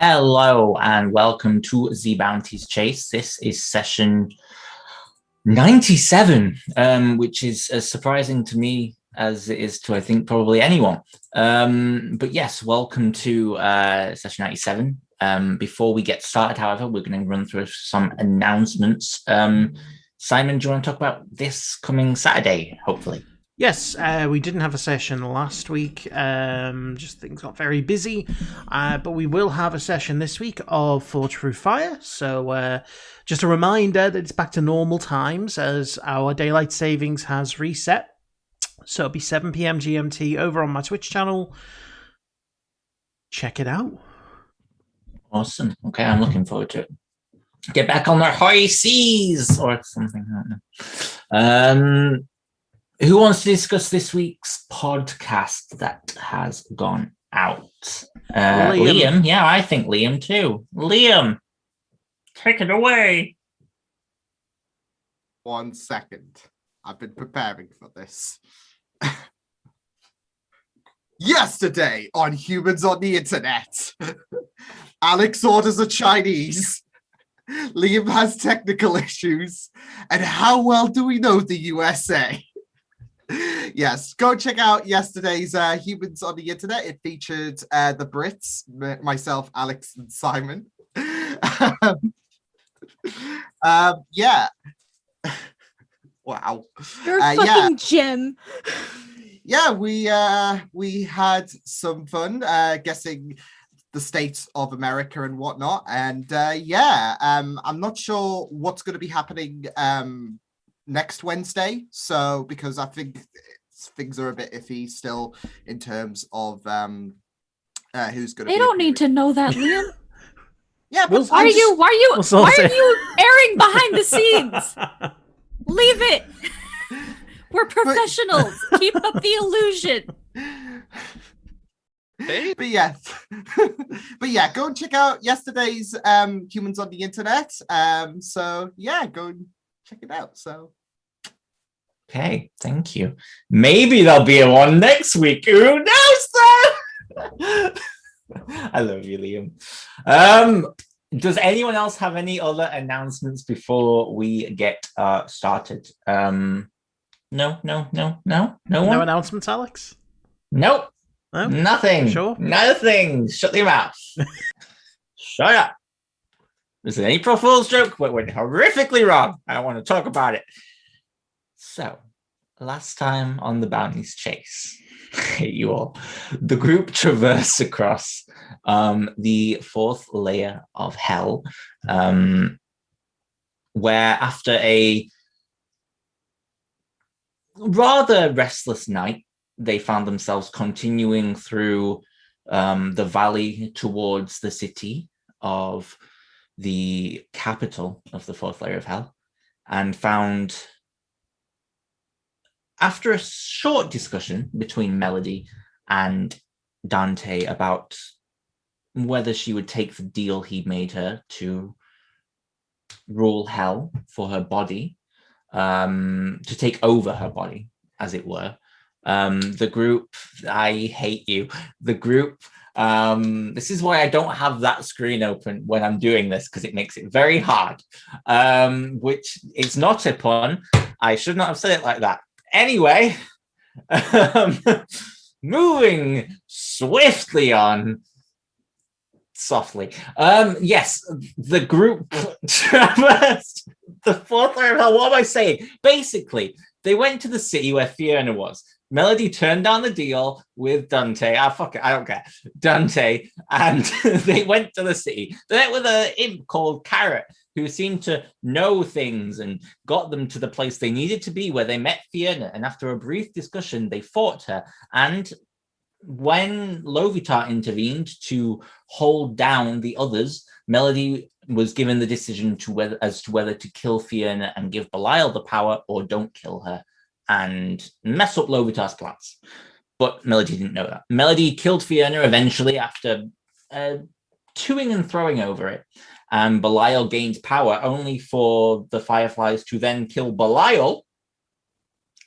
Hello and welcome to the Bounties Chase. This is session 97, which is as surprising to me as it is to, I think, probably anyone. But yes, welcome to session 97. Before we get started, however, we're going to run through some announcements. Simon, do you want to talk about this coming Saturday, hopefully? Yes, we didn't have a session last week, just things got very busy, but we will have a session this week of Forge Through Fire, so just a reminder that it's back to normal times as our daylight savings has reset, so it'll be 7 p.m. GMT over on my Twitch channel. Check it out. Awesome. Okay, I'm looking forward to it. Get back on the high seas or something, I don't know. Who wants to discuss this week's podcast that has gone out? Liam. Yeah, I think Liam too. Liam, take it away. 1 second. I've been preparing for this. Yesterday on Humans on the Internet, Alex orders a Chinese. Liam has technical issues. And how well do we know the USA? Yes, go check out yesterday's Humans on the Internet. It featured the Brits, myself, Alex, and Simon. Yeah. Wow. You're a fucking gem. Yeah, we had some fun guessing the states of America and whatnot. And I'm not sure what's going to be happening next Wednesday, so because I think things are a bit iffy still in terms of who's going to. They don't need to know that, Liam. Yeah, but why are you airing behind the scenes? Leave it. We're professionals. Keep up the illusion. But yeah, go and check out yesterday's Humans on the Internet. So yeah, go and check it out. So. Okay, thank you. Maybe there'll be a one next week. Who knows that? I love you, Liam. Does anyone else have any other announcements before we get started? No one? No announcements, Alex? Nope. No? Nothing. Sure? Nothing. Shut your mouth. Shut up. This is an April Fool's joke, but we're horrifically wrong. I don't want to talk about it. So, last time on the Bounties Chase, you all, the group traversed across the fourth layer of hell, where after a rather restless night, they found themselves continuing through the valley towards the city of the capital of the fourth layer of hell, and found, after a short discussion between Melody and Dante about whether she would take the deal he made her to rule hell for her body, to take over her body, as it were, the group, I hate you, the group, this is why I don't have that screen open when I'm doing this, because it makes it very hard, which is not a pun. I should not have said it like that. Anyway, moving swiftly on, softly. Yes, the group traversed the fourth layer of hell. What am I saying? Basically, they went to the city where Fiona was. Melody turned down the deal with Dante. Fuck it, I don't care. Dante, and they went to the city. They met with an imp called Carrot, who seemed to know things and got them to the place they needed to be, where they met Fiona. And after a brief discussion, they fought her. And when Lovitar intervened to hold down the others, Melody was given the decision as to whether to kill Fiona and give Belial the power, or don't kill her and mess up Lovitar's plans. But Melody didn't know that. Melody killed Fiona eventually after toing and throwing over it. And Belial gained power, only for the Fireflies to then kill Belial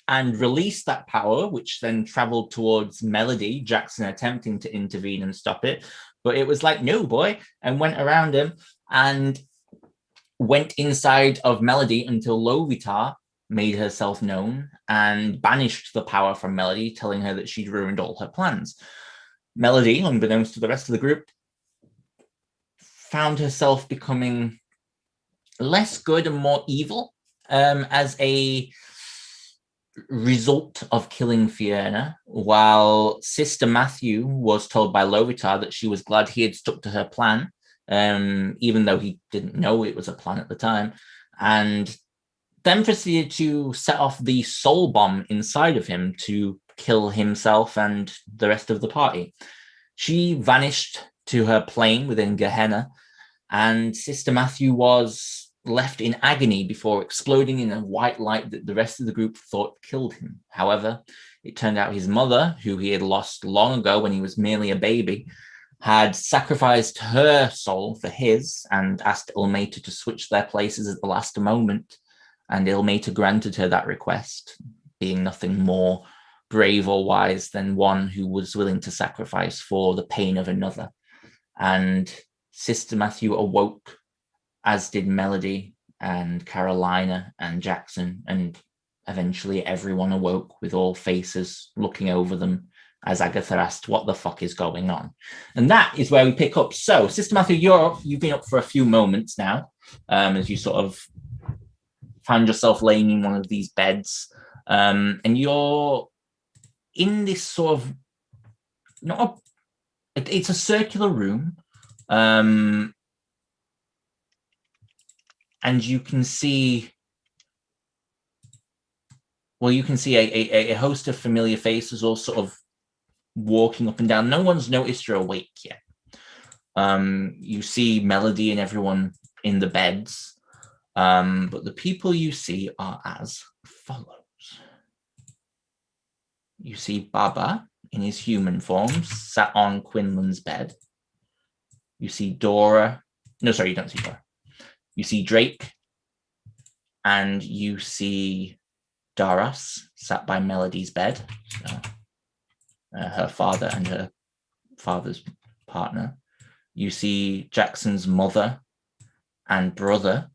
and release that power, which then traveled towards Melody, Jackson attempting to intervene and stop it. But it was like, no, boy, and went around him and went inside of Melody until Lovitar made herself known and banished the power from Melody, telling her that she'd ruined all her plans. Melody, unbeknownst to the rest of the group, found herself becoming less good and more evil as a result of killing Fiona, while Sister Matthew was told by Lovitar that she was glad he had stuck to her plan, even though he didn't know it was a plan at the time, and then proceeded to set off the soul bomb inside of him to kill himself and the rest of the party. She vanished to her plane within Gehenna, and Sister Matthew was left in agony before exploding in a white light that the rest of the group thought killed him. However, it turned out his mother, who he had lost long ago when he was merely a baby, had sacrificed her soul for his and asked Ilmater to switch their places at the last moment. And Ilmater granted her that request, being nothing more brave or wise than one who was willing to sacrifice for the pain of another. And Sister Matthew awoke, as did Melody and Carolina and Jackson, and eventually everyone awoke with all faces looking over them as Agatha asked, what the fuck is going on? And that is where we pick up. So, Sister Matthew, you've been up for a few moments now, as you sort of found yourself laying in one of these beds, and you're in this sort of, it's a circular room, and you can see, a host of familiar faces all sort of walking up and down. No one's noticed you're awake yet. You see Melody and everyone in the beds, but the people you see are as follows. You see Baba in his human form sat on Quinlan's bed. You see Dora. No, sorry, you don't see Dora. You see Drake, and you see Daras sat by Melody's bed. So, her father and her father's partner. You see Jackson's mother and brother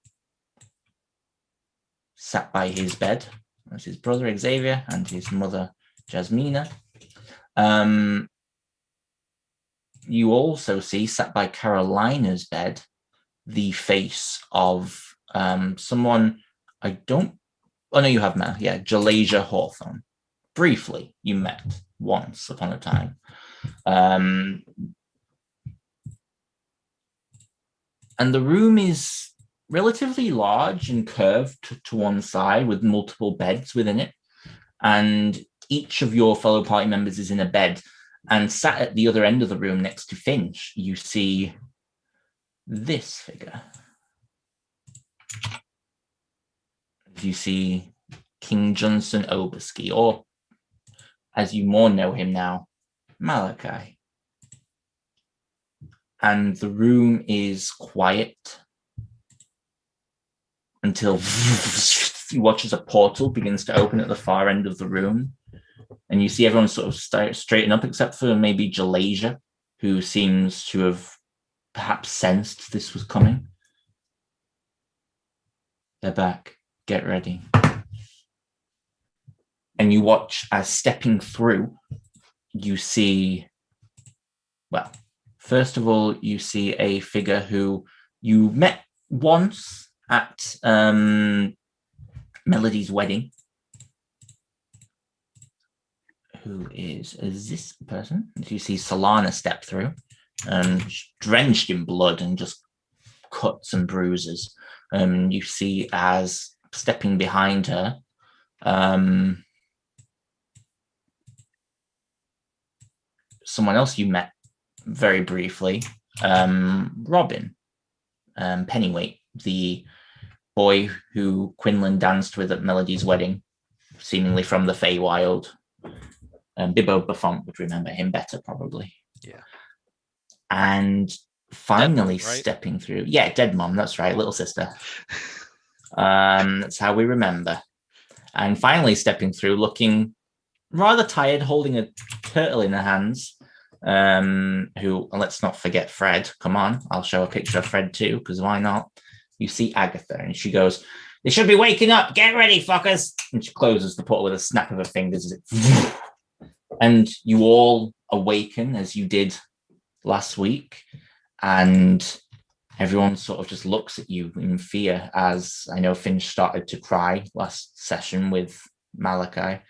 sat by his bed. That's his brother Xavier and his mother Jasmina. You also see, sat by Carolina's bed, the face of someone I don't... Oh, no, you have met. Yeah, Jalasia Hawthorne. Briefly, you met once upon a time. And the room is relatively large and curved to one side with multiple beds within it. And each of your fellow party members is in a bed. And sat at the other end of the room next to Finch, you see this figure. You see King Johnson Oberski, or as you more know him now, Malachi. And the room is quiet until you watch as a portal begins to open at the far end of the room. And you see everyone sort of straighten up, except for maybe Jalasia, who seems to have perhaps sensed this was coming. They're back. Get ready. And you watch as stepping through, you see, well, first of all, you see a figure who you met once at Melody's wedding. Who is this person? You see Solana step through, drenched in blood and just cuts and bruises. You see as stepping behind her, someone else you met very briefly, Robin, Pennyweight, the boy who Quinlan danced with at Melody's wedding, seemingly from the Feywild. Bibbo Buffon would remember him better, probably. Yeah. And finally Dead Mom, right? stepping through. Yeah, Dead Mom, that's right, little sister. That's how we remember. And finally stepping through, looking rather tired, holding a turtle in her hands, who, let's not forget Fred. Come on, I'll show a picture of Fred too, because why not? You see Agatha, and she goes, "They should be waking up. Get ready, fuckers!" And she closes the portal with a snap of her fingers. And you all awaken as you did last week, and everyone sort of just looks at you in fear, as I know Finch started to cry last session with Malachi,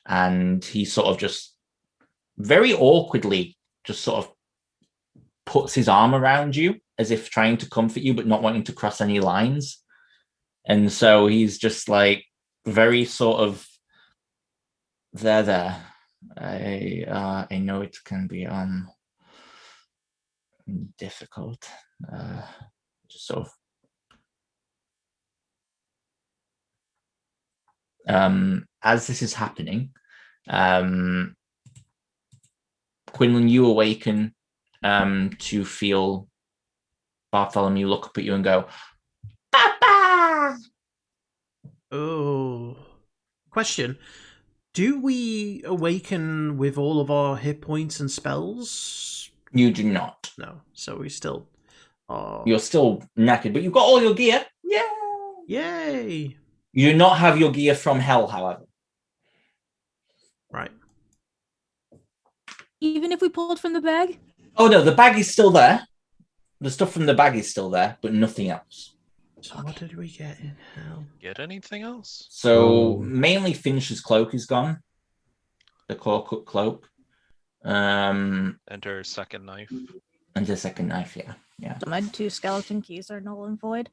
and he sort of just very awkwardly just sort of puts his arm around you as if trying to comfort you but not wanting to cross any lines. And so he's just like very sort of there. I know it can be difficult. Just sort of as this is happening, Quinlan, you awaken to feel Bartholomew look up at you and go, "Papa!" Oh. Question. Do we awaken with all of our hit points and spells? You do not. No. So we still are... You're still knackered, but you've got all your gear. Yeah. Yay! You do not have your gear from hell, however. Right. Even if we pulled from the bag? Oh no, the bag is still there. The stuff from the bag is still there, but nothing else. So what did we get in hell? Get anything else? So mainly Finch's cloak is gone. The claw-cut cloak. Enter second knife. And the second knife, yeah. So my 2 skeleton keys are null and void.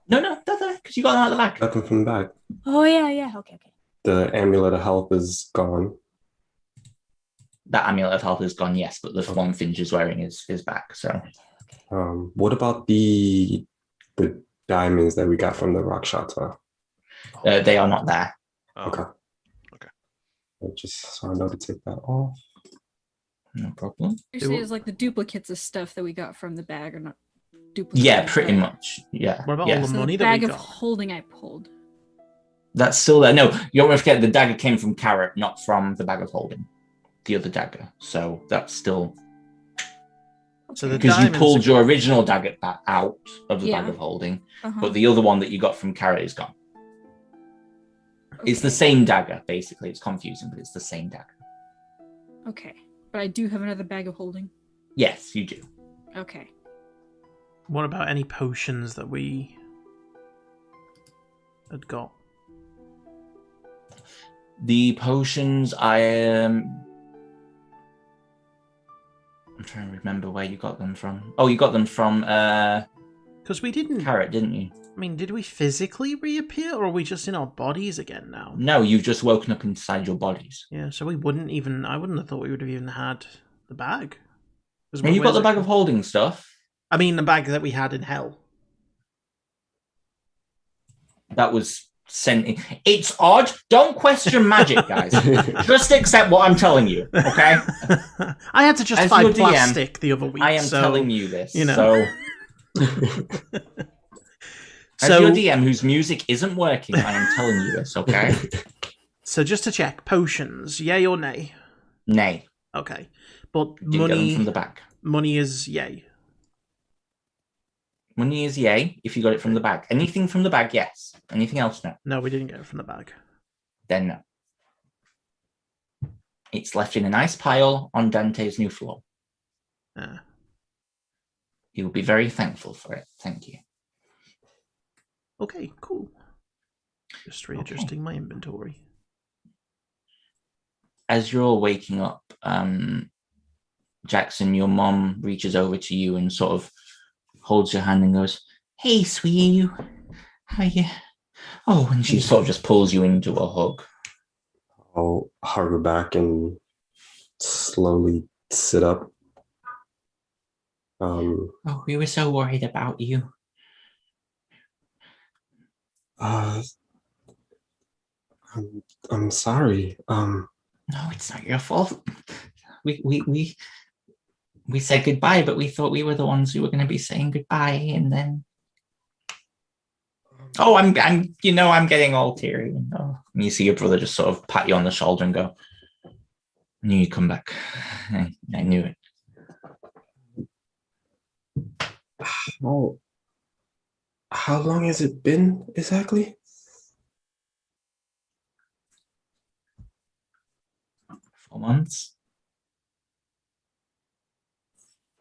No, they're there, because you got them out of the bag. Got them from the bag. Oh yeah. Okay. The amulet of health is gone. That amulet of health is gone, yes, but the one Finch is wearing is back, so. What about the diamonds that we got from the Rakshata? They are not there. Oh, Okay. I just so I know to take that off. No problem. Usually it's like the duplicates of stuff that we got from the bag are not duplicates. Yeah, pretty much. Yeah. What about yeah. all the So money the that bag we of got? holding I pulled. That's still there. No, you don't want to forget the dagger came from Carrot, not from the bag of holding. The other dagger. So that's still... So the Because you diamonds pulled are- your original dagger back out of the Yeah. bag of holding, Uh-huh. but the other one that you got from Carrot is gone. It's the Okay. same dagger, basically. It's confusing, but it's the same dagger. Okay. But I do have another bag of holding. Yes, you do. Okay. What about any potions that we had got? The potions, I'm trying to remember where you got them from. Oh, you got them from Because we didn't... Carrot, didn't you? I mean, did we physically reappear, or are we just in our bodies again now? No, you've just woken up inside your bodies. Yeah, so we wouldn't even... I wouldn't have thought we would have even had the bag. 'Cause And you got where's the it bag from? of holding stuff. I mean, the bag that we had in hell. That was sent in. It's odd. Don't question magic, guys. Just accept what I'm telling you, okay? I had to justify your DM, plastic the other week. I am so, telling you this. you know. So, as So, your DM whose music isn't working, I am telling you this, okay? so just to check, potions, yay or nay? Nay. Okay, but Didn't get them money, from the bag. money is yay. Money is yay if you got it from the bag. Anything from the bag, yes. Anything else, no. No, we didn't get it from the bag. Then no. It's left in a nice pile on Dante's new floor. He will be very thankful for it. Thank you. Okay, cool. Just readjusting my inventory. As you're all waking up, Jackson, your mom reaches over to you and sort of holds your hand and goes, "Hey, sweetie, how are you?" Oh, and she sort of just pulls you into a hug. I'll hug her back and slowly sit up. Oh, we were so worried about you. I'm sorry. No, it's not your fault. We said goodbye, but we thought we were the ones who were going to be saying goodbye, and then. Oh, I'm getting all teary. And you see your brother just sort of pat you on the shoulder and go, "I knew you'd come back. I knew it." How how long has it been exactly? 4 months.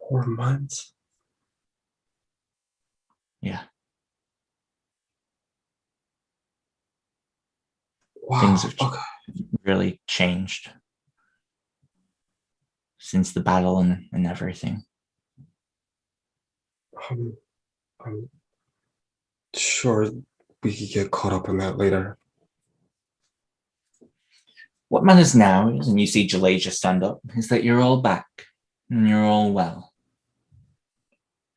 4 months. Yeah. Wow. Things have Okay. really changed since the battle and everything. I'm sure we could get caught up on that later. What matters now is, and you see Jalaja stand up, is that you're all back and you're all well.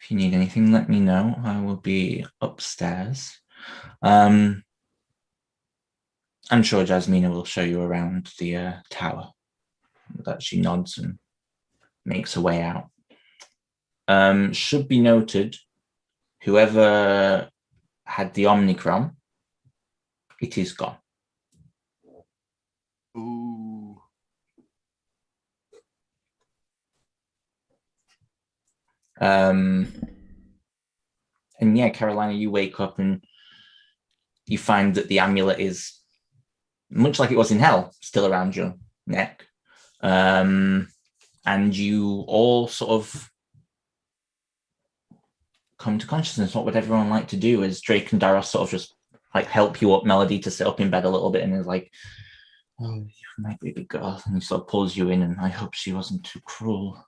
If you need anything, let me know. I will be upstairs. I'm sure Jasmina will show you around the tower. That she nods and makes her way out. Should be noted, whoever had the Omnicron, it is gone. Ooh. And yeah, Carolina, you wake up and you find that the amulet is much like it was in hell, still around your neck. And you all sort of come to consciousness. What would everyone like to do? As Drake and Daros sort of just like help you up, Melody to sit up in bed a little bit, and is like, "Oh, my baby girl," and he sort of pulls you in, and I hope she wasn't too cruel.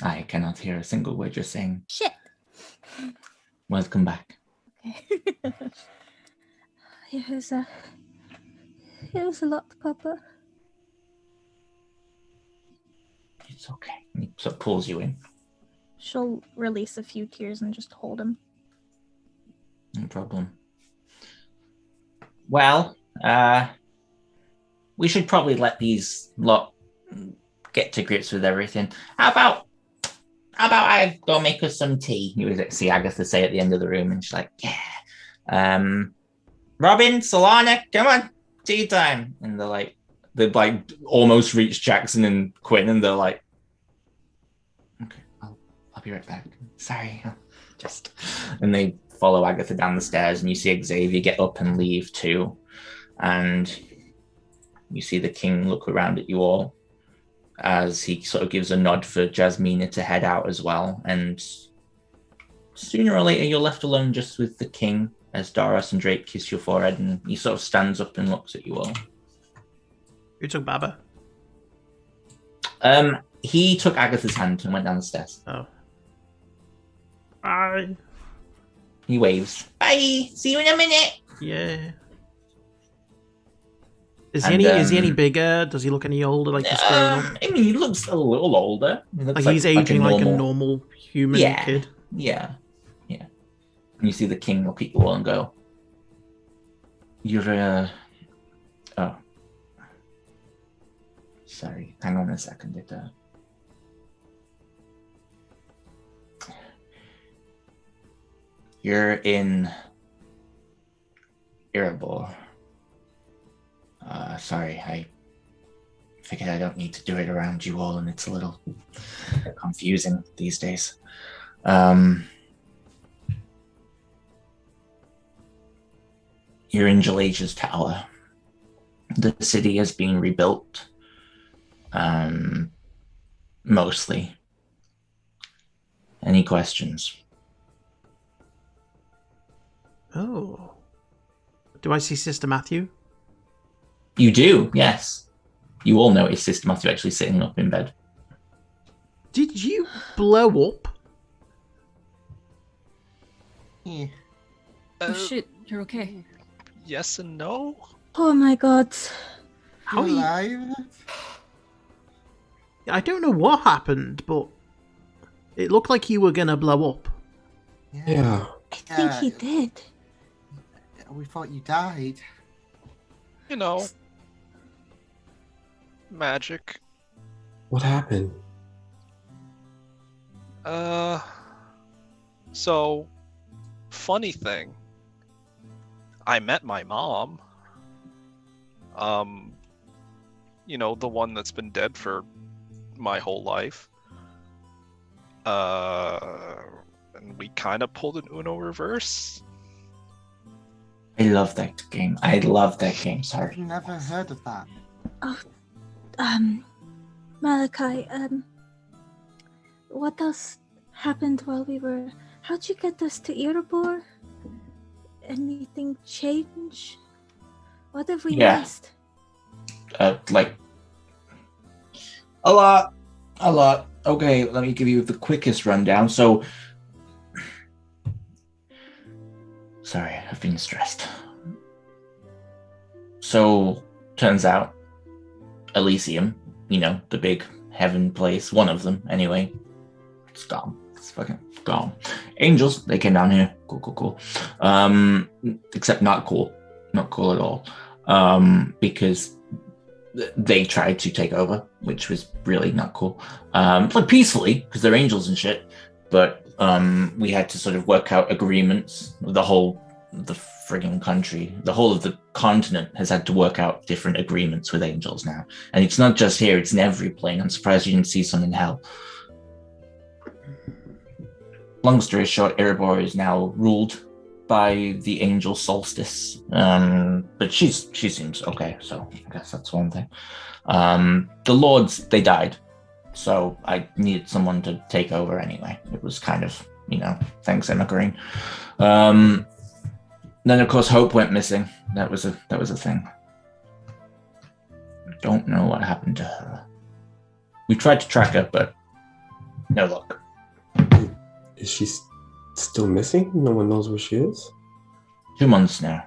I cannot hear a single word you're saying. Shit. Welcome back. Okay. It was a lot, Papa. It's okay. And he sort of pulls you in. She'll release a few tears and just hold him. No problem. Well, we should probably let these lot get to grips with everything. How about I go make us some tea? You see Agatha say at the end of the room, and she's like, "Yeah." Robin, Solana, come on, tea time. And they almost reach Jackson and Quinn, and they're like, "Okay, I'll be right back. Sorry, just." And they follow Agatha down the stairs, and you see Xavier get up and leave too, and you see the king look around at you all as he sort of gives a nod for Jasmina to head out as well. And sooner or later, you're left alone just with the king as Doris and Drake kiss your forehead, and he sort of stands up and looks at you all. Who took Baba? He took Agatha's hand and went down the stairs. Oh. Bye. He waves. Bye. See you in a minute. Yeah. Is he any bigger? Does he look any older? Like he's grown up? I mean, he looks a little older. He looks Like he's aging like a normal human kid. Yeah. And you see the king look at you all and go, "You're oh. Sorry, hang on a second. You're in Erebor. Sorry, I figured I don't need to do it around you all, and it's a little confusing these days. You're in Jalaja's tower. The city has been rebuilt. Mostly. Any questions? Oh. Do I see Sister Matthew? You do, yes. You all notice Sister Matthew actually sitting up in bed. Did you blow up? Yeah. Oh shit, you're okay. Yes and no. Oh my god. How You you... alive? I don't know what happened, but it looked like you were gonna blow up. Yeah. I think he did. We thought you died. You know, magic. What happened? So, funny thing. I met my mom. You know, the one that's been dead for my whole life. And we kind of pulled an Uno reverse. I love that game. I love that game. Sorry. I've never heard of that. Malachi, what else happened while we were... How'd you get us to Erebor? Anything change? What have we Yeah. missed? Like a lot. Okay, let me give you the quickest rundown. So, sorry, I've been stressed. So, turns out, Elysium, the big heaven place, one of them, anyway, it's gone. It's fucking gone. Angels, they came down here. Cool. Except not cool. Not cool at all. Because they tried to take over, which was really not cool. Like peacefully, because they're angels and shit. But we had to sort of work out agreements. The frigging country, the whole of the continent has had to work out different agreements with angels now. And it's not just here, it's in every plane. I'm surprised you didn't see some in hell. Long story short, Erebor is now ruled by the angel Solstice. But she seems okay, so I guess that's one thing. The lords, they died. So I needed someone to take over anyway. It was kind of, thanks, Emma Green. Then of course Hope went missing. That was a thing. Don't know what happened to her. We tried to track her, but no luck. Is she still missing? No one knows where she is? 2 months now.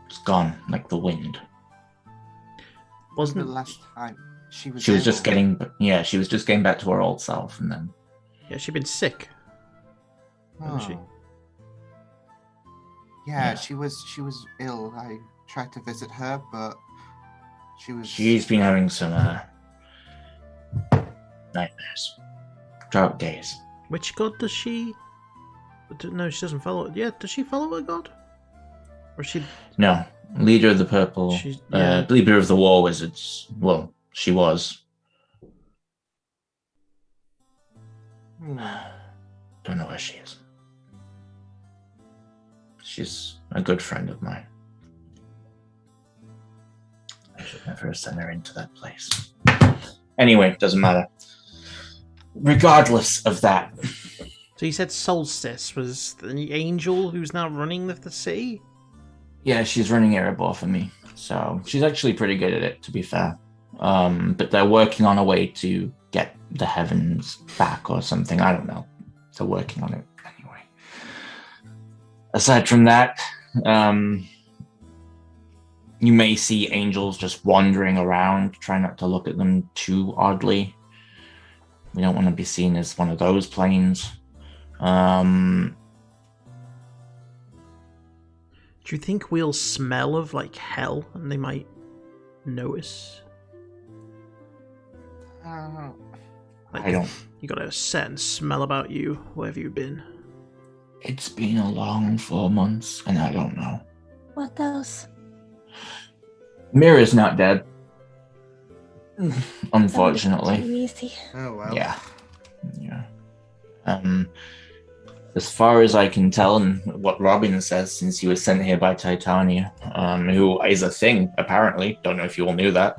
It's gone like the wind. Wasn't the last time she was just getting back to her old self, and then she'd been sick. Wasn't she? Yeah, she was ill. I tried to visit her, but she's been having some nightmares. Dark days. Which god does she... No, she doesn't follow... Yeah, does she follow a god? Or she... No. Leader of the Purple... leader of the War Wizards. Well, she was. Don't know where she is. She's a good friend of mine. I should never have sent her into that place. Anyway, doesn't matter. Regardless of that. So you said Solstice was the angel who's now running the city? Yeah, she's running Erebor for me. So she's actually pretty good at it, to be fair. But they're working on a way to get the heavens back or something. I don't know. They're working on it anyway. Aside from that, you may see angels just wandering around. Try not to look at them too oddly. We don't want to be seen as one of those planes. Do you think we'll smell of hell and they might notice? I don't. You got a certain smell about you, wherever you've been. It's been a long 4 months, and I don't know. What else? Mira's not dead. Unfortunately. Too easy. Oh well. Yeah. As far as I can tell, and what Robin says, since he was sent here by Titania, who is a thing, apparently. Don't know if you all knew that.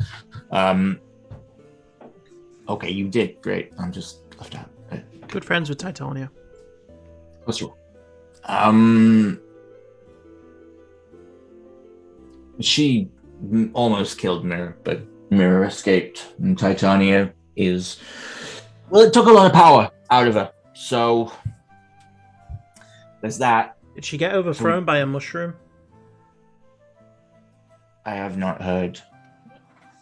Okay, you did. Great. I'm just left out. Good friends with Titania. Of course you are. She almost killed Mira, but Mira escaped, and Titania is... Well, it took a lot of power out of her, so... There's that. Did she get overthrown by a mushroom? I have not heard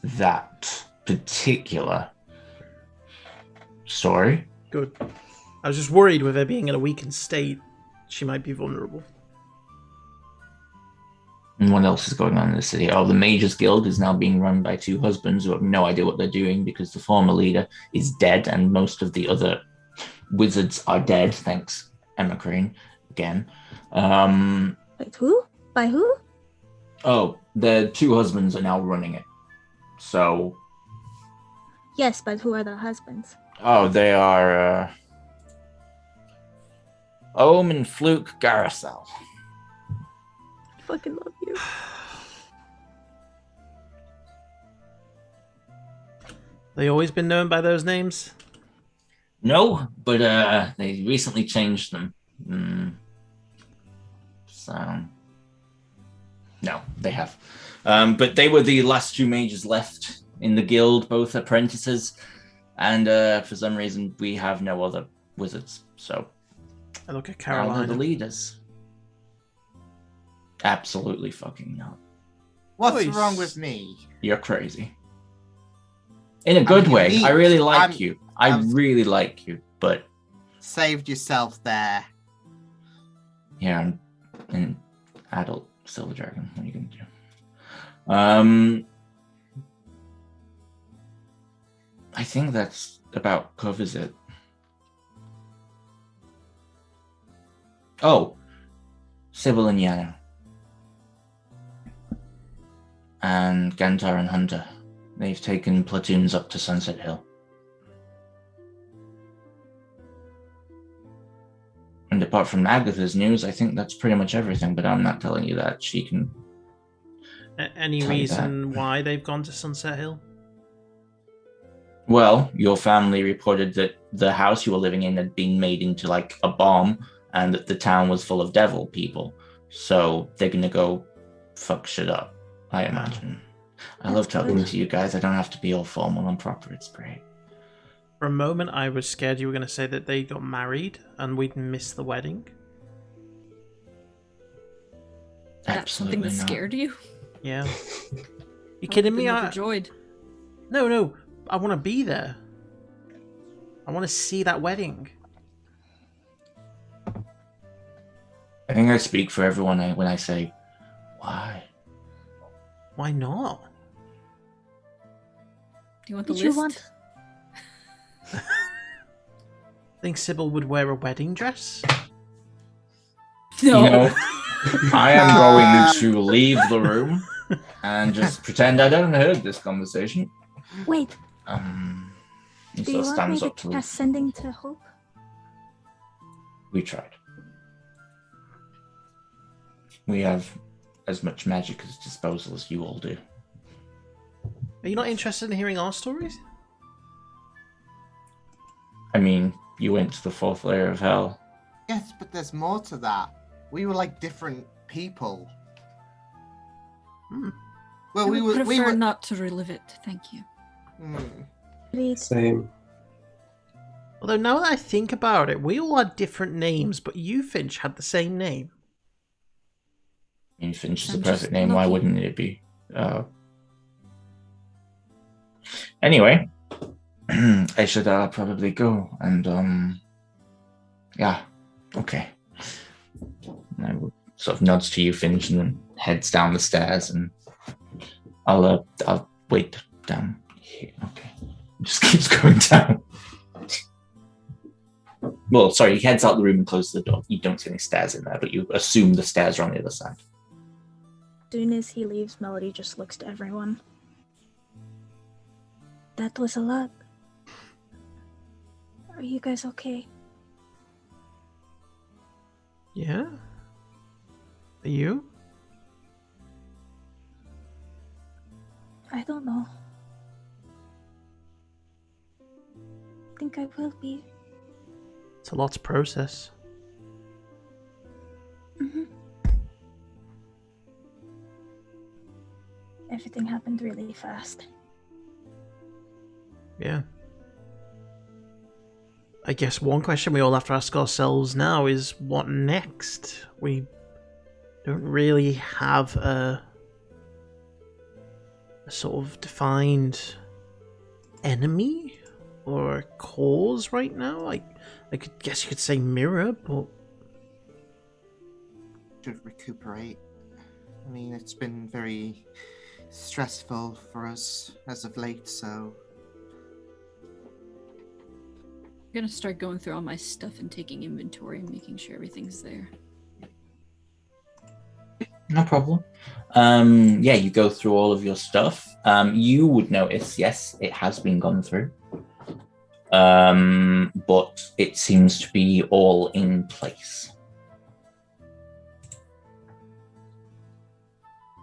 that particular story. Good. I was just worried with her being in a weakened state, she might be vulnerable. And what else is going on in the city? Oh, the Mages Guild is now being run by 2 husbands who have no idea what they're doing because the former leader is dead and most of the other wizards are dead, thanks Emma Crane again. Wait, who? By who? Oh, the 2 husbands are now running it. So... Yes, but who are the husbands? Oh, they are Ohm and Fluke Garasel. I fucking love you. They always been known by those names? No, but they recently changed them. So no, they have. But they were the last two mages left in the guild, both apprentices, and for some reason we have no other wizards. So I look at now they're Carolina. the leaders. Absolutely fucking not. What's Voice. wrong with me? You're crazy. In a good way. I really like you. I really like you, but Saved yourself there. yeah, I'm an adult silver dragon. What are you gonna do? I think that's about covers it. Oh, Sybil and Yana. And Gantar and Hunter. They've taken platoons up to Sunset Hill. And apart from Agatha's news, I think that's pretty much everything, but I'm not telling you that. She can... Any Tell you reason why they've gone to Sunset Hill? Well, your family reported that the house you were living in had been made into like a bomb and that the town was full of devil people. So they're going to go fuck shit up, I imagine. I love talking to you guys. I don't have to be all formal and proper. It's great. For a moment, I was scared you were going to say that they got married and we'd miss the wedding. That's something that scared you? Yeah. You kidding me? Overjoyed. No. I want to be there. I want to see that wedding. I think I speak for everyone when I say, why? Why not? Do you want the Did list? you want? Think Sybil would wear a wedding dress? No. You know, I am going to leave the room and just pretend I don't heard this conversation. Wait, He do you sort of want me stands to up to leave. cast Sending to Hope? We tried. We have as much magic as disposal as you all do. Are you not interested in hearing our stories? I mean, you went to the fourth layer of hell. Yes, but there's more to that. We were like different people. Well, I we would were. We prefer were. not to relive it. Thank you. Read. Same. Although now that I think about it, we all had different names, but you, Finch, had the same name. I mean, Finch is a I'm perfect just name. Why lucky. wouldn't it be? Anyway, I should probably go. And yeah, okay. And I will sort of nods to you, Finch, and then heads down the stairs. And I'll wait down here. Okay, just keeps going down. Well, sorry, he heads out the room and closes the door. You don't see any stairs in there, but you assume the stairs are on the other side. Soon as he leaves, Melody just looks to everyone. That was a lot. Are you guys okay? Yeah? Are you? I don't know. I think I will be. It's a lot to process. Everything happened really fast. Yeah. I guess one question we all have to ask ourselves now is what next? We don't really have a sort of defined enemy or a cause right now. I could guess you could say Mirror, but Should recuperate. I mean, it's been very stressful for us as of late, so I'm gonna start going through all my stuff and taking inventory and making sure everything's there. No problem. Yeah, you go through all of your stuff. You would notice, yes, it has been gone through. But it seems to be all in place.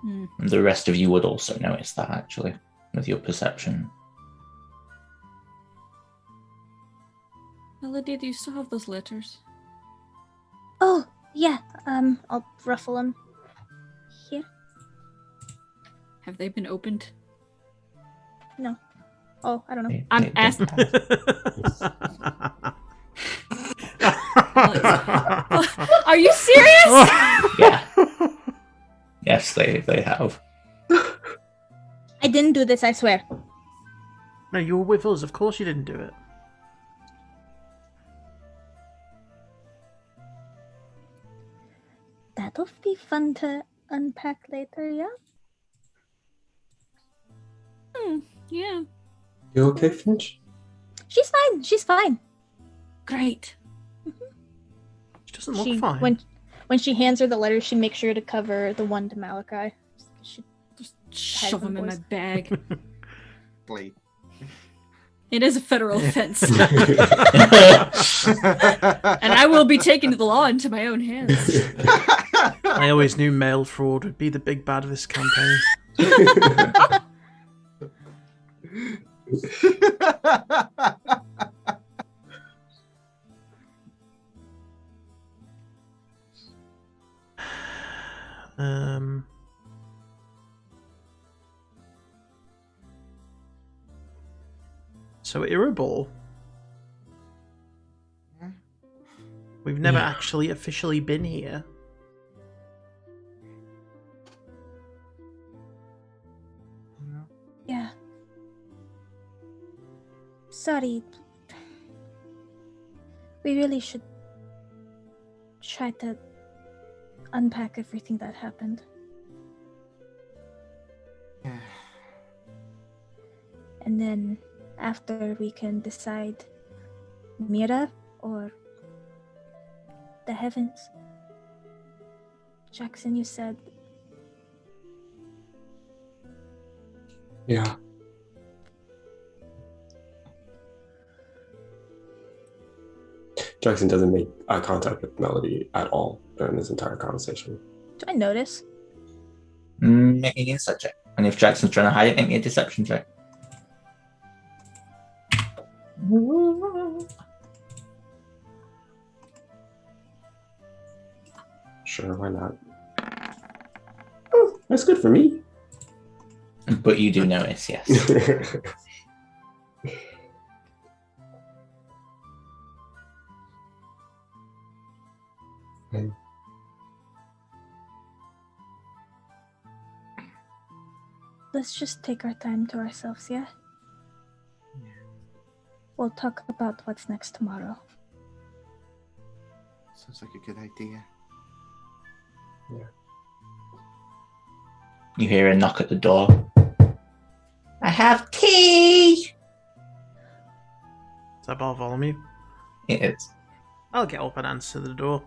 And the rest of you would also notice that, actually, with your perception. Melody, do you still have those letters? Oh, yeah. I'll ruffle them. Here. Have they been opened? No. Oh, I don't know. I'm asking. Are you serious? Yeah. Yes, they have. I didn't do this, I swear. No, you were with us. Of course you didn't do it. That'll be fun to unpack later, yeah? Yeah. You okay, Finch? She's fine. She's fine. Great. She doesn't look fine. When she hands her the letter, she makes sure to cover the one to Malachi. She Just shove them in my bag. Glee. It is a federal offense. And I will be taking the law into my own hands. I always knew mail fraud would be the big bad of this campaign. So Irritable. We've never actually officially been here. Yeah. Sorry. We really should try to unpack everything that happened. Yeah. And then after we can decide Mira or the heavens. Jackson, you said Yeah. Jackson doesn't make eye contact with Melody at all during this entire conversation. do I notice? Make me an insight check. And if Jackson's trying to hide it, make me a deception check. Sure, why not? Oh, that's good for me. But you do notice, yes. Let's just take our time to ourselves, yeah? We'll talk about what's next tomorrow. Sounds like a good idea. You hear a knock at the door. I have tea! Is that Bartholomew? It is. I'll get up and answer the door.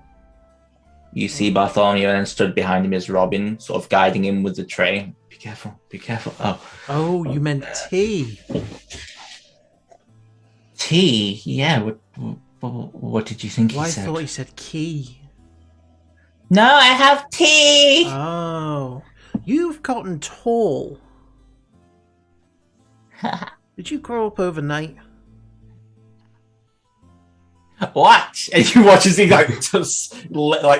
You see Bartholomew, and then stood behind him is Robin, sort of guiding him with the tray. Be careful, be careful. Oh, you meant tea. Tea? Yeah, what did you think Well, he I said? thought he said key. No, I have tea! Oh, you've gotten tall. Did you grow up overnight? What? And you watch as he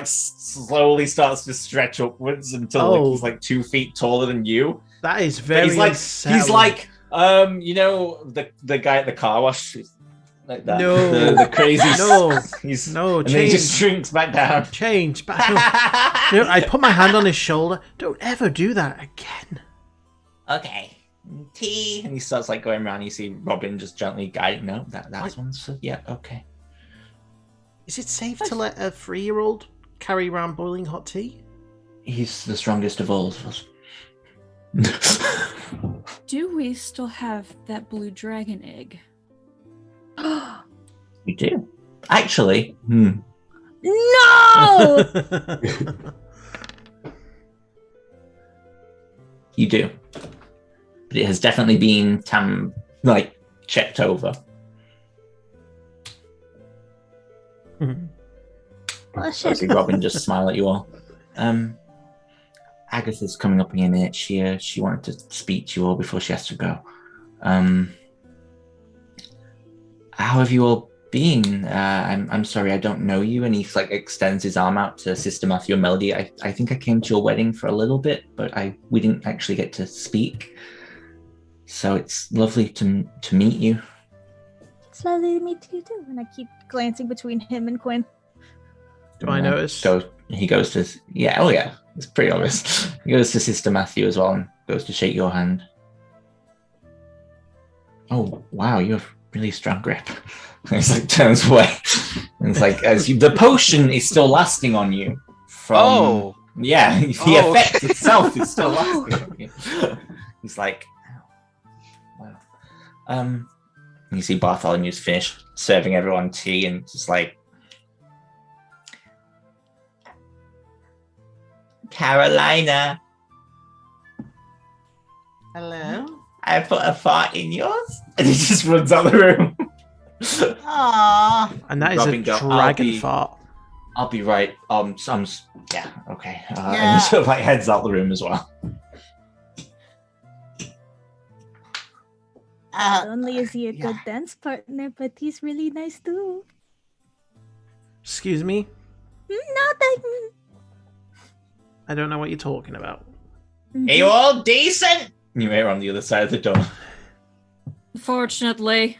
slowly starts to stretch upwards until he's 2 feet taller than you. That is very He's like you know the guy at the car wash, like that. No, the crazy. No, and then he just shrinks back down. Change back. No, I put my hand on his shoulder. Don't ever do that again. Okay, tea, and he starts going around. You see Robin just gently guiding. No, that's one. So yeah, okay. Is it safe to let a 3-year-old carry around boiling hot tea? He's the strongest of all of us. Do we still have that blue dragon egg? You do, actually. No! You do, but it has definitely been checked over. Oh shit. See Robin just smile at you all. Agatha's coming up in a minute. She wanted to speak to you all before she has to go. How have you all been? I'm sorry, I don't know you. And he like extends his arm out to Sister Matthew and Melody. I think I came to your wedding for a little bit, but we didn't actually get to speak. So it's lovely to meet you. It's lovely to meet you too. And I keep glancing between him and Quinn. Do I notice? He goes to yeah, it's pretty obvious. He goes to Sister Matthew as well and goes to shake your hand. Oh wow, you have really strong grip. And he like turns away. And it's like the potion is still lasting on you. From the effect itself is still lasting on you. He's like, wow. And you see Bartholomew's finished serving everyone tea and just like, Carolina. Hello? I put a fart in yours. And he just runs out of the room. Aww. And that is Robin a go, dragon fart. I'll be right. Yeah, okay. And he sort of like heads out the room as well. Not only is he a good dance partner, but he's really nice too. Excuse me? Not that. I don't know what you're talking about. Are you all decent? You hear on the other side of the door. Unfortunately.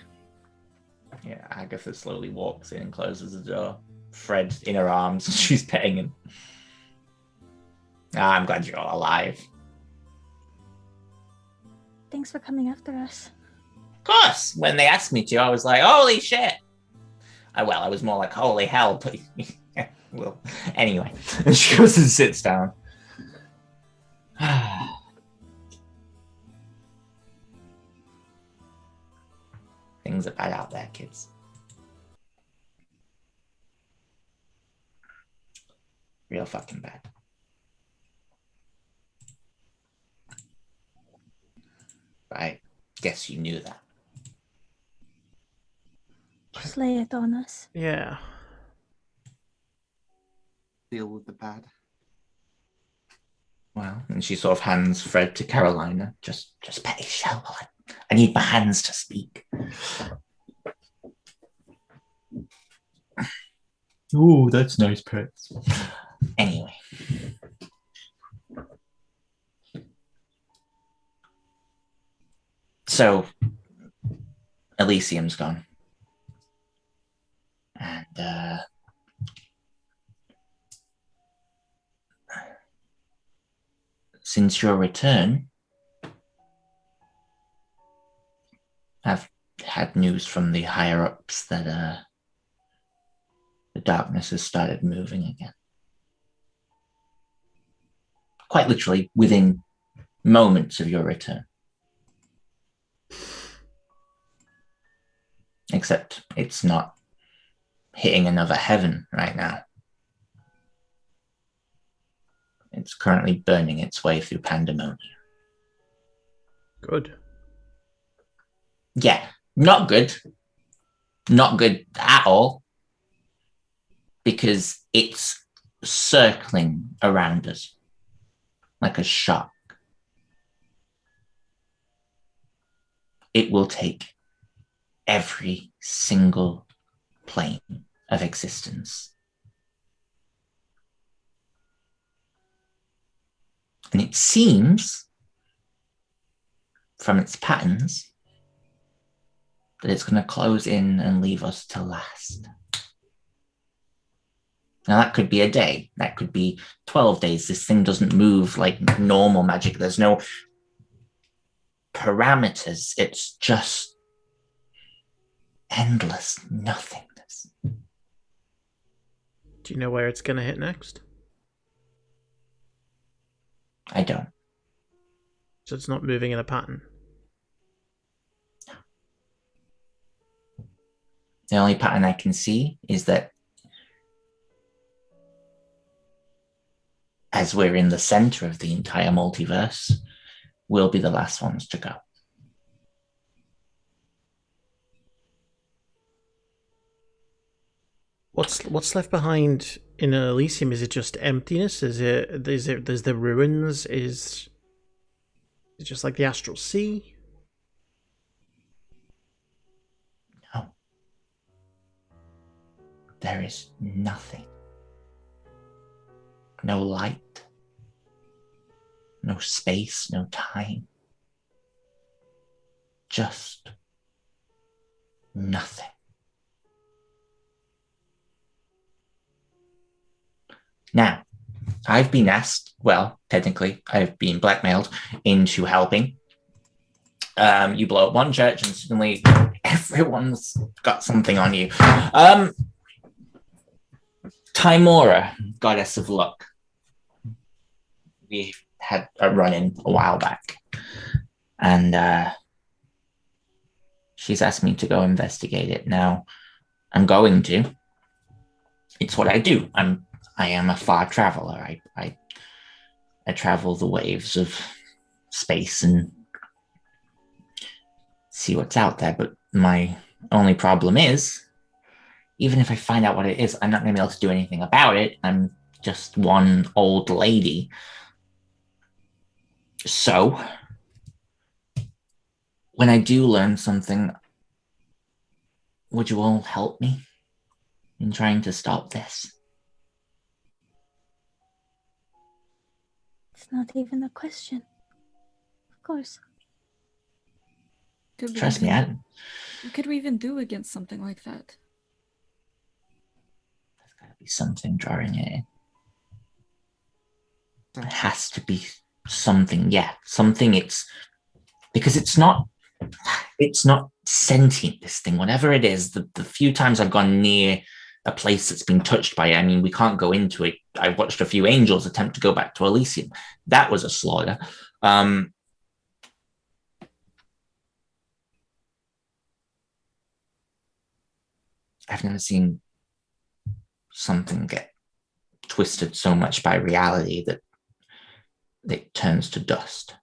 Yeah, Agatha slowly walks in and closes the door. Fred in her arms. She's petting him. I'm glad you're all alive. Thanks for coming after us. Of course. When they asked me to, I was like, holy shit. I was more like, holy hell. But well, anyway. And she goes and sits down. Things are bad out there, kids. Real fucking bad. I guess you knew that. Just lay it on us. Yeah. Deal with the bad. Well, and she sort of hands Fred to Carolina. Just pet his shell. I need my hands to speak. Oh, that's nice, pets. Anyway. So, Elysium's gone. And, since your return, I've had news from the higher-ups that, the darkness has started moving again. Quite literally, within moments of your return. Except it's not hitting another heaven right now. It's currently burning its way through pandemonium. Good. Yeah, not good. Not good at all. Because it's circling around us like a shark. It will take every single plane of existence. And it seems, from its patterns, that it's going to close in and leave us to last. Now, that could be a day. That could be 12 days. This thing doesn't move like normal magic. There's no parameters. It's just endless nothingness. Do you know where it's going to hit next? I don't. So it's not moving in a pattern? The only pattern I can see is that as we're in the center of the entire multiverse, we'll be the last ones to go. What's left behind in Elysium, is it just emptiness? Is there's the ruins? Is it just like the astral sea? No. There is nothing. No light. No space, no time. Just nothing. Now, I've been asked, well, technically, I've been blackmailed into helping. You blow up one church and suddenly everyone's got something on you. Timora, goddess of luck. We had a run-in a while back. And she's asked me to go investigate it. Now, I'm going to. It's what I do. I am a far traveler. I travel the waves of space and see what's out there. But my only problem is, even if I find out what it is, I'm not going to be able to do anything about it. I'm just one old lady. So, when I do learn something, would you all help me in trying to stop this? It's not even a question. Of course. Trust me, What could we even do against something like that? there's got to be something drawing it in. There has to be something, something. Because it's not sentient, this thing, whatever it is. The few times I've gone near a place that's been touched by it, I mean, we can't go into it. I watched a few angels attempt to go back to Elysium. That was a slaughter. I've never seen something get twisted so much by reality that it turns to dust.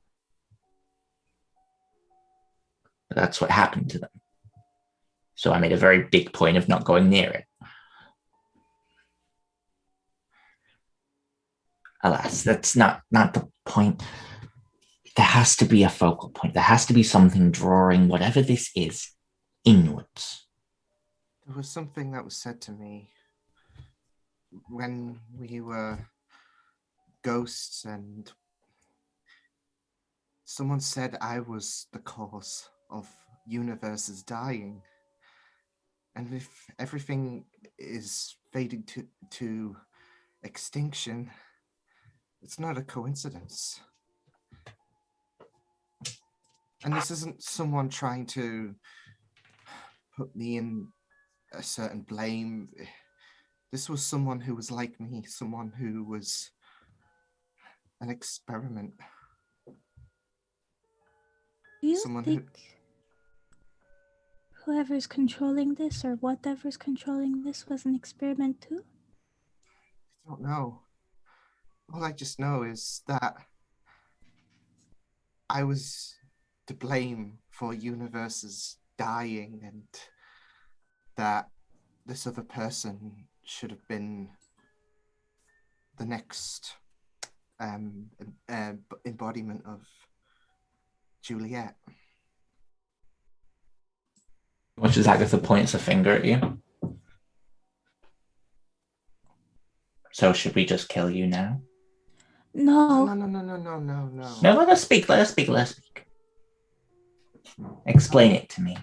But that's what happened to them. So I made a very big point of not going near it. Alas, that's not the point. There has to be a focal point. There has to be something drawing whatever this is inwards. There was something that was said to me when we were ghosts, and someone said I was the cause of universes dying. And if everything is fading to extinction, it's not a coincidence. And this isn't someone trying to put me in a certain blame. This was someone who was like me, someone who was an experiment. Do you Someone think whoever's controlling this or whatever's controlling this was an experiment too? I don't know. All I just know is that I was to blame for universes dying, and that this other person should have been the next embodiment of Juliet. Which is Agatha points a finger at you. So should we just kill you now? No. No, let us speak. Explain it to me.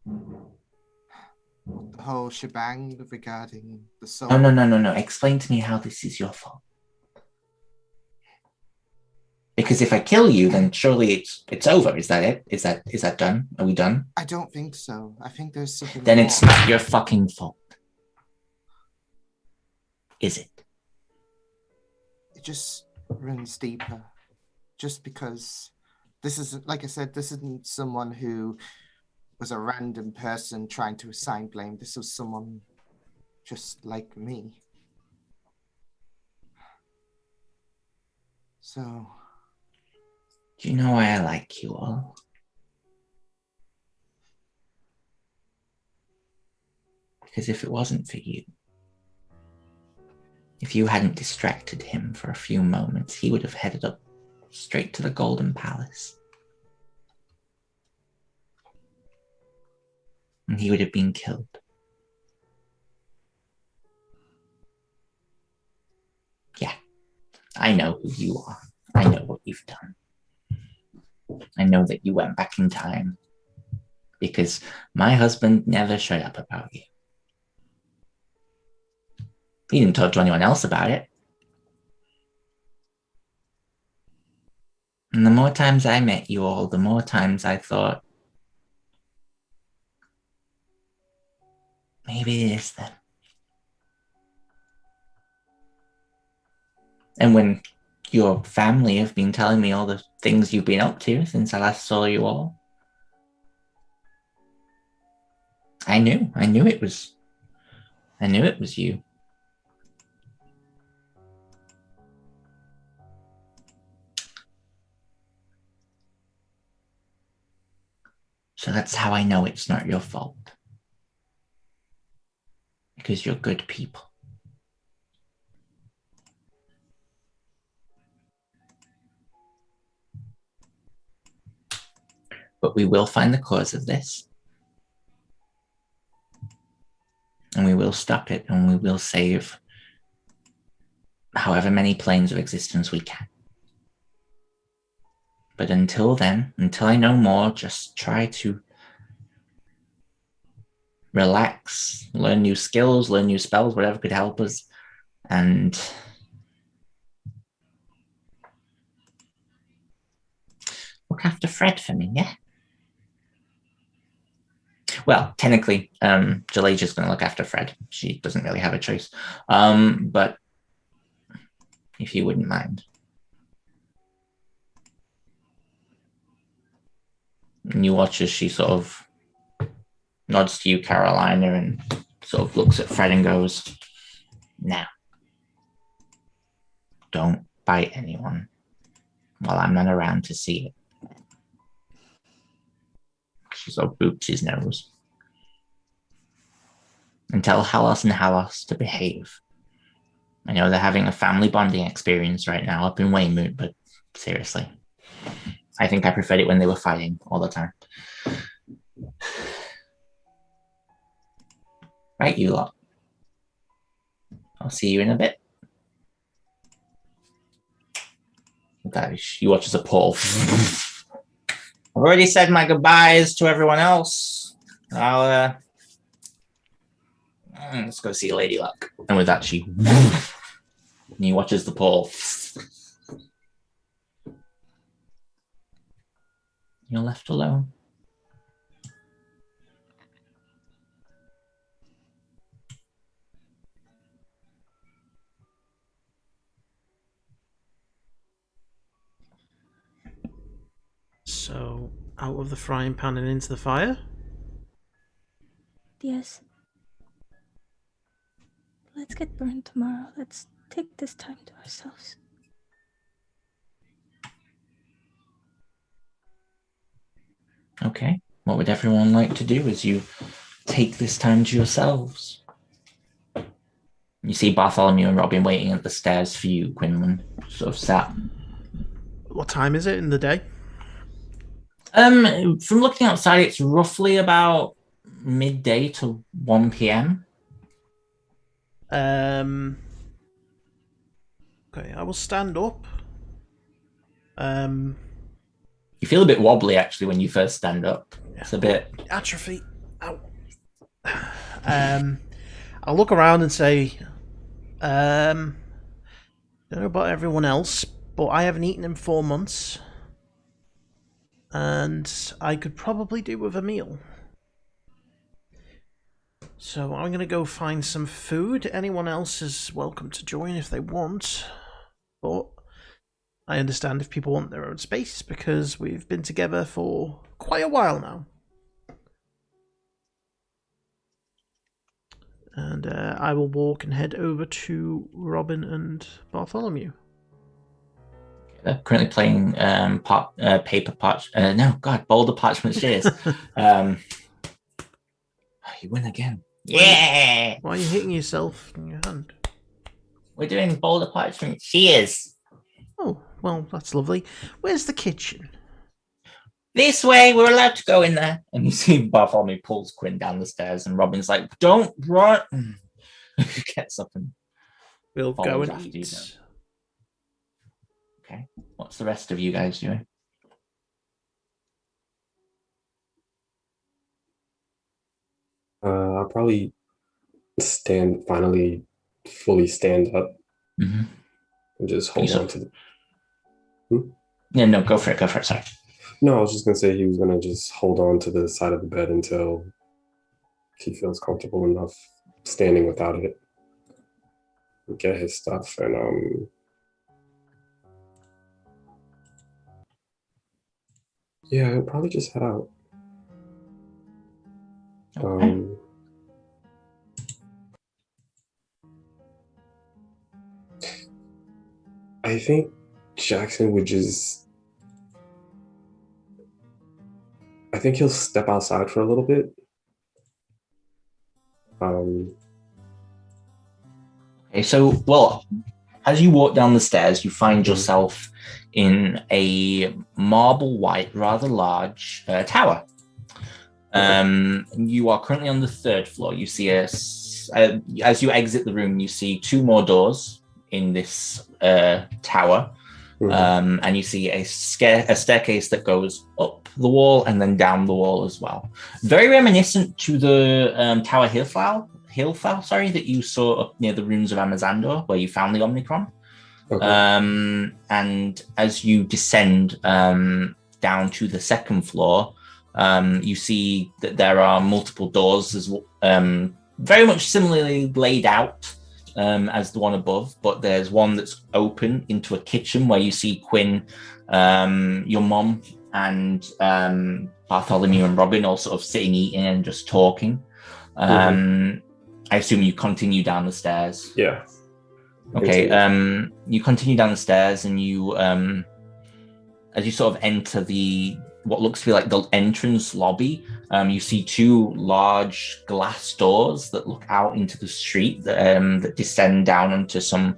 The whole shebang regarding the soul. No. Explain to me how this is your fault. Because if I kill you, then surely it's over. Is that it? Is that done? Are we done? I don't think so. I think there's something Then more. it's not your fucking fault. Is it? It just runs deeper. Just because this is, like I said, this isn't someone who was a random person trying to assign blame. This was someone just like me. So... Do you know why I like you all? Because if it wasn't for you, If you hadn't distracted him for a few moments, he would have headed up straight to the Golden Palace. And he would have been killed. Yeah, I know who you are. I know what you've done. I know that you went back in time because my husband never shut up about you. He didn't talk to anyone else about it. And the more times I met you all, the more times I thought, maybe it is them. And when your family have been telling me all the things you've been up to since I last saw you all, I knew it was you. So that's how I know it's not your fault. Because you're good people. But we will find the cause of this. And we will stop it, and we will save however many planes of existence we can. But until then, until I know more, just try to relax, learn new skills, learn new spells, whatever could help us, and look after Fred for me, yeah? Well, technically, Jalaja's going to look after Fred. She doesn't really have a choice. But if you wouldn't mind. And you watch as she sort of nods to you, Carolina, and sort of looks at Fred and goes, now, don't bite anyone while I'm not around to see it. She sort of boops his nose. And tell Halos and Halos to behave. I know they're having a family bonding experience right now up in Weymouth, but seriously. I think I preferred it when they were fighting all the time. Right, you lot. I'll see you in a bit. You watch as a Paul. I've already said my goodbyes to everyone else. I'll let's go see Lady Luck. And with that, she and he watches the Paul. You're left alone. So, out of the frying pan and into the fire? Yes. Let's get burned tomorrow. Let's take this time to ourselves. Okay. What would everyone like to do as you take this time to yourselves? You see Bartholomew and Robin waiting at the stairs for you, Quinlan, sort of sat. What time is it in the day? From looking outside, it's roughly about midday to 1 p.m. Okay, I will stand up. You feel a bit wobbly, actually, when you first stand up. It's a bit... Atrophy. Ow. I'll look around and say, don't know about everyone else, but I haven't eaten in 4 months. And I could probably do with a meal. So I'm going to go find some food. Anyone else is welcome to join if they want. But I understand if people want their own space because we've been together for quite a while now. And I will walk and head over to Robin and Bartholomew. They're currently playing boulder parchment shears. You win again. Yeah! Why are you hitting yourself in your hand? We're doing boulder parchment. She is. Oh, well, that's lovely. Where's the kitchen? This way, we're allowed to go in there. And you see Bartholomew pulls Quinn down the stairs, and Robin's like, don't run. Gets up and We'll go follows and after you. eat. Okay. What's the rest of you guys doing? I'll probably finally fully stand up Mm-hmm. and just hold on to the. Yeah, no, go for it. Sorry. No, I was just gonna say he was gonna just hold on to the side of the bed until he feels comfortable enough standing without it. Get his stuff and yeah, he'll probably just head out. Okay. I think Jackson would just. I think he'll step outside for a little bit. Okay, so, well, as you walk down the stairs, you find yourself in a marble white, rather large tower. You are currently on the 3rd floor. You see as you exit the room, you see 2 more doors in this tower. And you see a staircase that goes up the wall and then down the wall as well. Very reminiscent to the Tower Hillflower, that you saw up near the ruins of Amazandor, where you found the Omnicron. And as you descend down to the 2nd floor, you see that there are multiple doors, as very much similarly laid out as the one above, but there's one that's open into a kitchen where you see Quinn, your mom, and Bartholomew and Robin all sort of sitting, eating, and just talking. I assume you continue down the stairs. Yeah. Okay. You continue down the stairs, and you, as you sort of enter what looks to be like the entrance lobby, you see 2 large glass doors that look out into the street that descend down onto some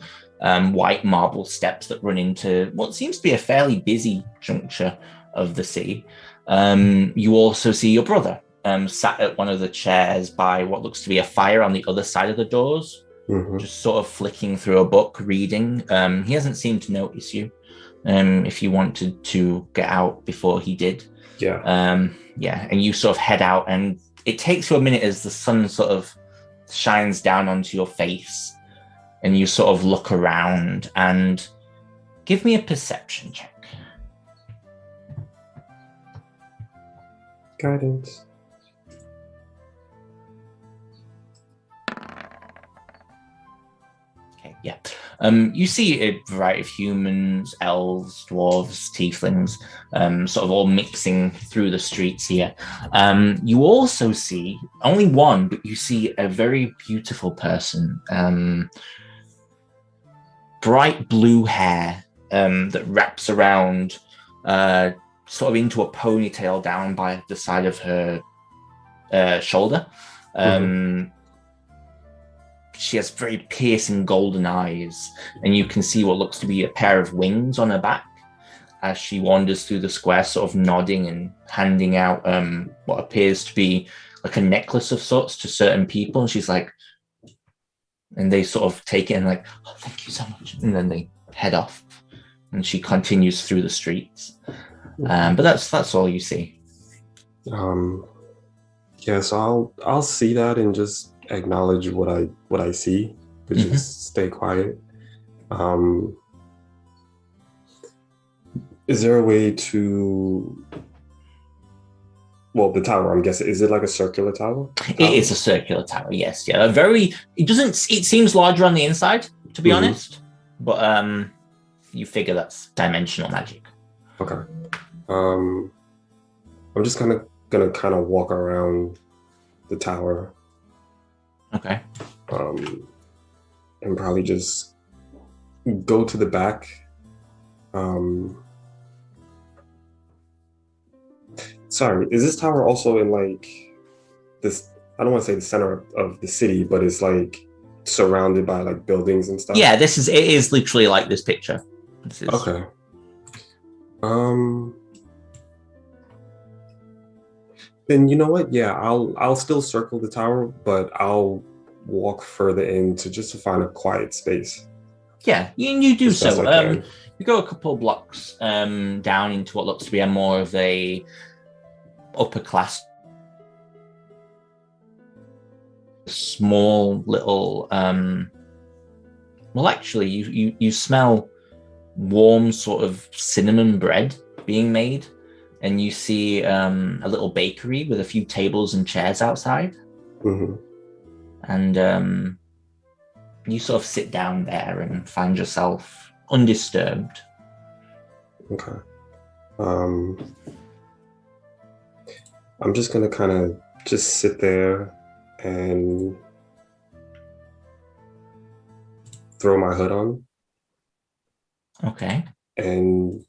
white marble steps that run into what seems to be a fairly busy juncture of the city. You also see your brother sat at one of the chairs by what looks to be a fire on the other side of the doors, just sort of flicking through a book, reading. He hasn't seemed to notice you. If you wanted to get out before he did. Yeah. And you sort of head out, and it takes you a minute as the sun sort of shines down onto your face, and you sort of look around, and give me a perception check. Guidance. Okay, yeah. You see a variety of humans, elves, dwarves, tieflings, sort of all mixing through the streets here. You also see, only one, but you see a very beautiful person. Bright blue hair that wraps around sort of into a ponytail down by the side of her shoulder. She has very piercing golden eyes, and you can see what looks to be a pair of wings on her back as she wanders through the square, sort of nodding and handing out what appears to be like a necklace of sorts to certain people. And she's like, and they sort of take it and like, oh, thank you so much. And then they head off, and she continues through the streets. But that's all you see. Yeah, so I'll see that and just acknowledge what I see, but just stay quiet. Is there a way to, well, the tower, I'm guessing, is it like a circular tower? It is a circular tower, yes. Yeah, it seems larger on the inside, to be honest, but you figure that's dimensional magic. Okay. I'm just gonna walk around the tower. Okay. And probably just go to the back. Sorry, is this tower also in like this? I don't want to say the center of the city, but it's like surrounded by like buildings and stuff? Yeah, it is literally like this picture. This is, Okay. Then you know what? Yeah, I'll still circle the tower, but I'll walk further in to find a quiet space. Yeah, you do As best so. I can. You go a couple of blocks down into what looks to be a more of a upper class, small little. Well, actually, you smell warm sort of cinnamon bread being made, and you see a little bakery with a few tables and chairs outside, and you sort of sit down there and find yourself undisturbed. Okay. I'm just gonna kind of just sit there and throw my hood on. Okay. And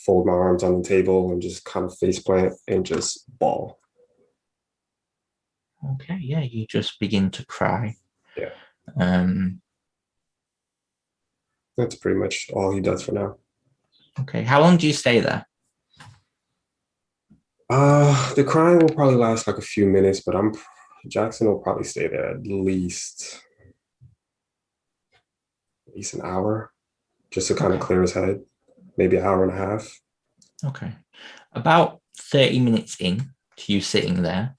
fold my arms on the table and just kind of faceplant and just bawl. Okay, yeah, you just begin to cry. Yeah. That's pretty much all he does for now. Okay, how long do you stay there? The crying will probably last like a few minutes, but Jackson will probably stay there at least an hour, just to kind of clear his head. Maybe an hour and a half. Okay. About 30 minutes in to you sitting there,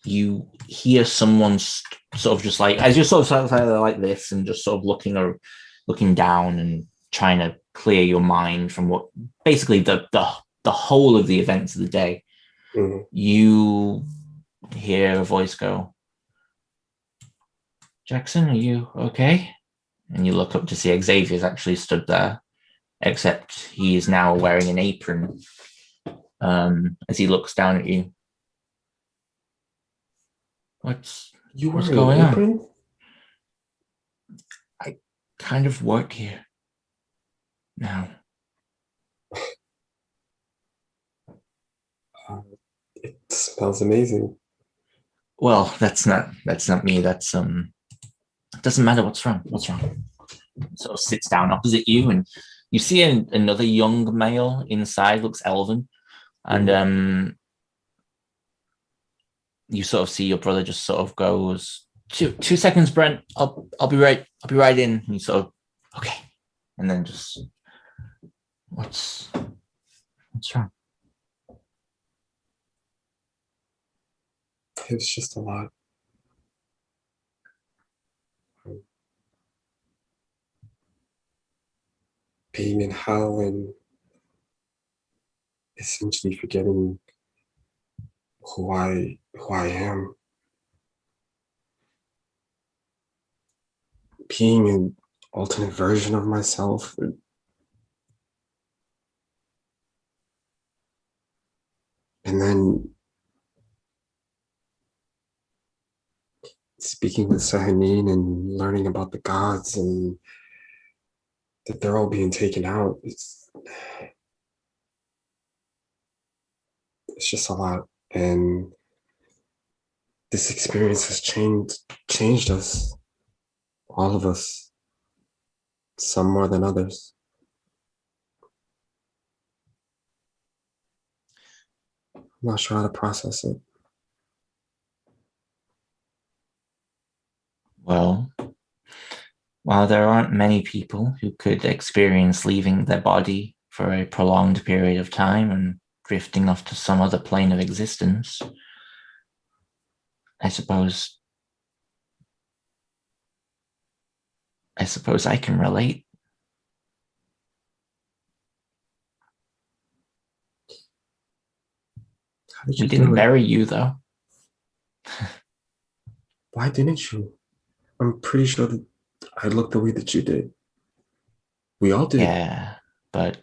you hear someone sort of just like, as you're sort of like this and just sort of looking down and trying to clear your mind from what basically the whole of the events of the day, you hear a voice go, "Jackson, are you okay?" And you look up to see Xavier's actually stood there, except he is now wearing an apron as he looks down at you. What's going on? I kind of work here now. It smells amazing. Well, that's not me. That's it doesn't matter. What's wrong? Sort of sits down opposite you, and you see another young male inside. Looks elven, and you sort of see your brother just sort of goes, two seconds, Brent. I'll be right in. And you sort of, okay, and then just, what's wrong? It was just a lot. Being in hell and essentially forgetting who I am. Being an alternate version of myself. And then speaking with Sahanin and learning about the gods and that they're all being taken out. It's just a lot. And this experience has changed us. All of us. Some more than others. I'm not sure how to process it. Well, while there aren't many people who could experience leaving their body for a prolonged period of time and drifting off to some other plane of existence, I suppose I can relate. We didn't bury you, though. Why didn't you? I'm pretty sure that I looked the way that you did. We all did. Yeah, but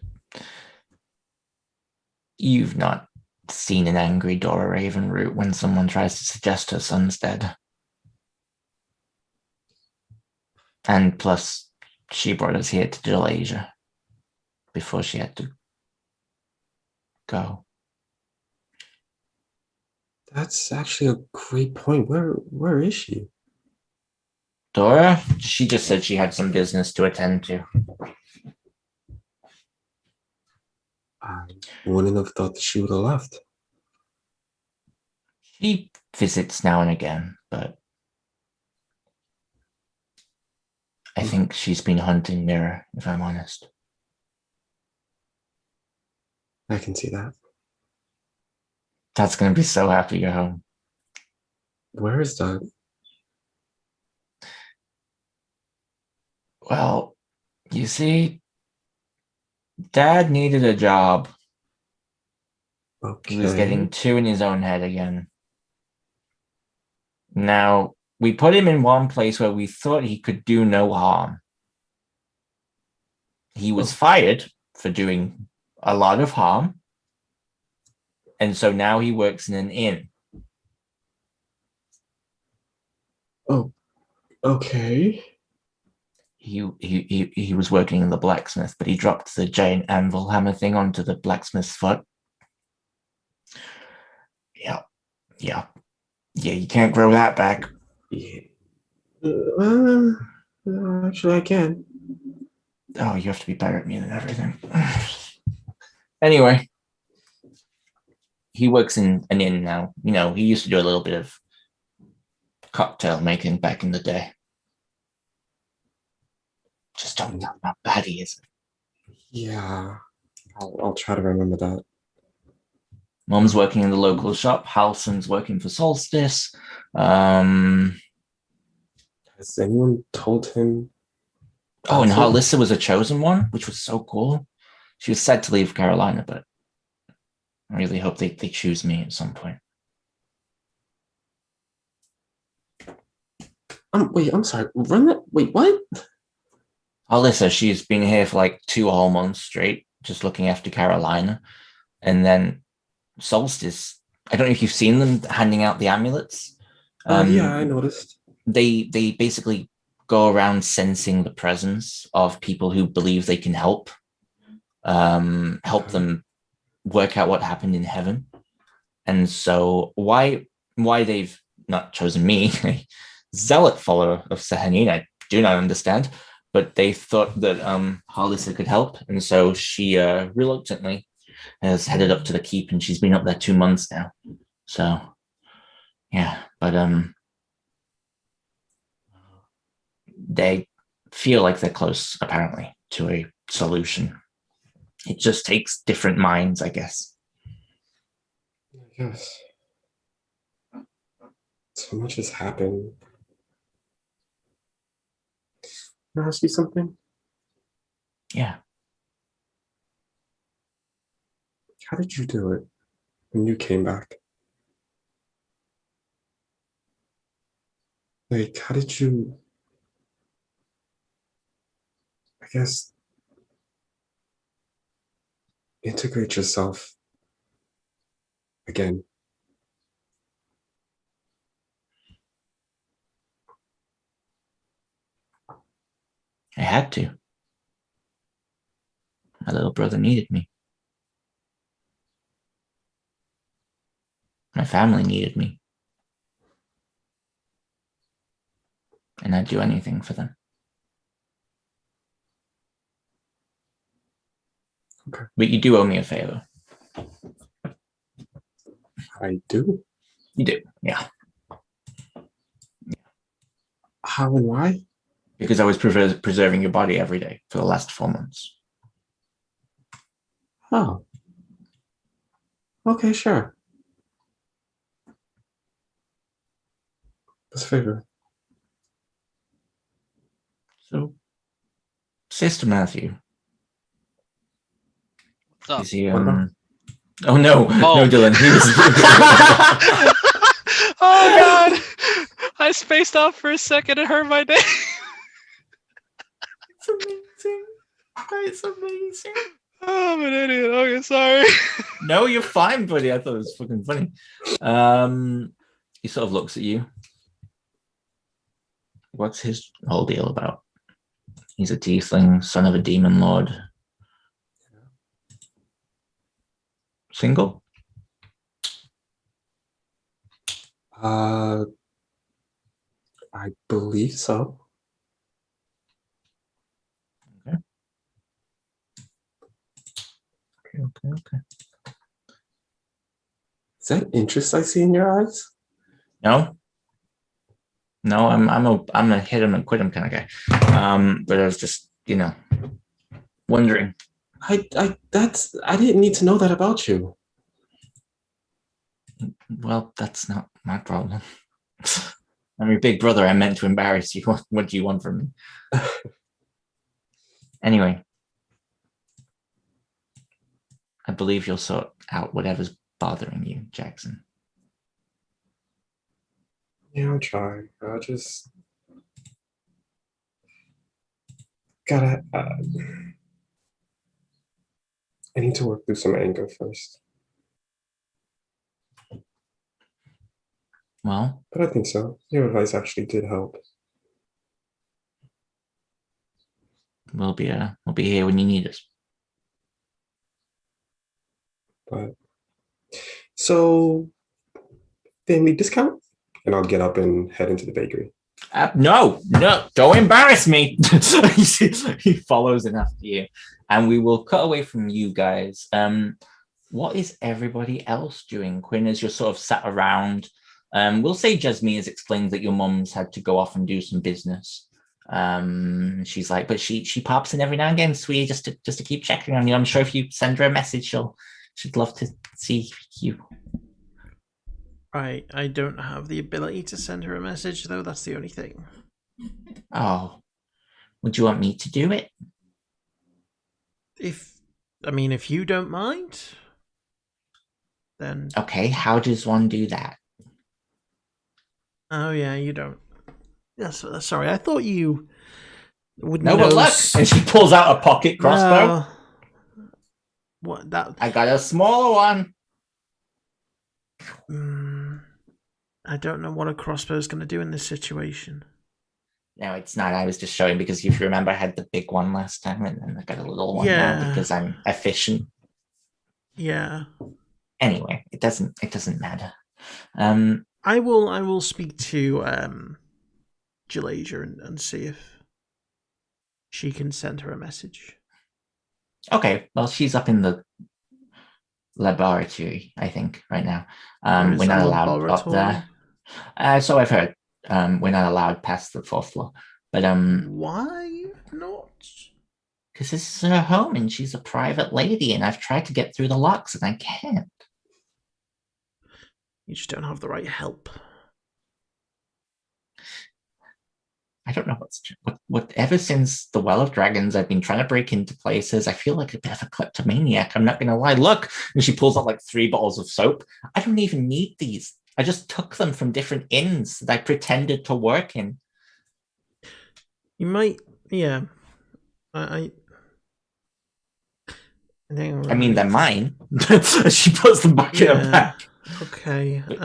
you've not seen an angry Dora Ravenroot when someone tries to suggest her son's dead. And plus, she brought us here to Delasia before she had to go. That's actually a great point. Where is she? Dora, she just said she had some business to attend to. I wouldn't have thought that she would have left. She visits now and again, but I think she's been hunting Mirror, if I'm honest. I can see that. Dad's gonna be so happy you're home. Where is Dad? Well, you see, Dad needed a job. He was getting Okay. too in his own head again. Now, we put him in one place where we thought he could do no harm. He was fired for doing a lot of harm. And so now he works in an inn. Oh, okay. He was working in the blacksmith, but he dropped the giant anvil hammer thing onto the blacksmith's foot. Yeah, you can't grow that back. Yeah. Uh, Actually, I can. Oh, you have to be better at me than everything. Anyway, he works in an inn now. You know, he used to do a little bit of cocktail making back in the day. Just don't tell him how bad he is. Yeah. I'll try to remember that. Mom's working in the local shop. Halson's working for Solstice. Has anyone told him? Oh, and that's it? Harlissa was a chosen one, which was so cool. She was sad to leave Carolina, but I really hope they choose me at some point. Wait, I'm sorry. Run that. Wait, what? Alyssa, she's been here for like 2 whole months straight, just looking after Carolina. And then Solstice, I don't know if you've seen them handing out the amulets. Yeah, I noticed. They basically go around sensing the presence of people who believe they can help them work out what happened in heaven. And so why they've not chosen me, zealot follower of Sahanin, I do not understand. But they thought that Harlissa could help, and so she reluctantly has headed up to the keep, and she's been up there 2 months now. So, yeah, but they feel like they're close, apparently, to a solution. It just takes different minds, I guess. Yes. So much has happened. Can I ask you something? Yeah. How did you do it when you came back? Like, how did you, I guess, integrate yourself again? I had to. My little brother needed me. My family needed me. And I'd do anything for them. Okay. But you do owe me a favor. I do? You do, yeah. How and why? Because I was preserving your body every day for the last 4 months. Oh. Okay, sure. What's a favor? So, Sister Matthew. Oh. Is he, What about? Oh no, no, Dylan. He was... Oh god! I spaced out for a second and hurt my day. It's amazing. It's amazing. Oh, I'm an idiot. Okay, sorry. No, you're fine, buddy. I thought it was fucking funny. He sort of looks at you. What's his whole deal about? He's a tiefling, son of a demon lord. Single? I believe so. Okay. Is that interest I see in your eyes? No, I'm a hit him and quit him kind of guy. But I was just, wondering. I didn't need to know that about you. Well, that's not my problem. I'm your big brother. I meant to embarrass you. What do you want from me? Anyway, I believe you'll sort out whatever's bothering you, Jackson. Yeah, I'll try. I just gotta. I need to work through some anger first. Well, but I think so. Your advice actually did help. We'll be here when you need us. But so, family discount, and I'll get up and head into the bakery. No, don't embarrass me. He follows in after you, and we will cut away from you guys. What is everybody else doing? Quinn, as you're sort of sat around, we'll say Jasmine has explained that your mum's had to go off and do some business. She's like, but she pops in every now and again, sweetie, just to keep checking on you. I'm sure if you send her a message, she'd love to see you. I don't have the ability to send her a message, though. That's the only thing. Oh, would you want me to do it? If you don't mind, then... Okay, how does one do that? Oh, yeah, you don't. Yes, sorry, I thought you would know. No, but look! And she pulls out a pocket crossbow. No. What, that... I got a smaller one. I don't know what a crossbow is going to do in this situation. No, it's not. I was just showing because if you remember, I had the big one last time, and then I got a little one now because I'm efficient. Yeah. Anyway, it doesn't matter. I will speak to Jalasia and see if she can send her a message. Okay, well, she's up in the laboratory, I think, right now. We're not allowed up there. So I've heard. We're not allowed past the 4th floor. But why not? Because this is her home and she's a private lady, and I've tried to get through the locks and I can't. You just don't have the right help. I don't know what ever since the Well of Dragons, I've been trying to break into places. I feel like a bit of a kleptomaniac. I'm not going to lie. Look, and she pulls out like 3 bottles of soap. I don't even need these. I just took them from different inns that I pretended to work in. You might, yeah. I mean, they're mine. She puts them back in her back. Okay. But,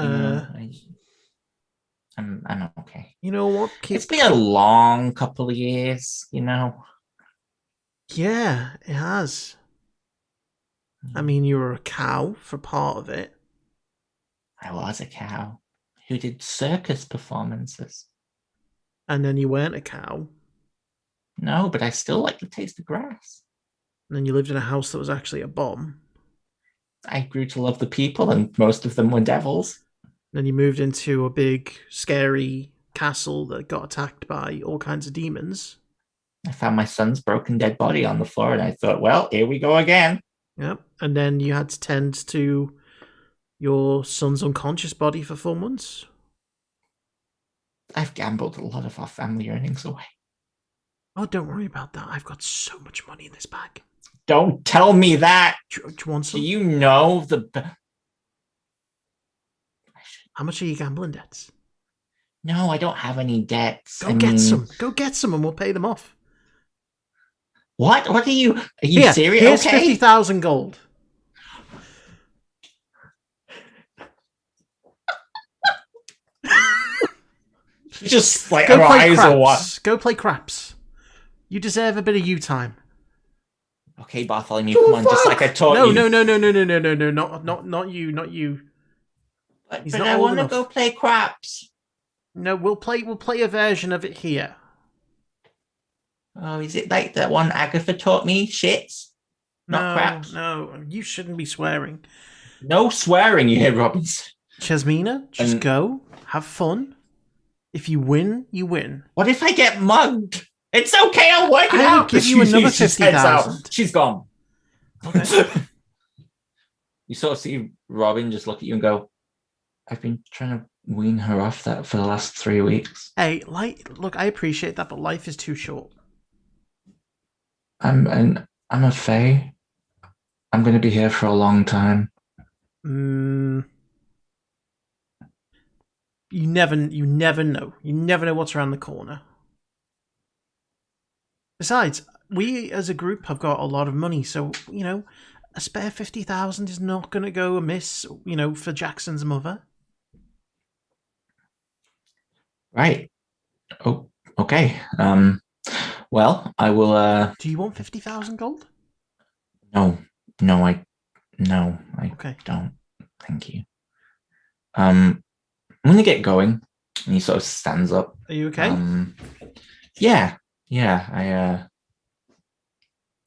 I'm okay. You know what? It's been a long couple of years, Yeah, it has. I mean, you were a cow for part of it. I was a cow who did circus performances. And then you weren't a cow. No, but I still like the taste of grass. And then you lived in a house that was actually a bomb. I grew to love the people, and most of them were devils. Then you moved into a big, scary castle that got attacked by all kinds of demons. I found my son's broken dead body on the floor, and I thought, well, here we go again. Yep. And then you had to tend to your son's unconscious body for 4 months. I've gambled a lot of our family earnings away. Oh, don't worry about that. I've got so much money in this bag. Don't tell me that. Do you want some? Do you know the... How much are your gambling debts? No, I don't have any debts. Go get some. Go get some and we'll pay them off. What? What are you serious? Here's 50,000 gold. Just like her eyes are what? Go play craps. You deserve a bit of you time. Okay, Bartholomew, come on, just like I taught you. No, not you. He's But not I old want to enough. go play craps. No, we'll play a version of it here. Oh, is it like that one Agatha taught me? Shits? Not craps? No, you shouldn't be swearing. No swearing, you hear, Robinson. Chesmina, just And- go, have fun. If you win, you win. What if I get mugged? It's okay, I'll work it I out. would give She- you another she heads out. 50,000. She's gone. Okay. You sort of see Robin just look at you and go, I've been trying to wean her off that for the last 3 weeks. Hey, look, I appreciate that, but life is too short. I'm a fae. I'm going to be here for a long time. You never know. You never know what's around the corner. Besides, we as a group have got a lot of money, so a spare 50,000 is not going to go amiss. For Jackson's mother. Right. Oh, okay. Well, I will. Do you want 50,000 gold? No, I Okay. don't. Thank you. I'm gonna get going. And he sort of stands up. Are you okay? Yeah.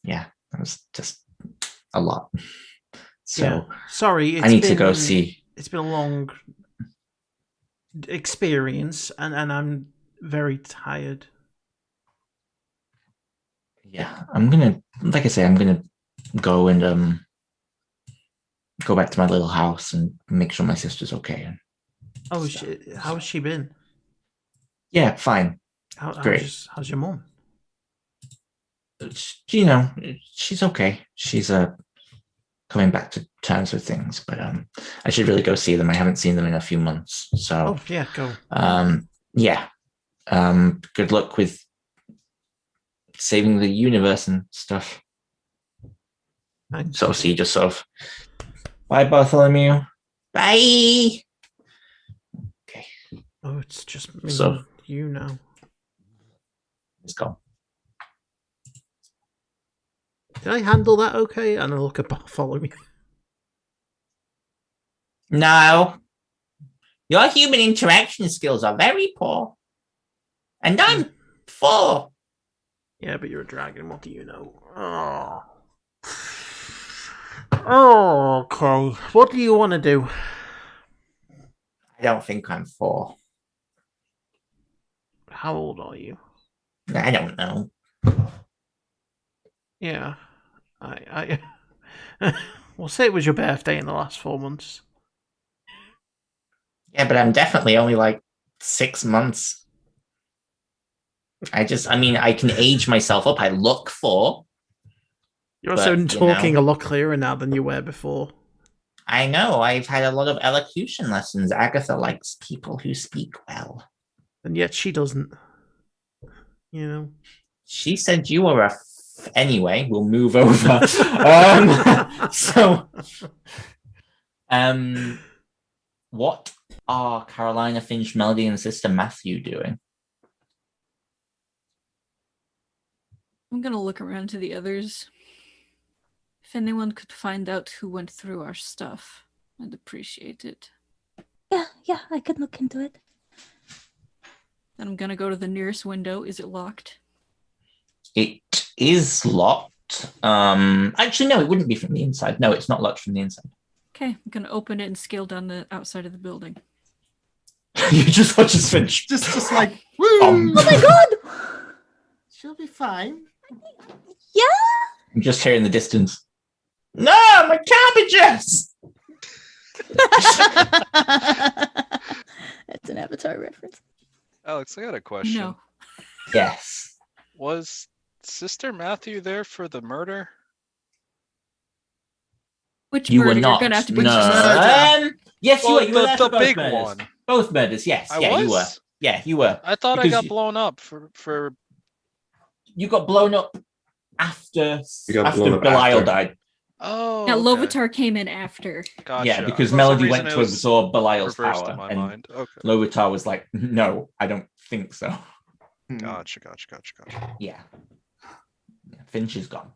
That was just a lot. So Yeah. Sorry, I need to go see. It's been a long experience, and I'm very tired. Yeah, I'm gonna, like I say, I'm gonna go and go back to my little house and make sure my sister's okay. Oh, how's she been? Yeah, fine. Great. How's your mom? She's okay. She's coming back to terms with things, but I should really go see them. I haven't seen them in a few months, so Oh yeah, go. yeah. Good luck with saving the universe and stuff. Thanks. So see, just sort of, bye, Bartholomew. Bye. Okay, Oh, it's just me. So- You know. it's gone. Did I handle that okay? And I look at Bartholomew. No, your human interaction skills are very poor, and I'm 4. Yeah, but you're a dragon. What do you know? Oh, okay. What do you want to do? I don't think I'm 4. How old are you? I don't know. Yeah, I we'll say it was your birthday in the last 4 months. Yeah, but I'm definitely only like 6 months. I can age myself up. I look 4. You're also But, talking a lot clearer now than you were before. I know. I've had a lot of elocution lessons. Agatha likes people who speak well. And yet she doesn't. She said you were anyway, we'll move over. What are Carolina, Finch, Melody, and Sister Matthew doing? I'm gonna look around to the others. If anyone could find out who went through our stuff, I'd appreciate it. Yeah, I can look into it. Then I'm gonna go to the nearest window. Is it locked? It is locked. Actually, no, it wouldn't be from the inside. No, it's not locked from the inside. Okay, I'm gonna open it and scale down the outside of the building. You just watch us finish. Just like, woo! Oh my god! She'll be fine. Yeah? I'm just hearing the distance. No, my cabbages! That's an Avatar reference. Alex, I got a question. No. Yes. Was Sister Matthew there for the murder? Which You were murder? not. You're gonna have to be No. Yes, you were. Well, You were there for the both big murders. one. Both murders, yes. I Yeah, was? you were. Yeah, you were. I thought I Because got you- blown up for. You got blown up after You got blown up Belial after. died. Oh. Now, okay. Lovitar came in after. Gotcha. Yeah, because For some Melody reason went it to was absorb Belial's reversed power, in my and mind. Okay. Lovitar was like, "No, I don't think so." Gotcha. Yeah. Finch is gone,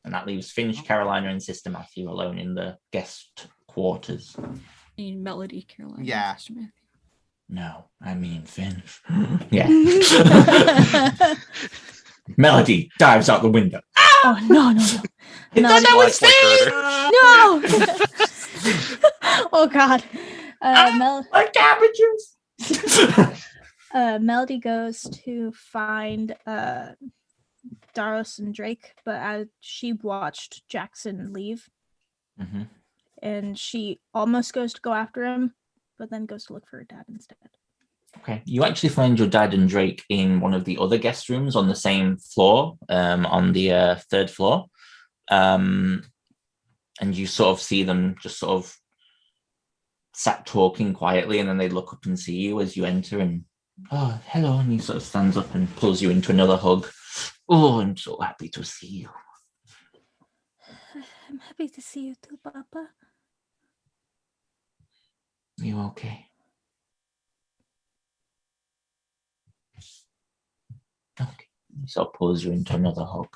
and that leaves Finch, Carolina, and Sister Matthew alone in the guest quarters. mean Melody, Caroline. Yeah. Sister Matthew. No, I mean Finn. Yeah. Melody dives out the window. Oh no. I No, thought that was Slice like Finn! Girder. No. Oh God. My cabbages! Melody goes to find Daros and Drake, but she watched Jackson leave, Mhm. and she almost goes to go after him, but then goes to look for her dad instead. Okay, you actually find your dad and Drake in one of the other guest rooms on the same floor, on the third floor. And you sort of see them just sort of sat talking quietly, and then they look up and see you as you enter, and oh, hello, and he sort of stands up and pulls you into another hug. Oh, I'm so happy to see you. I'm happy to see you too, Papa. Are you okay? Okay. He sort of pulls you into another hug.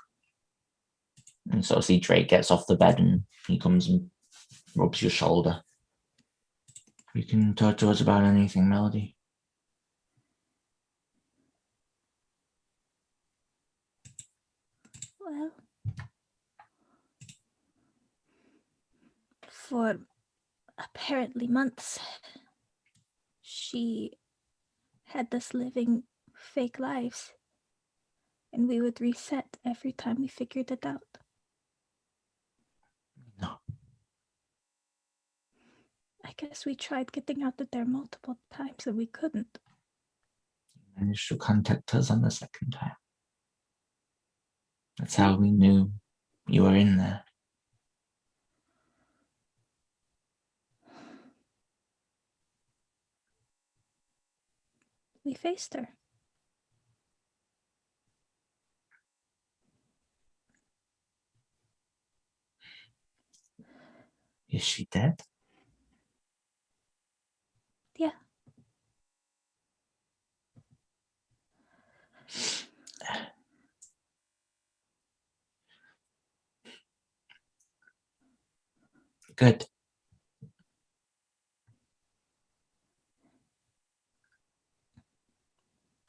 And sort of see Drake gets off the bed and he comes and rubs your shoulder. You can talk to us about anything, Melody. Well, for apparently months, she had us living fake lives, and we would reset every time we figured it out. No. I guess we tried getting out of there multiple times and we couldn't. You managed to contact us on the second time. That's how we knew you were in there. We faced her. Is she dead? Yeah. Good.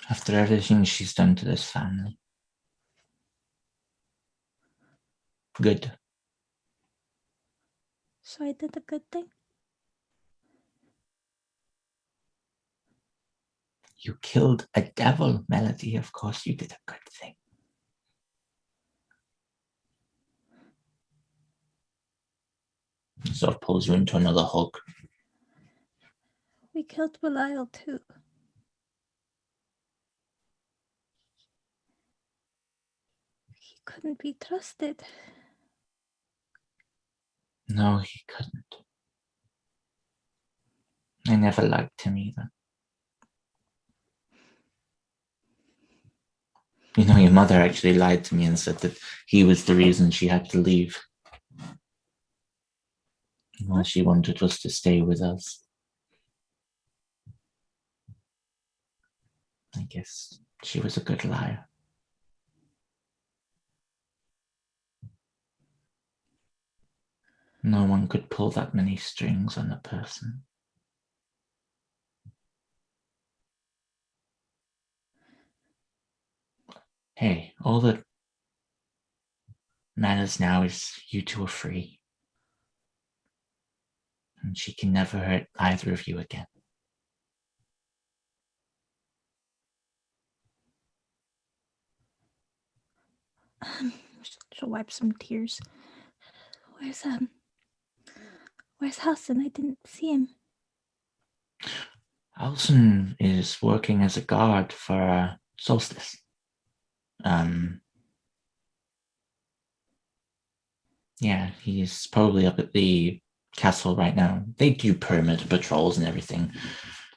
After everything she's done to this family. Good. So I did a good thing. You killed a devil, Melody. Of course you did a good thing. He sort of pulls you into another hug. We killed Belial too. He couldn't be trusted. No, he couldn't. I never liked him either. You know, your mother actually lied to me and said that he was the reason she had to leave. Well, she wanted us to stay with us. I guess she was a good liar. No one could pull that many strings on a person. Hey, all that matters now is you two are free. And she can never hurt either of you again. She'll wipe some tears. Where's Hassan? I didn't see him. Alson is working as a guard for Solstice. Yeah, he's probably up at the castle right now. They do perimeter patrols and everything.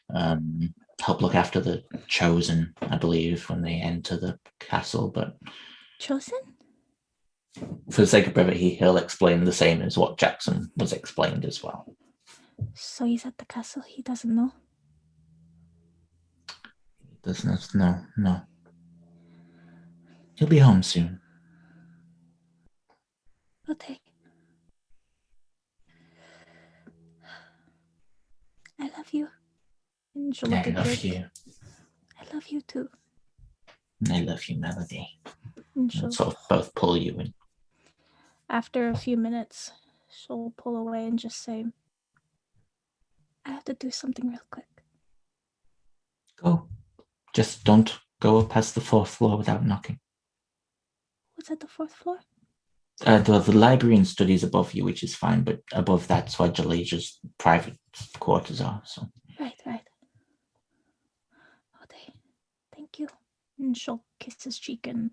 Help look after the chosen, I believe, when they enter the castle. But Chosen? for the sake of brevity, he'll explain the same as what Jackson was explained as well. So he's at the castle. He doesn't know. He doesn't know. No. He'll be home soon. Okay. love you. And she'll I look at love Jake. you. I love you too. I love you, Melody. And We'll she'll, sort of both pull you in. after a few minutes, she'll pull away and just say, I have to do something real quick. Go. Just don't go past the 4th floor without knocking. What's at the 4th floor? The library and studies above you, which is fine, but above that's where Jalaja's private quarters are. So Right. Oh, thank you. And she'll kiss his cheek and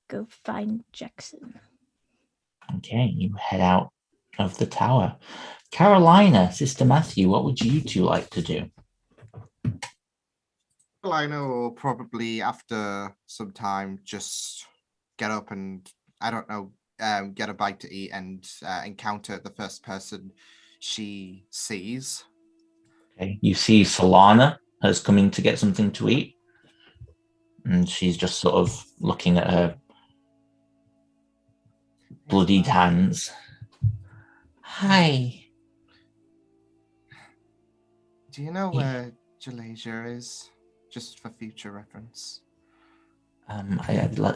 go find Jackson. okay, you head out of the tower. Carolina, Sister Matthew, what would you two like to do? Carolina will probably, after some time, just get up and, I don't know, get a bite to eat and encounter the first person she sees. Okay, you see Solana has come in to get something to eat, and she's just sort of looking at her bloodied hands. Hi. Do you know where Jalasia is? Just for future reference.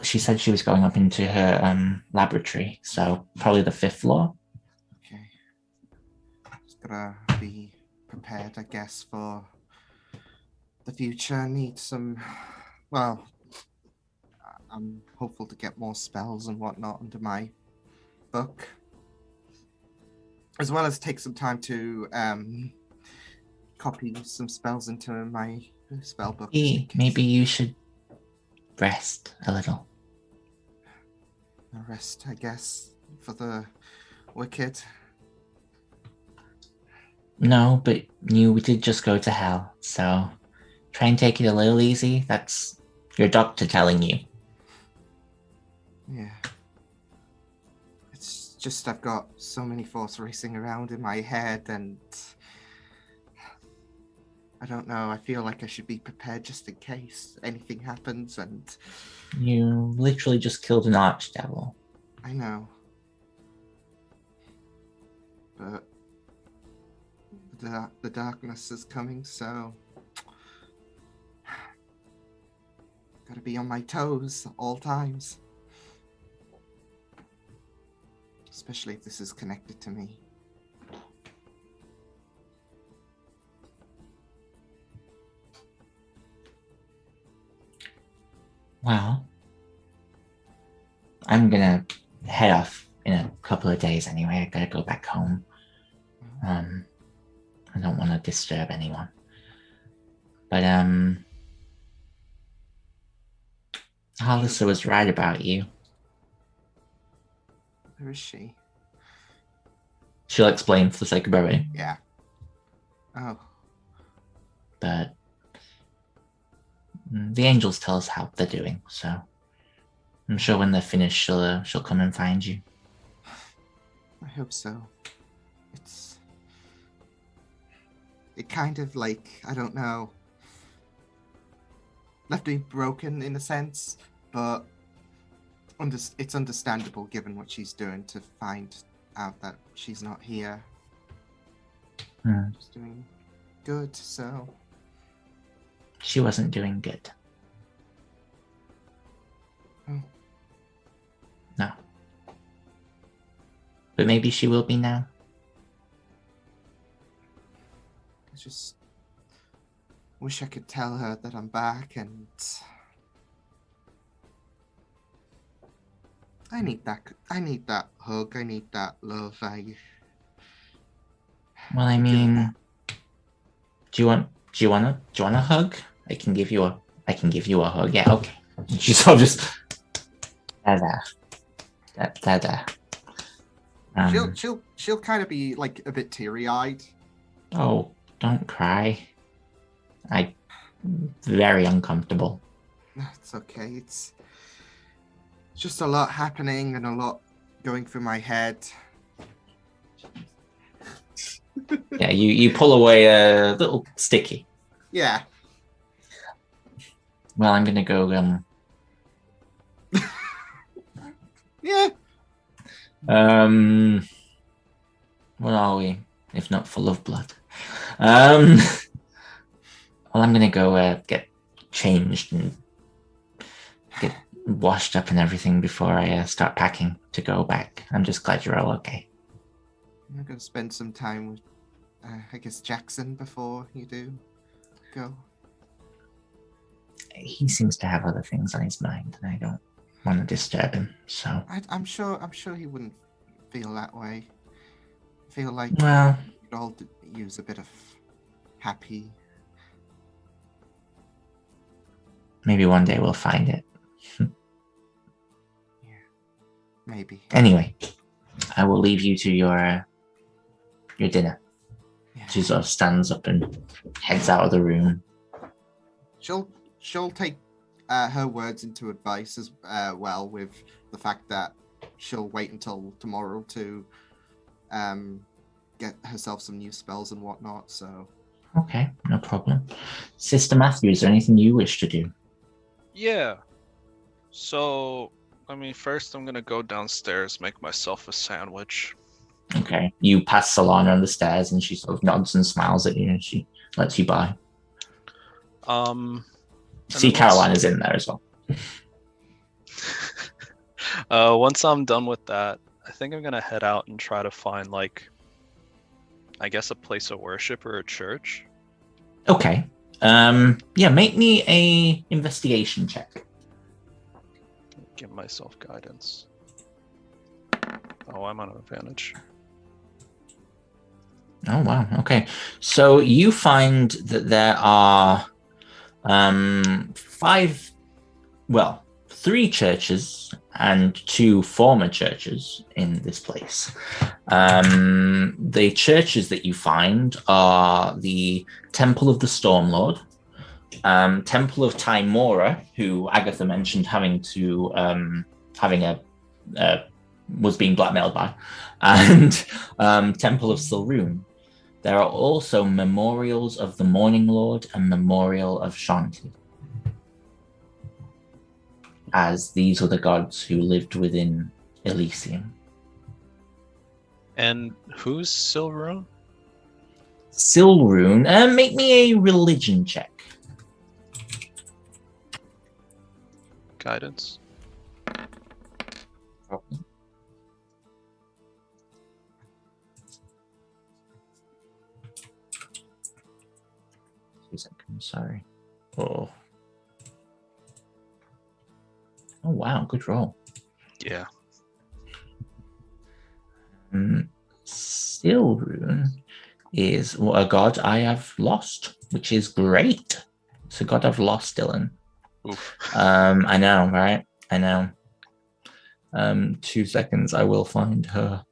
She said she was going up into her laboratory, so probably the 5th floor. Okay. Just gotta be prepared, I guess, for the future. Need some, well, I'm hopeful to get more spells and whatnot under my book. As well as take some time to copy some spells into my spell book. Maybe you should rest a little. A rest, I guess, for the wicked. No, but you did just go to hell, so try and take it a little easy. That's your doctor telling you. Yeah. It's just I've got so many thoughts racing around in my head, and I don't know, I feel like I should be prepared just in case anything happens, and... You literally just killed an archdevil. I know. But the darkness is coming, so... Gotta be on my toes all times. Especially if this is connected to me. Well, I'm gonna head off in a couple of days anyway. I gotta go back home. I don't want to disturb anyone. But Alyssa was right about you. Where is she? She'll explain for the sake of brevity. Yeah. Oh. But the angels tell us how they're doing, so I'm sure when they're finished, she'll come and find you. I hope so. It kind of like, I don't know, left me broken in a sense, but it's understandable given what she's doing to find out that she's not here. She's doing good, so... She wasn't doing good. Oh. No. But maybe she will be now. I just wish I could tell her that I'm back, and I need that hug, I need that love. Well, I mean, do you want a hug? I can give you a hug. Yeah, okay. She sort of just she'll kind of be like a bit teary-eyed. Oh, don't cry. I'm very uncomfortable. It's okay. It's just a lot happening and a lot going through my head. Yeah, you pull away a little sticky. Yeah. Well, I'm gonna go. Yeah. What are we? if not full of blood. Well, I'm gonna go get changed and get washed up and everything before I start packing to go back. I'm just glad you're all okay. I'm going to spend some time with, I guess, Jackson before you do go. He seems to have other things on his mind, and I don't want to disturb him. So I'm sure he wouldn't feel that way. I feel like well, we'd all use a bit of happy. maybe one day we'll find it. Maybe. Anyway, I will leave you to your dinner. Yeah. She sort of stands up and heads out of the room. She'll take her words into advice as well, with the fact that she'll wait until tomorrow to get herself some new spells and whatnot. So Okay, no problem. Sister Matthew, is there anything you wish to do? Yeah. So, I mean, first I'm gonna go downstairs, make myself a sandwich. Okay, you pass Solana on the stairs, and she sort of nods and smiles at you, and she lets you by. See, Carolina's in there as well. Once I'm done with that, I think I'm gonna head out and try to find, like, I guess a place of worship or a church. Okay. Yeah, make me a investigation check. Give myself guidance. Oh, I'm on an advantage. Oh wow. Okay. So you find that there are three churches and two former churches in this place. The churches that you find are the Temple of the Stormlord, Temple of Timora, who Agatha mentioned was being blackmailed by, and Temple of Silrune. There are also memorials of the Morning Lord and Memorial of Shanti, as these were the gods who lived within Elysium. And who's Silrune? Silrune, make me a religion check. Guidance. Okay. 2 seconds, sorry. Oh wow, good roll. Yeah. Silrune is a god I have lost, which is great. It's a god I've lost, Dylan. Oof. I know, right? I know. 2 seconds, I will find her.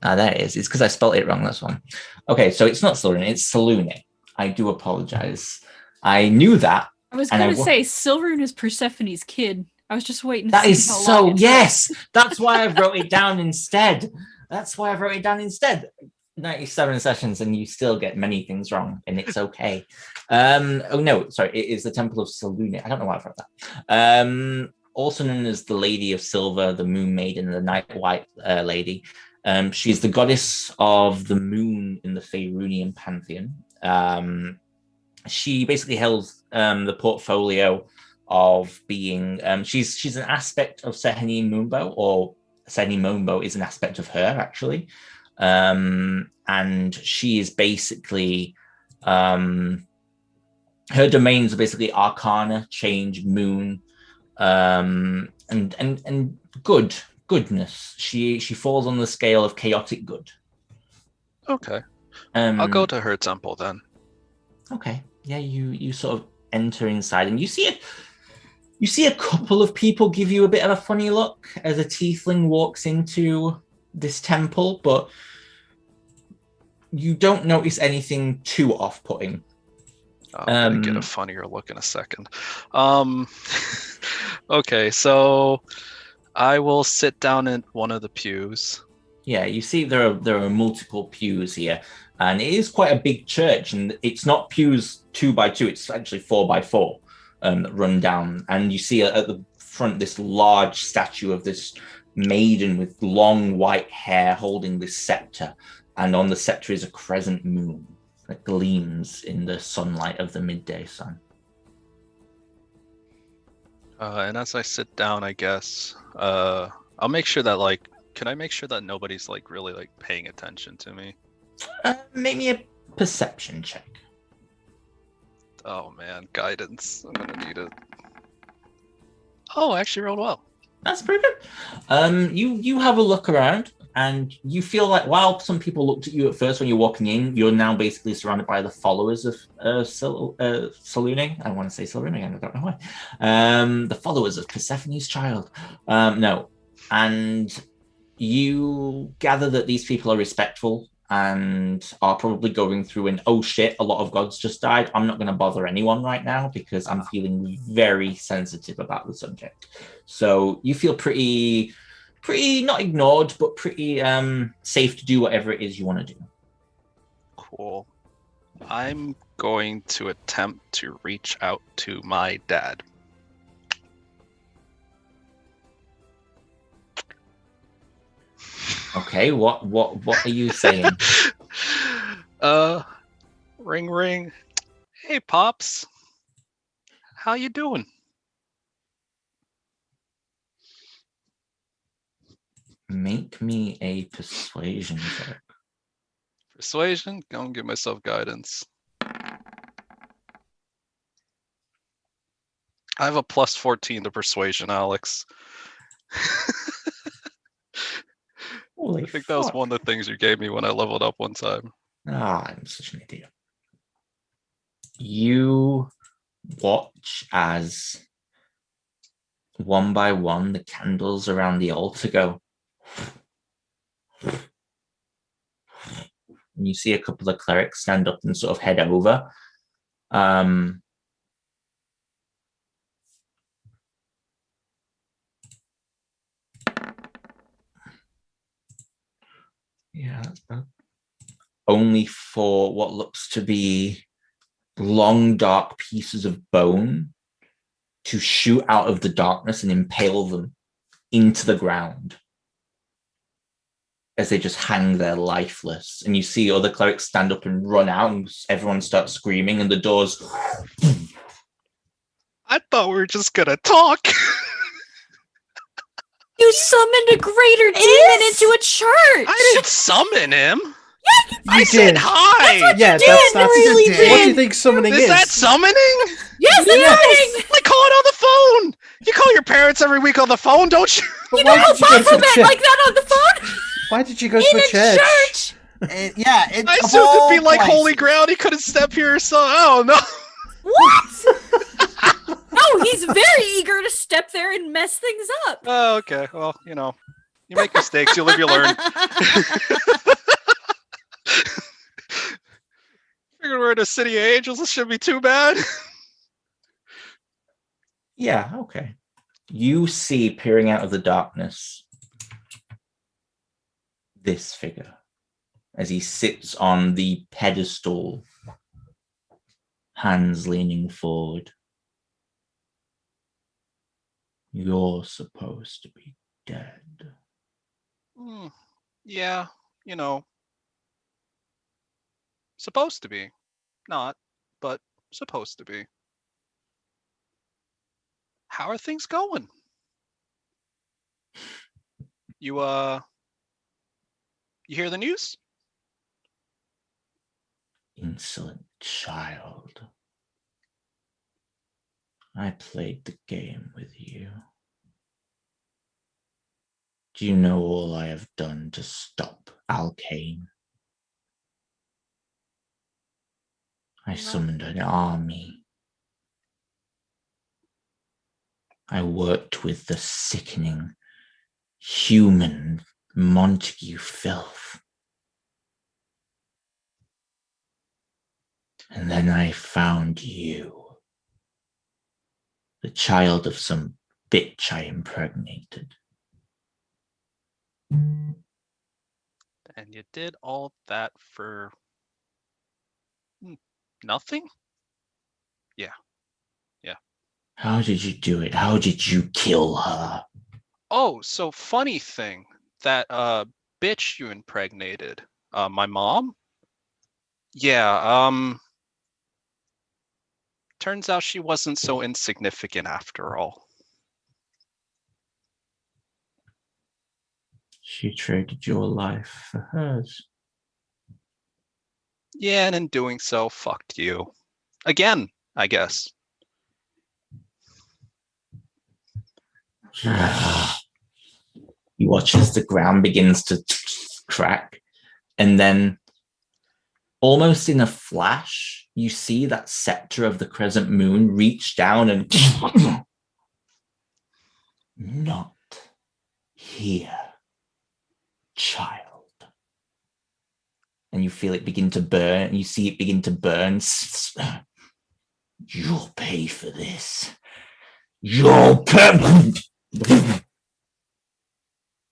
There it is. It's because I spelled it wrong, that's one. Okay, so it's not Silrune, it's Selune. I do apologize. I knew that. I was going to say Silrune is Persephone's kid. I was just waiting to that see is how so long it yes. That's why I wrote it down instead. 97 sessions and you still get many things wrong, and it's okay. Oh no, sorry, it is the Temple of Selune. I don't know why I wrote that. Also known as the Lady of Silver, the Moon Maiden, the Night White Lady. She's the goddess of the moon in the Faerunian pantheon. She basically held the portfolio of being. She's an aspect of Seheni Mumbo, or Seheni Mumbo is an aspect of her actually, and she is basically her domains are basically Arcana, Change, Moon, and goodness. She falls on the scale of chaotic good. Okay. I'll go to her temple then. Okay. Yeah, you sort of enter inside and you see a couple of people give you a bit of a funny look as a tiefling walks into this temple, but you don't notice anything too off-putting. I'm gonna get a funnier look in a second. Okay, so I will sit down in one of the pews. Yeah, you see there are multiple pews here, and it is quite a big church, and it's not pews 2 by 2, it's actually 4 by 4 that run down, and you see at the front this large statue of this maiden with long white hair holding this scepter, and on the scepter is a crescent moon that gleams in the sunlight of the midday sun. And as I sit down, I guess, I'll make sure that, like, can I make sure that nobody's, like, really, like, paying attention to me? Make me a perception check. Oh, man, guidance. I'm gonna need it. Oh, I actually rolled well. That's pretty good. You have a look around, and you feel like while some people looked at you at first when you're walking in, you're now basically surrounded by the followers of Salooning. I want to say Salooning, I don't know why. The followers of Persephone's child. No. And you gather that these people are respectful and are probably going through an, oh shit, a lot of gods just died. I'm not going to bother anyone right now because I'm feeling very sensitive about the subject. So you feel pretty not ignored, but pretty safe to do whatever it is you want to do. Cool. I'm going to attempt to reach out to my dad. Okay, what are you saying? Ring ring. Hey Pops. How you doing? Make me a persuasion check. Persuasion? Go and give myself guidance. I have a plus 14 to persuasion, Alex. Holy I think that was one of the things you gave me when I leveled up one time. I'm such an idiot. You watch as one by one the candles around the altar go. And you see a couple of clerics stand up and sort of head over. Yeah, that's bad. Only for what looks to be long, dark pieces of bone to shoot out of the darkness and impale them into the ground as they just hang there lifeless. And you see other clerics stand up and run out, and everyone starts screaming, and the doors. I thought we were just gonna talk. You summoned a greater demon into a church! I didn't summon him. I did. said hi. Yeah, did, that's really what do you did. think summoning is? Is that summoning? Yes, it's Like, call it on the phone. You call your parents every week on the phone, don't you? But You why know how did you go to the Baphomet church? like that on the phone? Why did you go to In a a church? Yeah, it's I assumed it'd be like holy ground. He couldn't step here or so. Oh no. What? No, he's very eager to step there and mess things up. Oh, okay. Well, you know, you make mistakes, you live, you learn. Figured we're in a city of angels. This shouldn't be too bad. Yeah, okay. You see peering out of the darkness this figure as he sits on the pedestal, hands leaning forward. You're supposed to be dead. Yeah, you know. Supposed to be. Not, but supposed to be. How are things going? You hear the news? Insolent child. I played the game with you. Do you know all I have done to stop Alkane? I summoned an army. I worked with the sickening human Montague filth. And then I found you, the child of some bitch I impregnated. And you did all that for nothing? Yeah. How did you do it? How did you kill her? Oh, so funny thing. That bitch you impregnated. My mom? Yeah, turns out she wasn't so insignificant after all. She traded your life for hers. Yeah, and in doing so, fucked you. Again, I guess. You watch as the ground begins to crack, and then almost in a flash, you see that scepter of the crescent moon reach down and not here, child. And you feel it begin to burn. You see it begin to burn. You'll pay for this. You'll pay.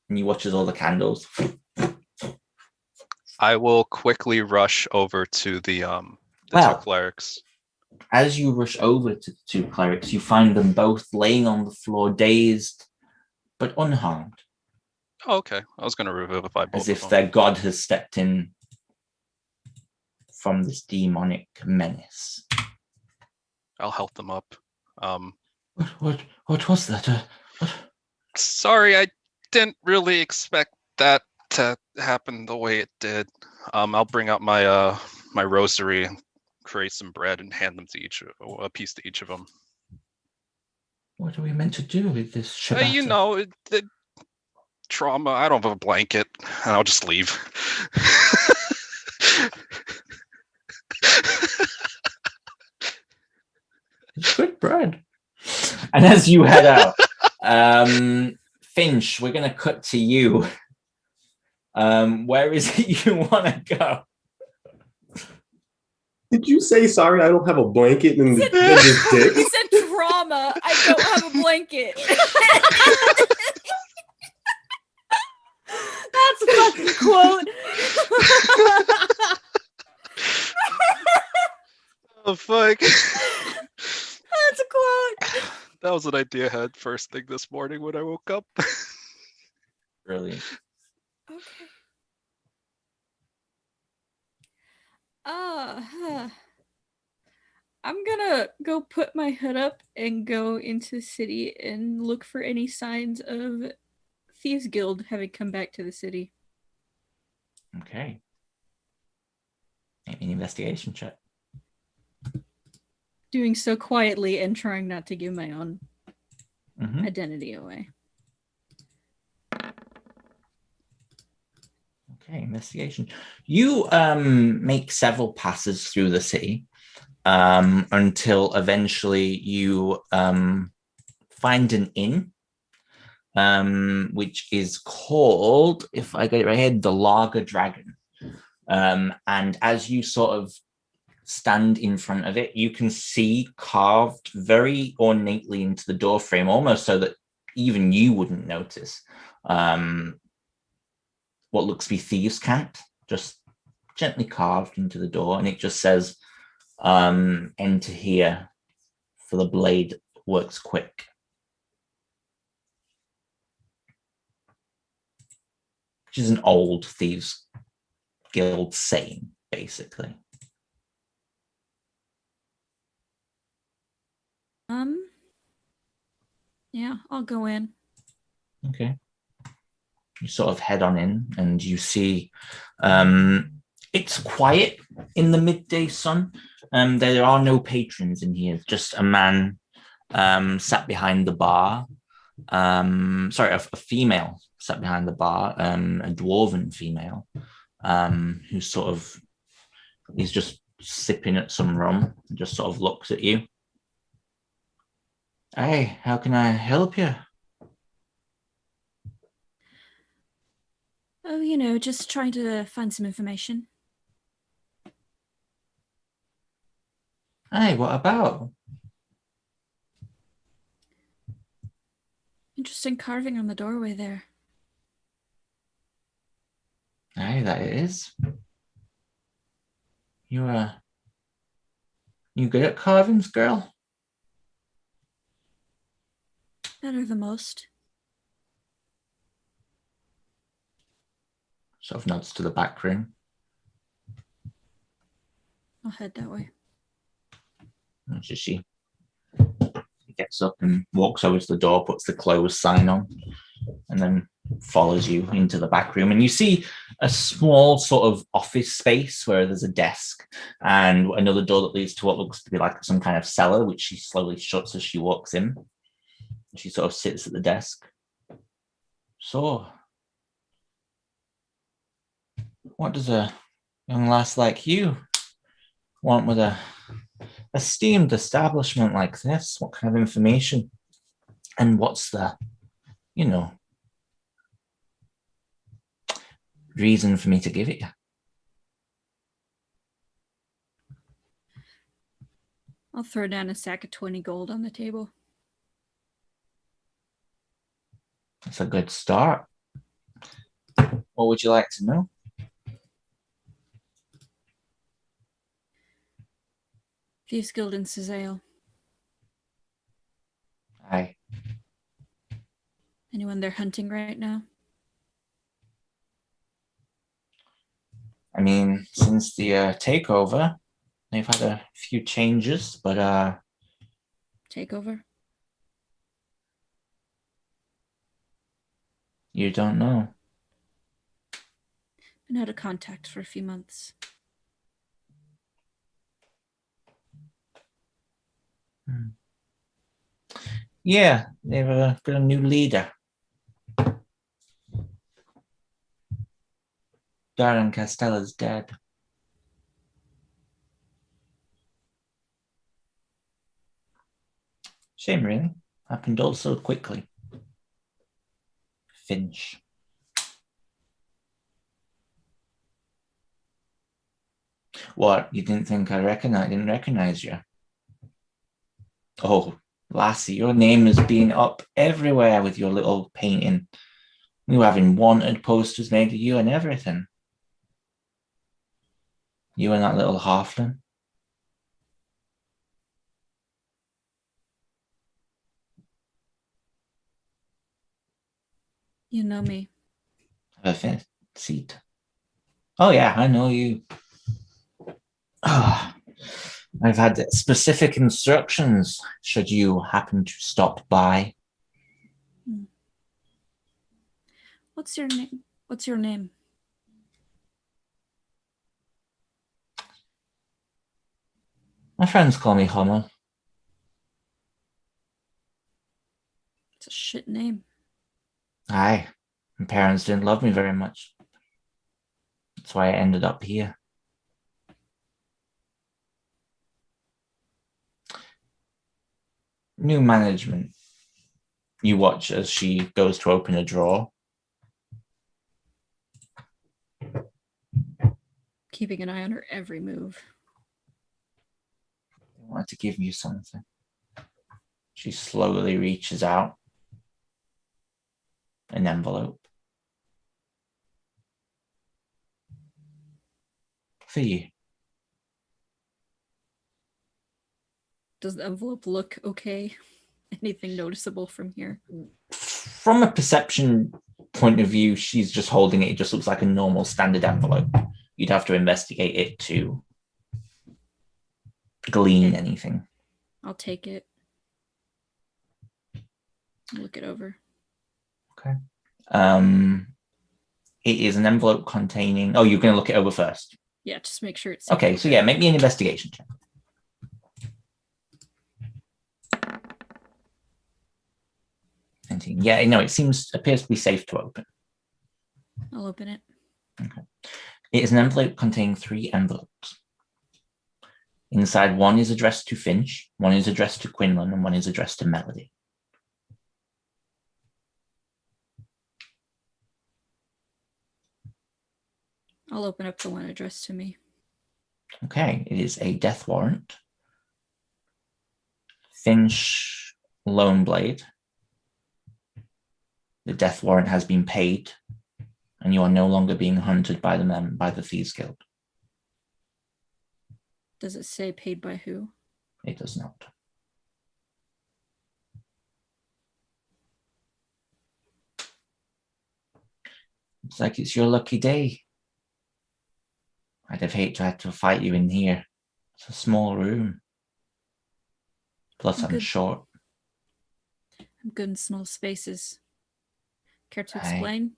And you watch as all the candles. I will quickly rush over to the Wow. two clerics. As you rush over to the two clerics, you find them both laying on the floor, dazed but unharmed. Oh, okay. I was going to revivify both As if of them. their god has stepped in from this demonic menace. I'll help them up. What was that? Sorry, I didn't really expect that to happen the way it did. I'll bring out my my rosary and create some bread and hand them to a piece to each of them. What are we meant to do with this ciabatta? You know, the trauma. I don't have a blanket, and I'll just leave. It's good bread. And as you head out, Finch, we're going to cut to you. Where is it you want to go? Did you say sorry? I don't have a blanket in this dick. He said trauma. I don't have a blanket. That's a fucking quote. Oh fuck! That's a quote. That was an idea I had first thing this morning when I woke up. Brilliant. Okay. I'm gonna go put my hood up and go into the city and look for any signs of Thieves Guild having come back to the city. Okay. Make me an investigation check. Doing so quietly and trying not to give my own identity away. Okay, investigation. You make several passes through the city until eventually you find an inn, which is called, if I get it right here, the Lager Dragon. And as you sort of stand in front of it, you can see carved very ornately into the door frame, almost so that even you wouldn't notice, what looks to be thieves' cant, just gently carved into the door, and it just says, enter here, for the blade works quick. Which is an old thieves' guild saying, basically. Yeah, I'll go in. Okay. You sort of head on in and you see it's quiet in the midday sun. There are no patrons in here, just a man sat behind the bar. A female sat behind the bar, a dwarven female, who sort of is just sipping at some rum and just sort of looks at you. Hey, how can I help you? Oh, just trying to find some information. Hey, what about? Interesting carving on the doorway there. Hey, that it is. You good at carvings, girl? Better than most. sort of nods to the back room. I'll head that way. And she gets up and walks over to the door, puts the closed sign on, and then follows you into the back room. And you see a small sort of office space where there's a desk and another door that leads to what looks to be like some kind of cellar, which she slowly shuts as she walks in. She sort of sits at the desk. So, what does a young lass like you want with a esteemed establishment like this? What kind of information? And what's the, reason for me to give it you? I'll throw down a sack of 20 gold on the table. That's a good start. What would you like to know? Thieves Guild in Cizale. Aye. Anyone there hunting right now? I mean, since the takeover, they've had a few changes, but Takeover? you don't know. Been out of contact for a few months. Yeah, they've got a new leader. Darren Castella's dead. Shame, really. Happened all so quickly. Finch. What? You didn't think I didn't recognize you? Oh, lassie, your name has been up everywhere with your little painting. You having wanted posters made of you and everything. You and that little halfling. You know me. Have a seat. Oh yeah, I know you. I've had specific instructions should you happen to stop by. What's your name? What's your name? My friends call me Hummel. It's a shit name. Aye, my parents didn't love me very much. That's why I ended up here. New management. You watch as she goes to open a drawer. Keeping an eye on her every move. I wanted to give you something. She slowly reaches out an envelope. For you. Does the envelope look okay? Anything noticeable from here? From a perception point of view, she's just holding it. It just looks like a normal standard envelope. You'd have to investigate it to glean anything. I'll take it. Look it over. Okay. It is an envelope containing... Oh, you're going to look it over first? Yeah, just make sure it's... Okay, so yeah, make me an investigation check. Yeah, no, it appears to be safe to open. I'll open it. Okay. It is an envelope containing 3 envelopes. Inside, one is addressed to Finch, one is addressed to Quinlan, and one is addressed to Melody. I'll open up the one addressed to me. Okay, it is a death warrant. Finch Loneblade. The death warrant has been paid, and you are no longer being hunted by the Thieves Guild. Does it say paid by who? It does not. Looks like it's your lucky day. I'd have hated to have to fight you in here. It's a small room. Plus, I'm Good. short. I'm good in small spaces. Care to Aye. explain?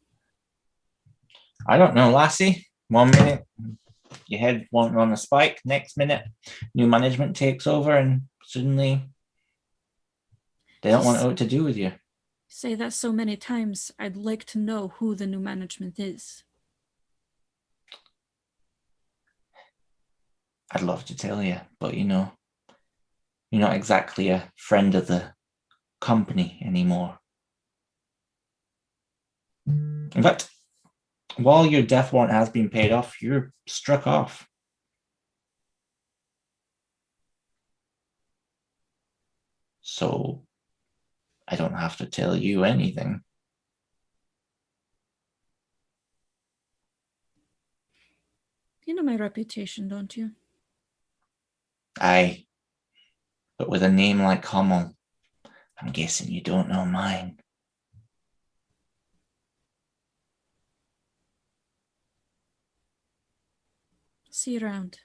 I don't know, lassie. 1 minute, your head won't run a spike. Next minute, new management takes over, and suddenly they don't want to know what to do with you. Say that so many times. I'd like to know who the new management is. I'd love to tell you, but you know, you're not exactly a friend of the company anymore. In fact, while your death warrant has been paid off, you're struck off. So I don't have to tell you anything. You know my reputation, don't you? Aye. But with a name like Hummel, I'm guessing you don't know mine. See you around.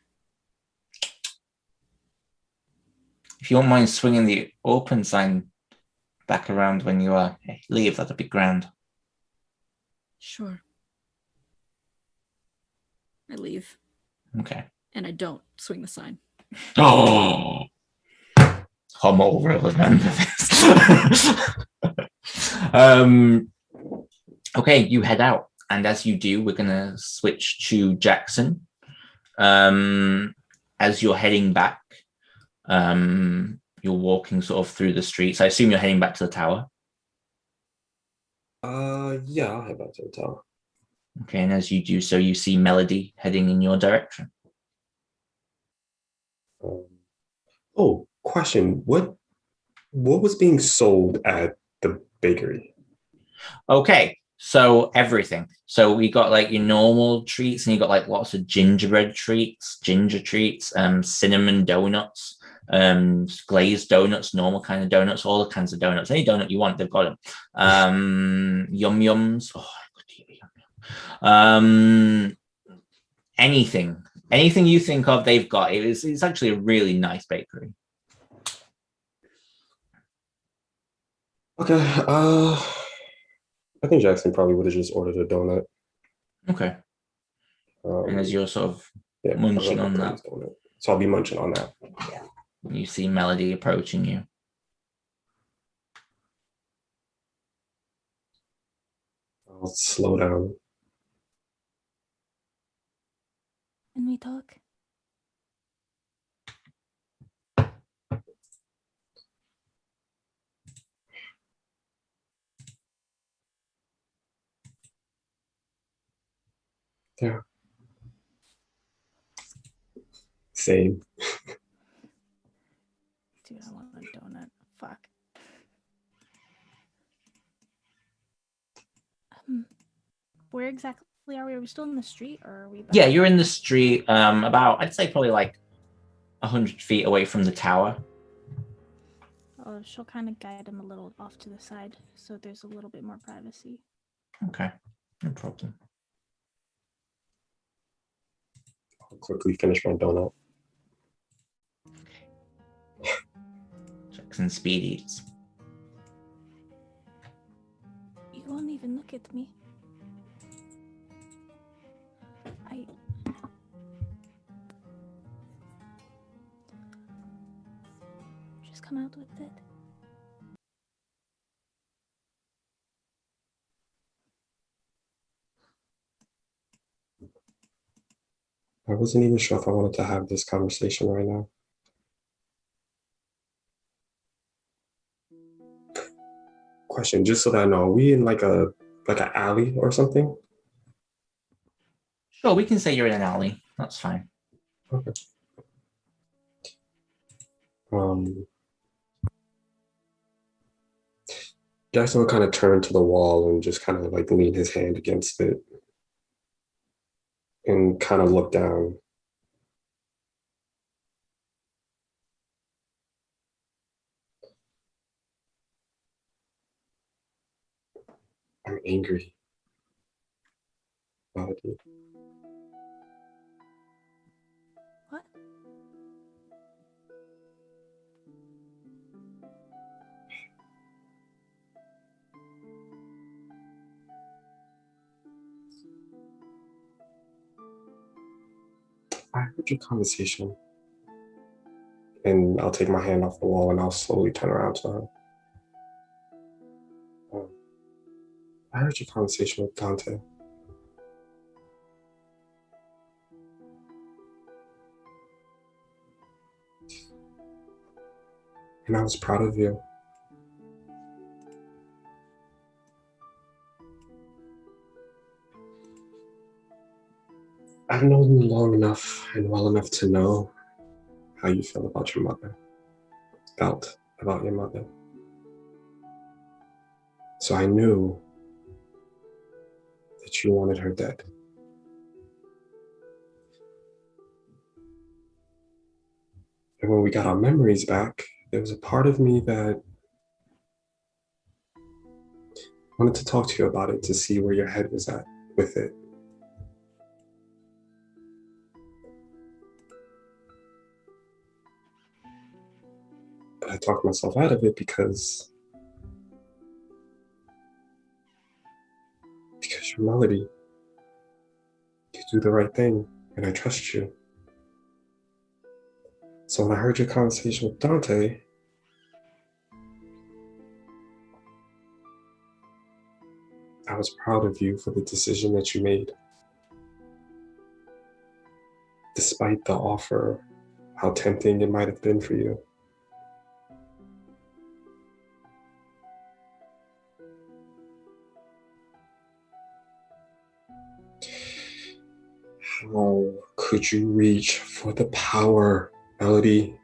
If you don't mind swinging the open sign back around when you leave, that'd be grand. Sure. I leave. Okay. And I don't swing the sign. Oh! Hummel will remember this. Okay, you head out. And as you do, we're going to switch to Jackson. As you're heading back, you're walking sort of through the streets. I assume you're heading back to the tower. Yeah, I'll head back to the tower. Okay, and as you do so, you see Melody heading in your direction. Oh, question. What was being sold at the bakery? Okay, so everything. So we got like your normal treats, and you got like lots of gingerbread treats, ginger treats, cinnamon donuts, glazed donuts, normal kind of donuts, all the kinds of donuts. Any donut you want, they've got them. Yum yums. Oh, I could eat a yum yum. Anything you think of, they've got. It's actually a really nice bakery. Okay. I think Jackson probably would have just ordered a donut. Okay. And as you're sort of yeah, munching on that, donut. So I'll be munching on that. Yeah. You see Melody approaching you. I'll slow down. Can we talk? Yeah. Same. Dude, I want a donut. Fuck. Where exactly are we? Are we still in the street, or are we back? Yeah, you're in the street, about, I'd say probably like 100 feet away from the tower. Oh, she'll kind of guide him a little off to the side, so there's a little bit more privacy. Okay, no problem. I'll quickly finish my donut. Jackson speed eats. You won't even look at me. Just come out with it. I wasn't even sure if I wanted to have this conversation right now. Question, just so that I know, are we in like an alley or something? Sure, we can say you're in an alley. That's fine. Okay. Jackson will kind of turn to the wall and just kind of like lean his hand against it and kind of look down. I'm angry. Melody. What? I heard your conversation. And I'll take my hand off the wall and I'll slowly turn around to her. I heard your conversation with Dante. And I was proud of you. I've known you long enough and well enough to know how you feel about your mother, felt about your mother. So I knew that you wanted her dead. And when we got our memories back, there was a part of me that wanted to talk to you about it to see where your head was at with it. But I talked myself out of it because you're Melody. You do the right thing, and I trust you. So when I heard your conversation with Dante, I was proud of you for the decision that you made. Despite the offer, how tempting it might have been for you. How could you reach for the power, Melody?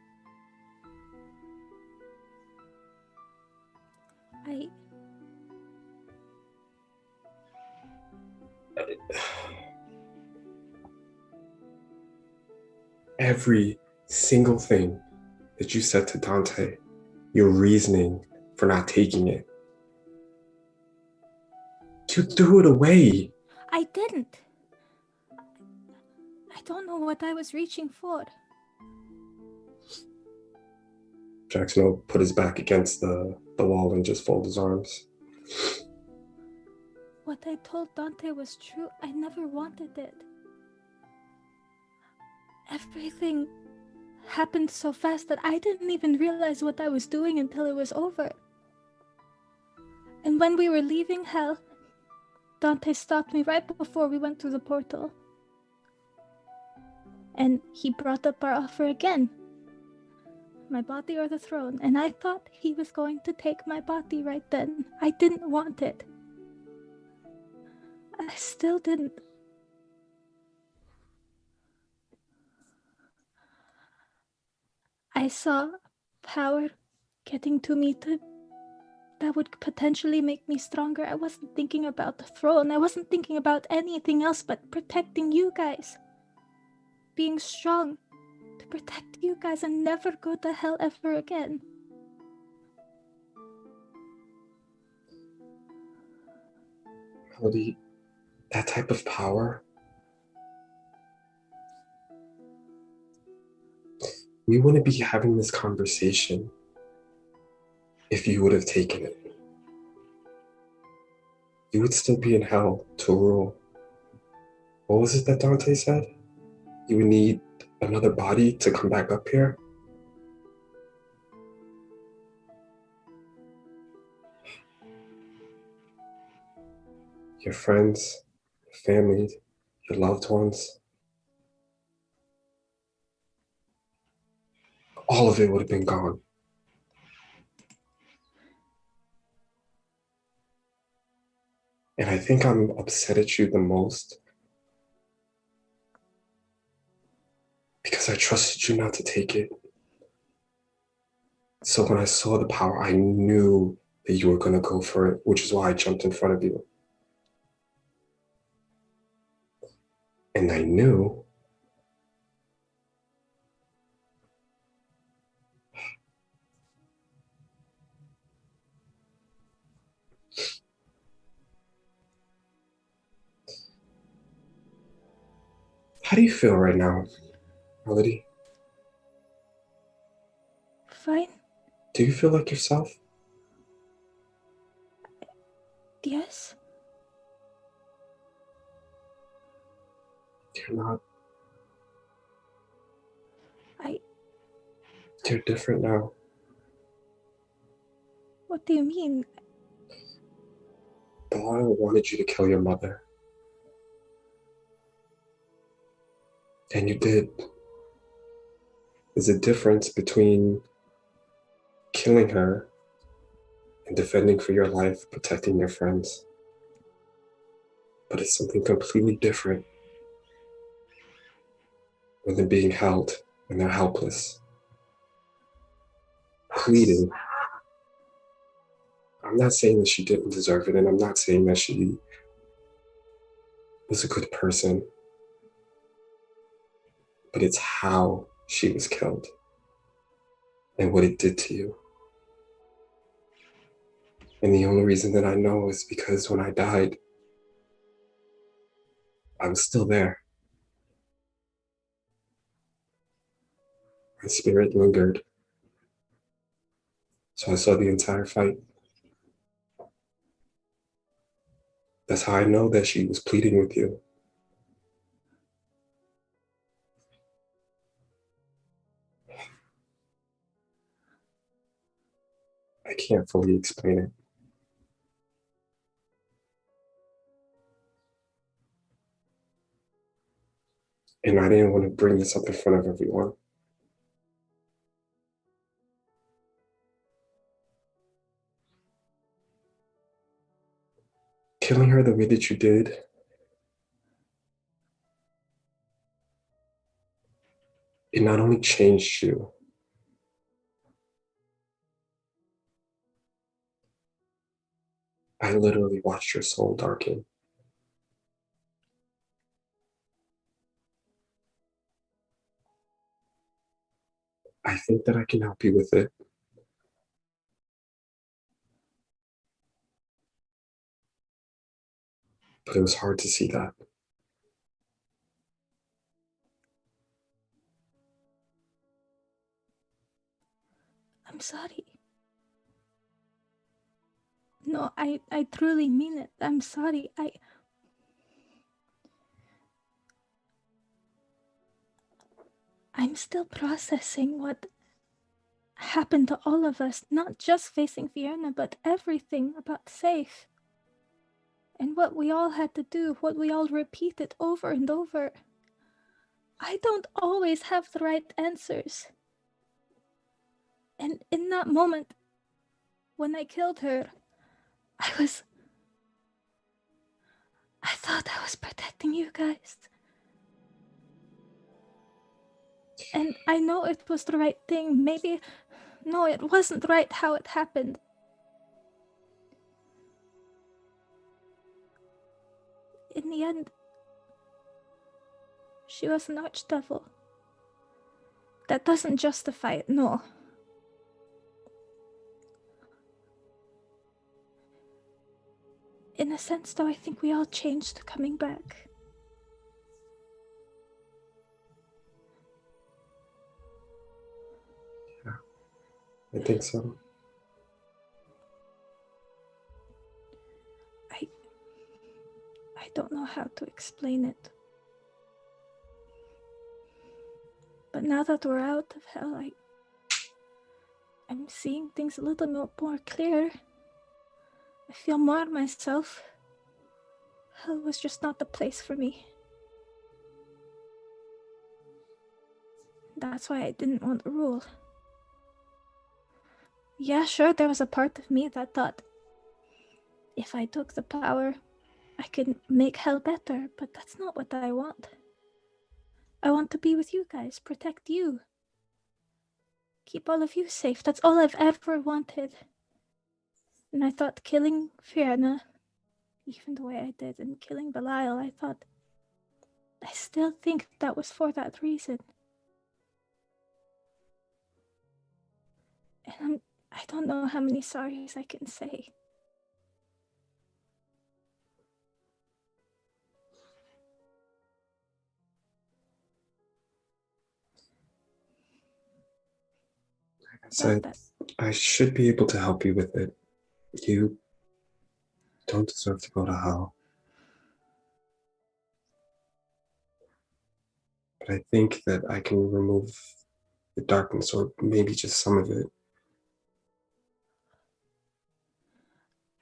Every single thing that you said to Dante, your reasoning for not taking it, you threw it away. I didn't. I don't know what I was reaching for. Jackson will put his back against the wall and just fold his arms. What I told Dante was true. I never wanted it. Everything happened so fast that I didn't even realize what I was doing until it was over. And when we were leaving hell, Dante stopped me right before we went through the portal. And he brought up our offer again. My body or the throne. And I thought he was going to take my body right then. I didn't want it. I still didn't. I saw power getting to me that would potentially make me stronger. I wasn't thinking about the throne. I wasn't thinking about anything else but protecting you guys. Being strong to protect you guys and never go to hell ever again. Melody, that type of power, we wouldn't be having this conversation if you would have taken it. You would still be in hell to rule. What was it that Dante said? You would need another body to come back up here? Your friends, your family, your loved ones, all of it would have been gone. And I think I'm upset at you the most because I trusted you not to take it. So when I saw the power, I knew that you were going to go for it, which is why I jumped in front of you. And I knew How do you feel right now, Melody? Fine. Do you feel like yourself? Yes. You're not. I. You're different now. What do you mean? Belial wanted you to kill your mother. And you did. There's a difference between killing her and defending for your life, protecting your friends. But it's something completely different when they're being held and they're helpless, pleading. I'm not saying that she didn't deserve it, and I'm not saying that she was a good person, but it's how she was killed and what it did to you. And the only reason that I know is because when I died, I was still there. My spirit lingered. So I saw the entire fight. That's how I know that she was pleading with you. I can't fully explain it. And I didn't want to bring this up in front of everyone. Killing her the way that you did, it not only changed you, I literally watched your soul darken. I think that I can help you with it. But it was hard to see that. I'm sorry. No, I truly mean it. I'm sorry. I'm still processing what happened to all of us, not just facing Fiona, but everything about Safe. And what we all had to do, what we all repeated over and over. I don't always have the right answers. And in that moment, when I killed her, I thought I was protecting you guys. And I know it was the right thing. Maybe, no, it wasn't right how it happened. In the end, she was an archdevil. That doesn't justify it, no. In a sense, though, I think we all changed coming back. Yeah, I think so. I don't know how to explain it. But now that we're out of hell, I'm seeing things a little more clear. I feel more myself. Hell was just not the place for me. That's why I didn't want to rule. Yeah, sure, there was a part of me that thought if I took the power, I could make hell better, but that's not what I want. I want to be with you guys, protect you. Keep all of you safe. That's all I've ever wanted. And I thought killing Fiona, even the way I did, and killing Belial, I still think that was for that reason. And I don't know how many sorries I can say. Like I said, that. I should be able to help you with it. You don't deserve to go to hell. But I think that I can remove the darkness, or maybe just some of it.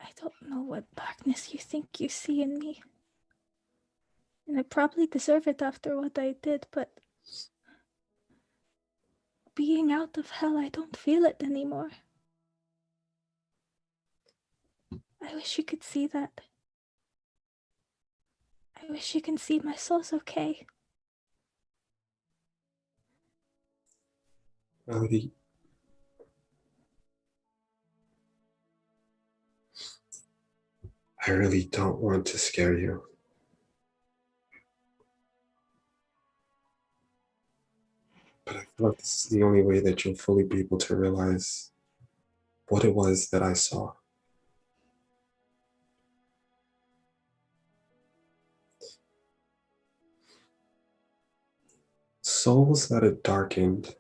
I don't know what darkness you think you see in me. And I probably deserve it after what I did, but being out of hell, I don't feel it anymore. I wish you could see that. I wish you can see my soul's okay. Melody, I really don't want to scare you. But I feel like this is the only way that you'll fully be able to realize what it was that I saw. Souls that are darkened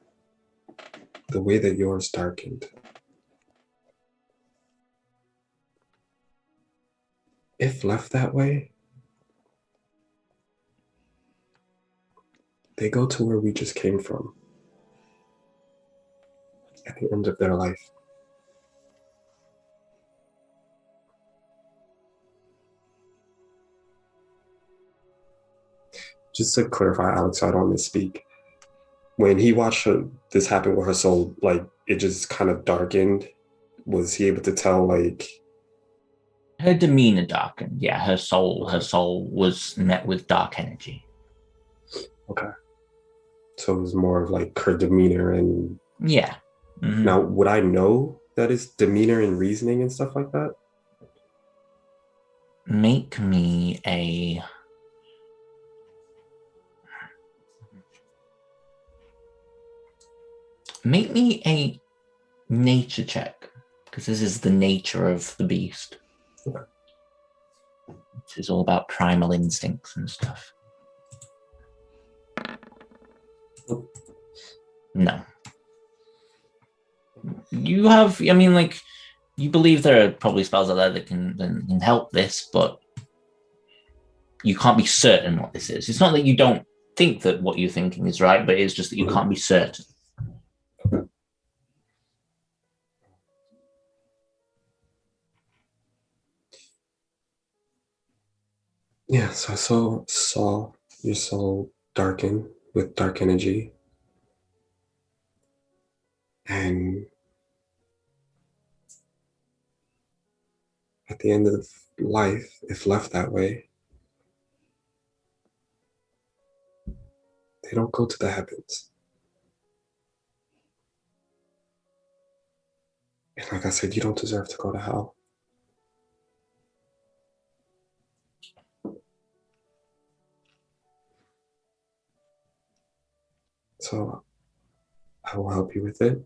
the way that yours darkened. If left that way, they go to where we just came from at the end of their life. Just to clarify, Alex, so I don't misspeak. When he watched this happen with her soul, like it just kind of darkened. Was he able to tell, like, Her demeanor darkened. Yeah, her soul was met with dark energy. okay, so it was more of like her demeanor and Yeah. Mm-hmm. Now, would I know that it's demeanor and reasoning and stuff like that? Make me a nature check, because this is the nature of the beast. Okay. This is all about primal instincts and stuff. No. You have, I mean, like, you believe there are probably spells out there that can help this, but you can't be certain what this is. It's not that you don't think that what you're thinking is right, but it's just that you can't be certain. Yeah, so I saw your soul darken with dark energy. And at the end of life, if left that way, they don't go to the heavens. And like I said, you don't deserve to go to hell. So I will help you with it.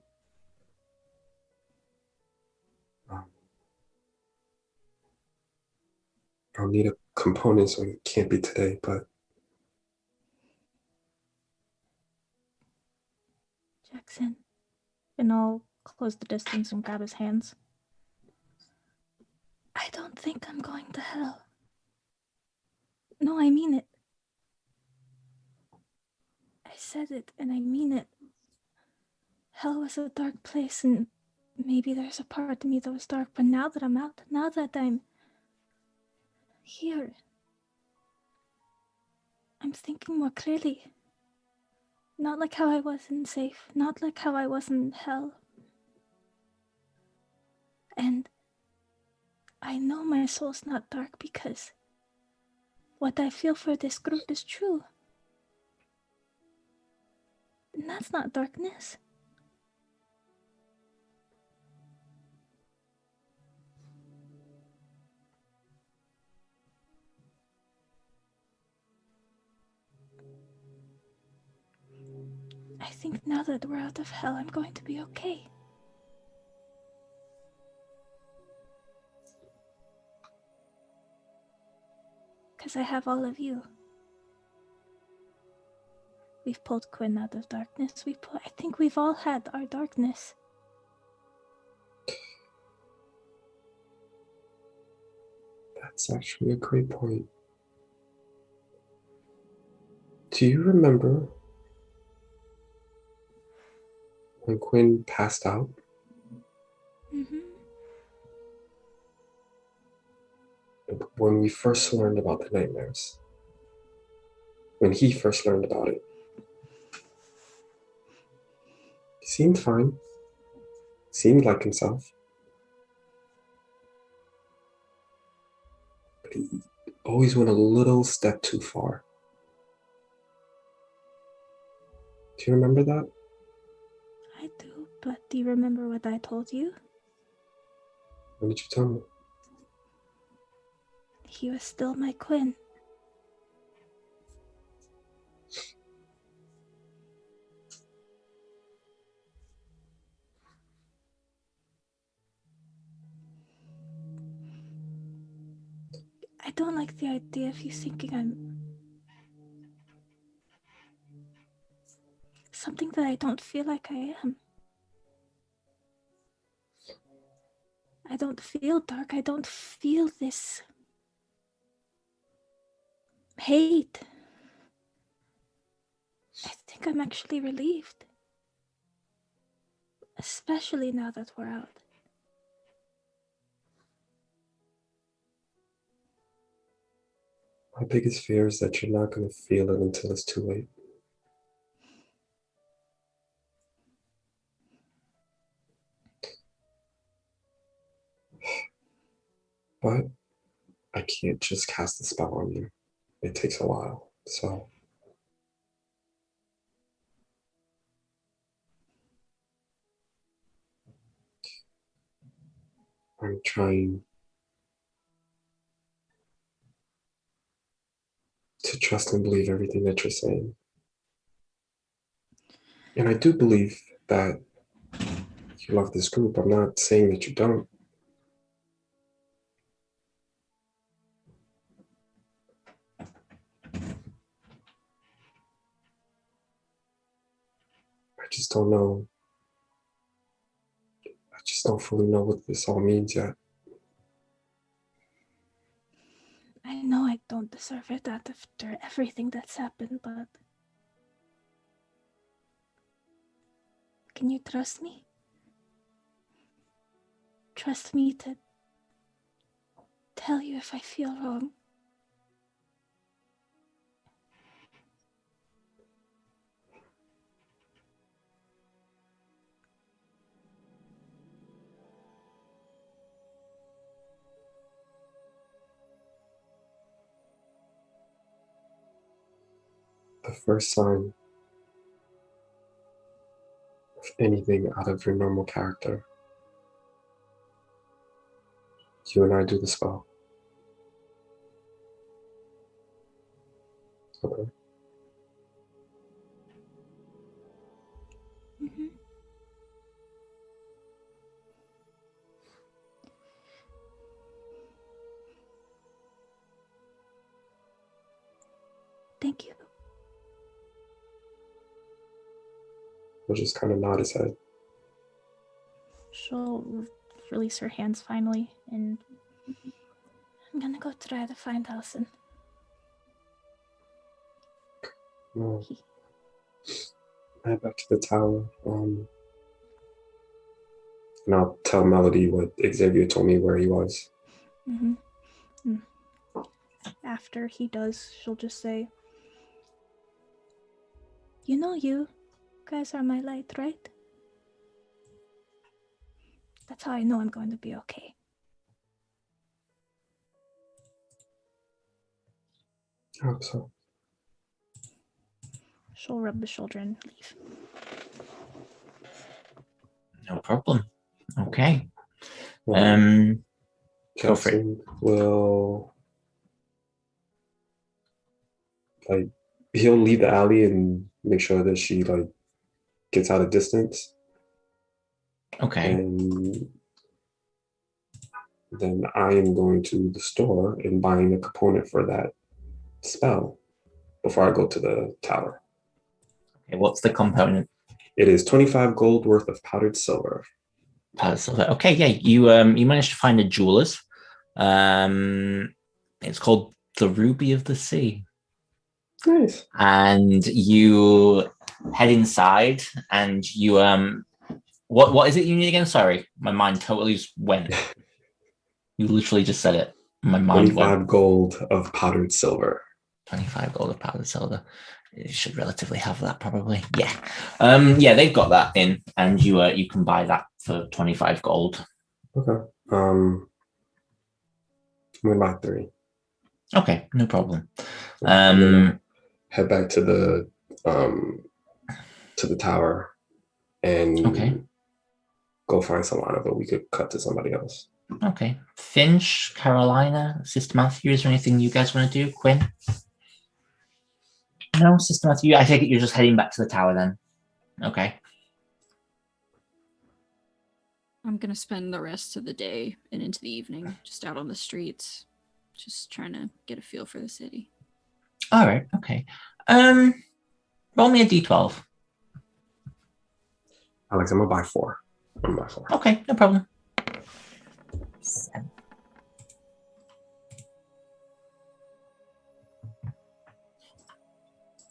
I'll need a component, so it can't be today, but Jackson. And I'll close the distance and grab his hands. I don't think I'm going to hell. No, I mean it. I said it and I mean it. Hell was a dark place, and maybe there's a part of me that was dark, but now that I'm out, now that I'm here, I'm thinking more clearly. Not like how I was in safe, not like how I was in hell. And I know my soul's not dark because what I feel for this group is true. And that's not darkness. I think now that we're out of hell, I'm going to be okay. Because I have all of you. We've pulled Quinn out of darkness. I think we've all had our darkness. That's actually a great point. Do you remember when Quinn passed out? Mm-hmm. When we first learned about the nightmares? When he first learned about it? He seemed fine. Seemed like himself. But he always went a little step too far. Do you remember that? I do, but do you remember what I told you? What did you tell me? He was still my Quinn. I don't like the idea of you thinking I'm something that I don't feel like I am. I don't feel dark. I don't feel this hate. I think I'm actually relieved. Especially now that we're out. My biggest fear is that you're not going to feel it until it's too late. But I can't just cast a spell on you. It takes a while, so I'm trying to trust and believe everything that you're saying. And I do believe that you love this group. I'm not saying that you don't. I just don't know. I just don't fully know what this all means yet. I know I don't deserve it after everything that's happened, but can you trust me? Trust me to tell you if I feel wrong. The first sign of anything out of your normal character, you and I do the spell. Okay. Mm-hmm. Thank you. We'll just kind of nod his head. She'll release her hands finally, and I'm gonna go try to find Allison. Well, head back to the tower. And I'll tell Melody what Xavier told me where he was. Mm-hmm. After he does, she'll just say, you guys are my light, right? That's how I know I'm going to be okay. I hope so. She'll rub the shoulder and leave. No problem. Okay. Go for it. Jackson will he'll leave the alley and make sure that she gets out of distance. Okay. And then I am going to the store and buying a component for that spell before I go to the tower. Okay, what's the component? It is 25 gold worth of powdered silver. Powdered silver. Okay, yeah, you managed to find a jeweler's. It's called the Ruby of the Sea. Nice. And you head inside, and you what is it you need again? Sorry, my mind totally just went. You literally just said it. My mind 25 went. gold of powdered silver. 25 gold of powdered silver. You should relatively have that, probably. Yeah. Yeah, they've got that in, and you can buy that for 25 gold. Okay. I'm gonna buy 3. Okay, no problem. And then I'll head back to the tower and Okay. go find Solana, but we could cut to somebody else. Okay. Finch, Carolina, Sister Matthew, is there anything you guys want to do? Quinn? No, Sister Matthew, I take it you're just heading back to the tower then. Okay. I'm gonna spend the rest of the day and into the evening just out on the streets, just trying to get a feel for the city. All right. Okay. Roll me a d12. Alex, I'm gonna buy 4. Okay, no problem.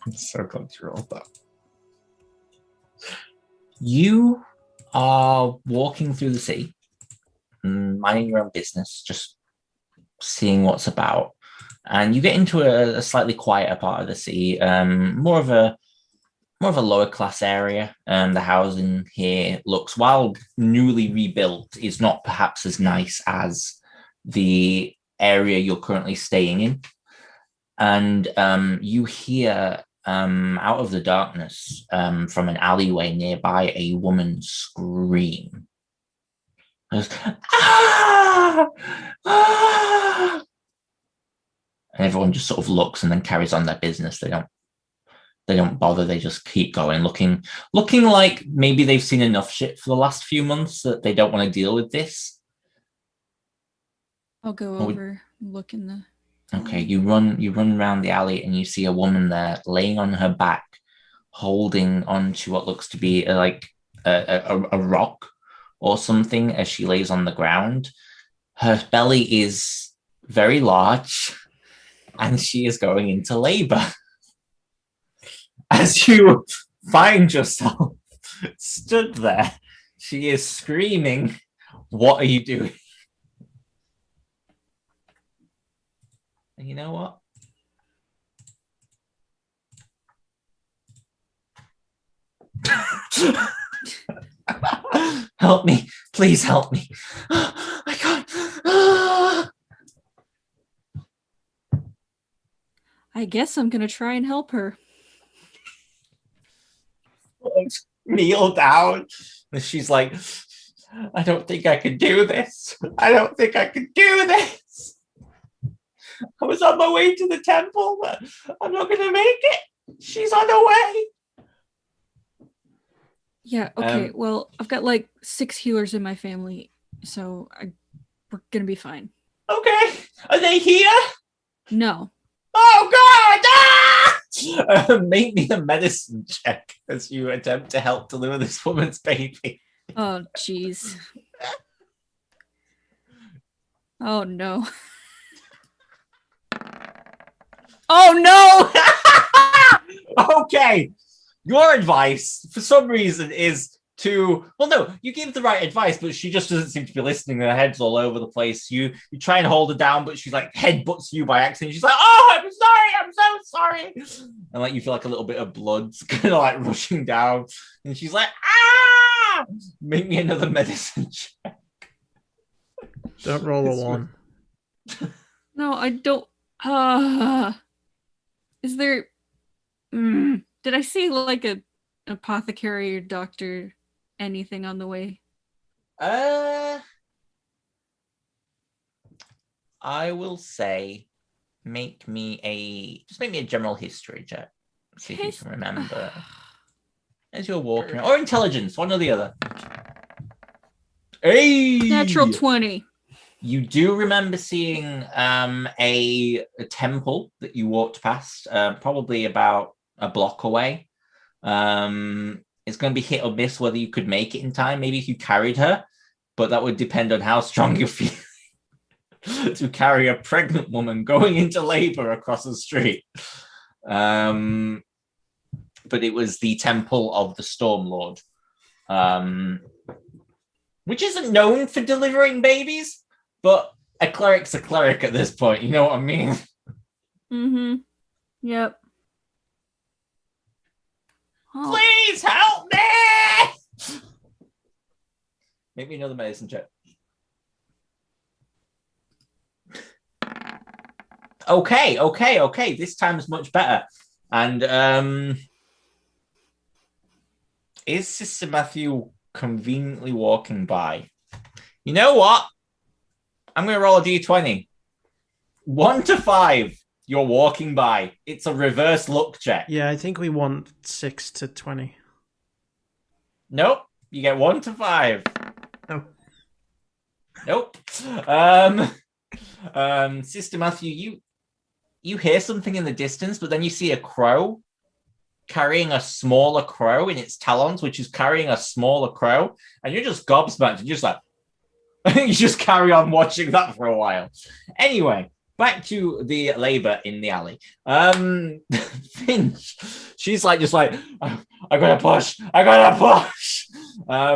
I'm so glad you rolled that. You are walking through the city, minding your own business, just seeing what's about, and you get into a slightly quieter part of the city, more of a lower class area. The housing here looks, while newly rebuilt, is not perhaps as nice as the area you're currently staying in. And you hear out of the darkness from an alleyway nearby a woman scream. Goes, ah! Ah! And everyone just sort of looks and then carries on their business. They don't bother. They just keep going, looking like maybe they've seen enough shit for the last few months that they don't want to deal with this. I'll go over, look in the... Okay, you run around the alley and you see a woman there laying on her back, holding onto what looks to be like a rock or something as she lays on the ground. Her belly is very large and she is going into labor. As you find yourself stood there, she is screaming, "What are you doing?" And you know what? Help me. Please help me. I can't. I guess I'm gonna try and help her. Kneel down. And she's like, I don't think I can do this. I don't think I can do this. I was on my way to the temple, but I'm not going to make it. She's on her way. Yeah, okay. Well, I've got like 6 healers in my family, so we're going to be fine. Okay. Are they here? No. Oh, God! Ah! Make me a medicine check as you attempt to help deliver this woman's baby. Oh, jeez. Oh, no. Oh, no! Okay. Your advice, for some reason, is to... Well, no, you give the right advice, but she just doesn't seem to be listening. Her head's all over the place. You try and hold her down, but she's like headbutts you by accident. She's like, oh, I'm sorry. I'm so sorry. And like you feel like a little bit of blood's kind of like rushing down. And she's like, ah! Make me another medicine check. Don't roll a 1. No, I don't... Is there... Did I see like an apothecary or doctor, anything on the way? I will say, make me a general history check. See if you can remember as you're walking, or intelligence, one or the other. Hey! Natural 20. You do remember seeing a temple that you walked past, probably about a block away. It's going to be hit or miss whether you could make it in time. Maybe if you carried her, but that would depend on how strong you feel. to carry a pregnant woman going into labor across the street. But it was the Temple of the Storm Lord, which isn't known for delivering babies, but a cleric's a cleric at this point. You know what I mean? Mm-hmm. Yep. Oh. Please help me! Make me another medicine check. Okay. This time is much better. And is Sister Matthew conveniently walking by? You know what? I'm going to roll a d20. 1 to 5. You're walking by. It's a reverse luck check. Yeah, I think we want 6 to 20. Nope. You get 1 to 5. Oh. Nope. Sister Matthew, you hear something in the distance, but then you see a crow carrying a smaller crow in its talons, which is carrying a smaller crow, and you're just gobsmacked. You're just like, you just carry on watching that for a while. Anyway, back to the labor in the alley. Finch, she's like, just like, I gotta push.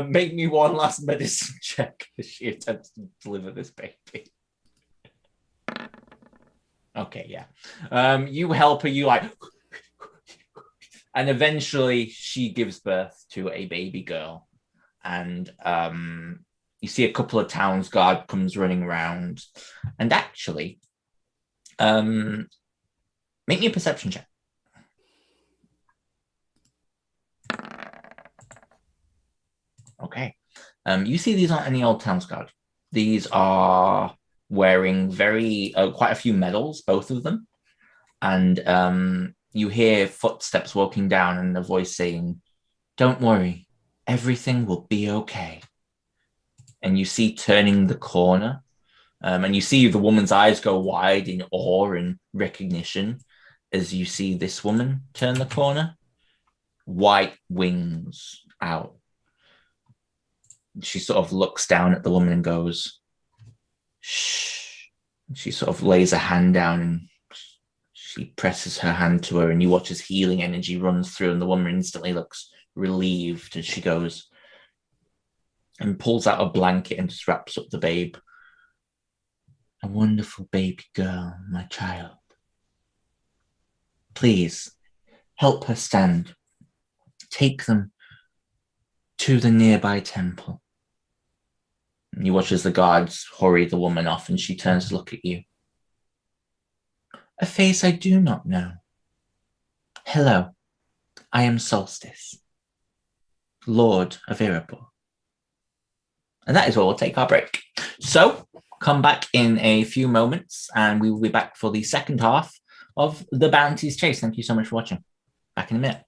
Make me one last medicine check as she attempts to deliver this baby. Okay, yeah. You help her, you like, and eventually she gives birth to a baby girl. And you see a couple of towns guard comes running around. And actually, make me a perception check. Okay. You see these aren't any old towns guard. These are wearing quite a few medals, both of them. And you hear footsteps walking down and a voice saying, "Don't worry, everything will be okay." And you see turning the corner, and you see the woman's eyes go wide in awe and recognition as you see this woman turn the corner. White wings out. She sort of looks down at the woman and goes, "Shh." She sort of lays a hand down and she presses her hand to her, and you watch as healing energy runs through, and the woman instantly looks relieved as she goes and pulls out a blanket and just wraps up the babe. "A wonderful baby girl, my child. Please help her stand. Take them to the nearby temple." And you watch as the guards hurry the woman off, and she turns to look at you. "A face I do not know. Hello, I am Solstice, Lord of Irapur." And that is where we'll take our break. So come back in a few moments, and we will be back for the second half of the Bounties chase. Thank you so much for watching. Back in a minute.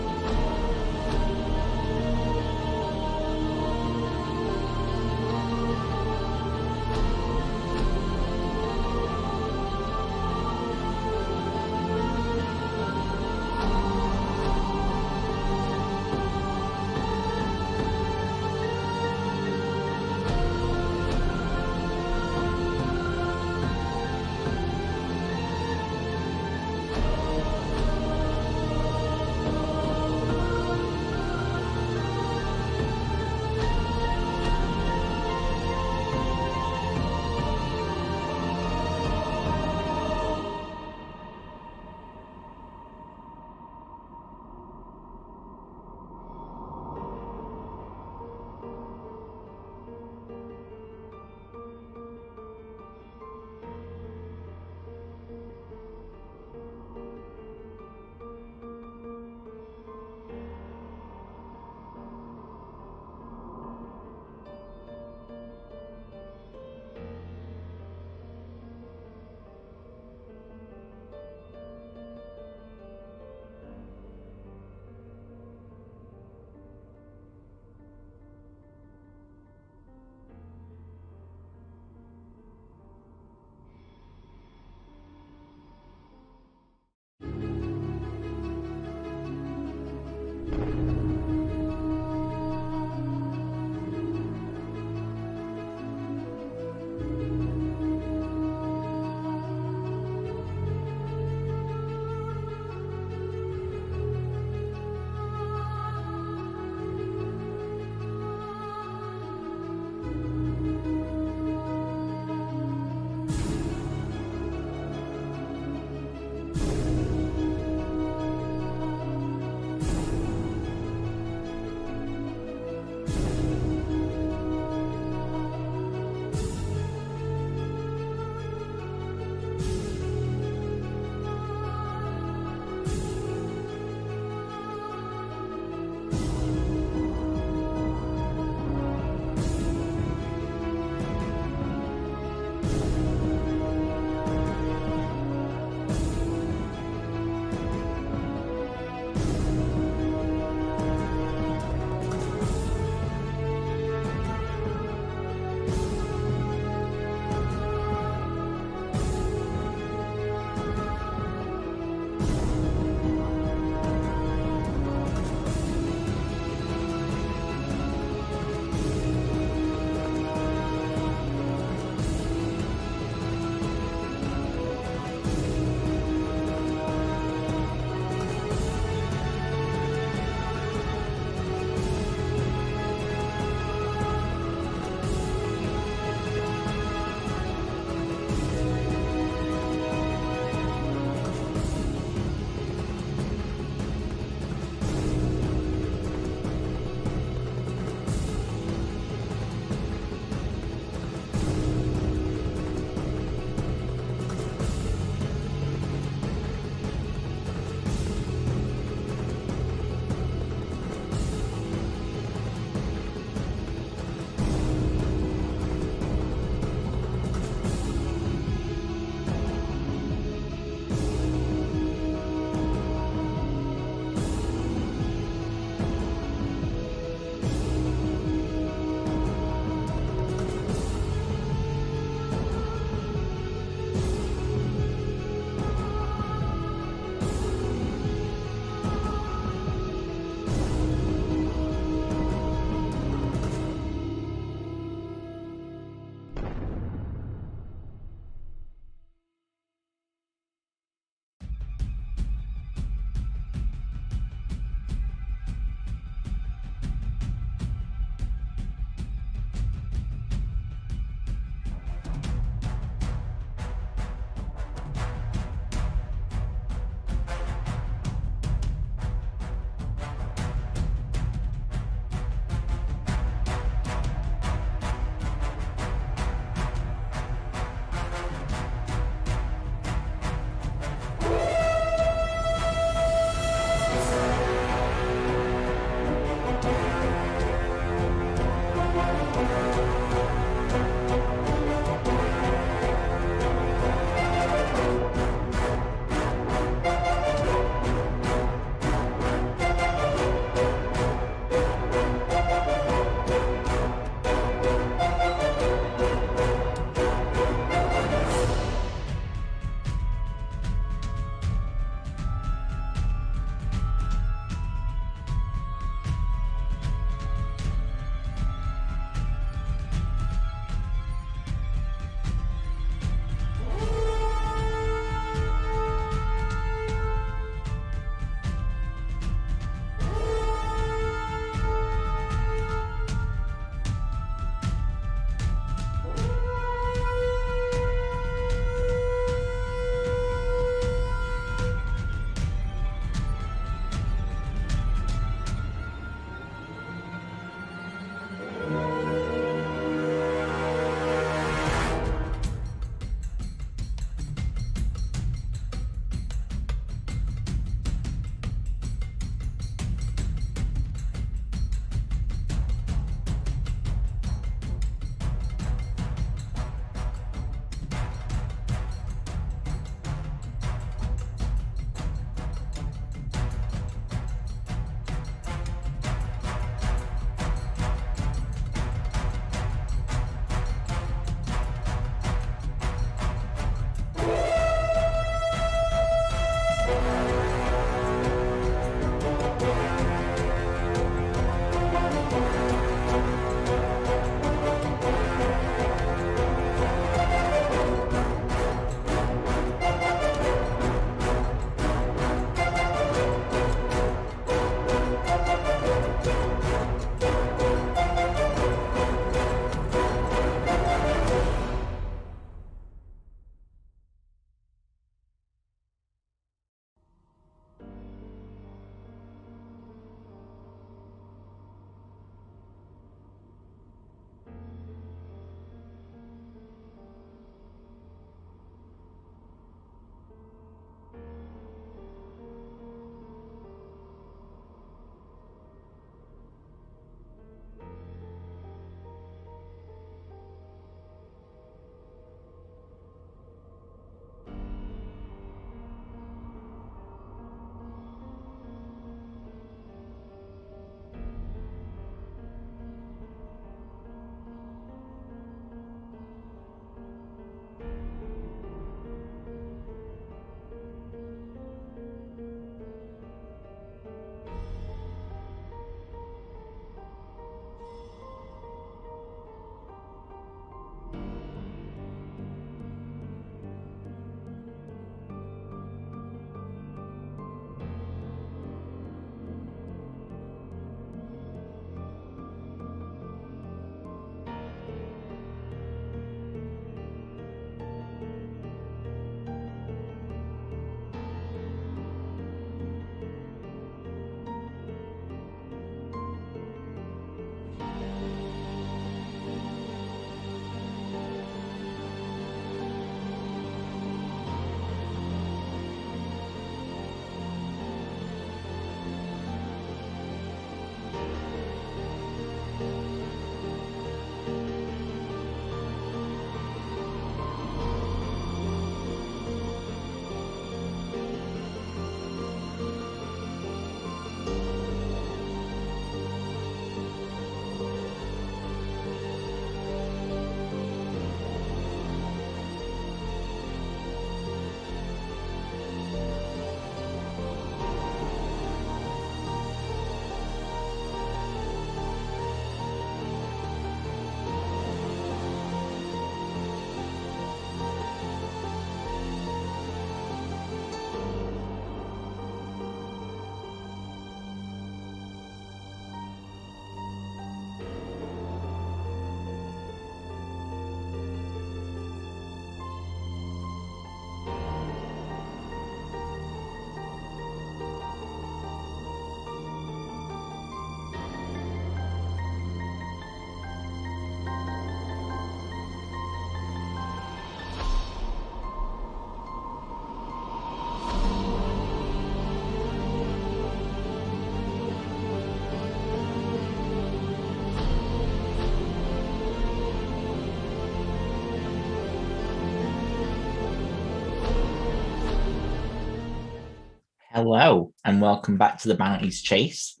Hello, and welcome back to the Bounties Chase.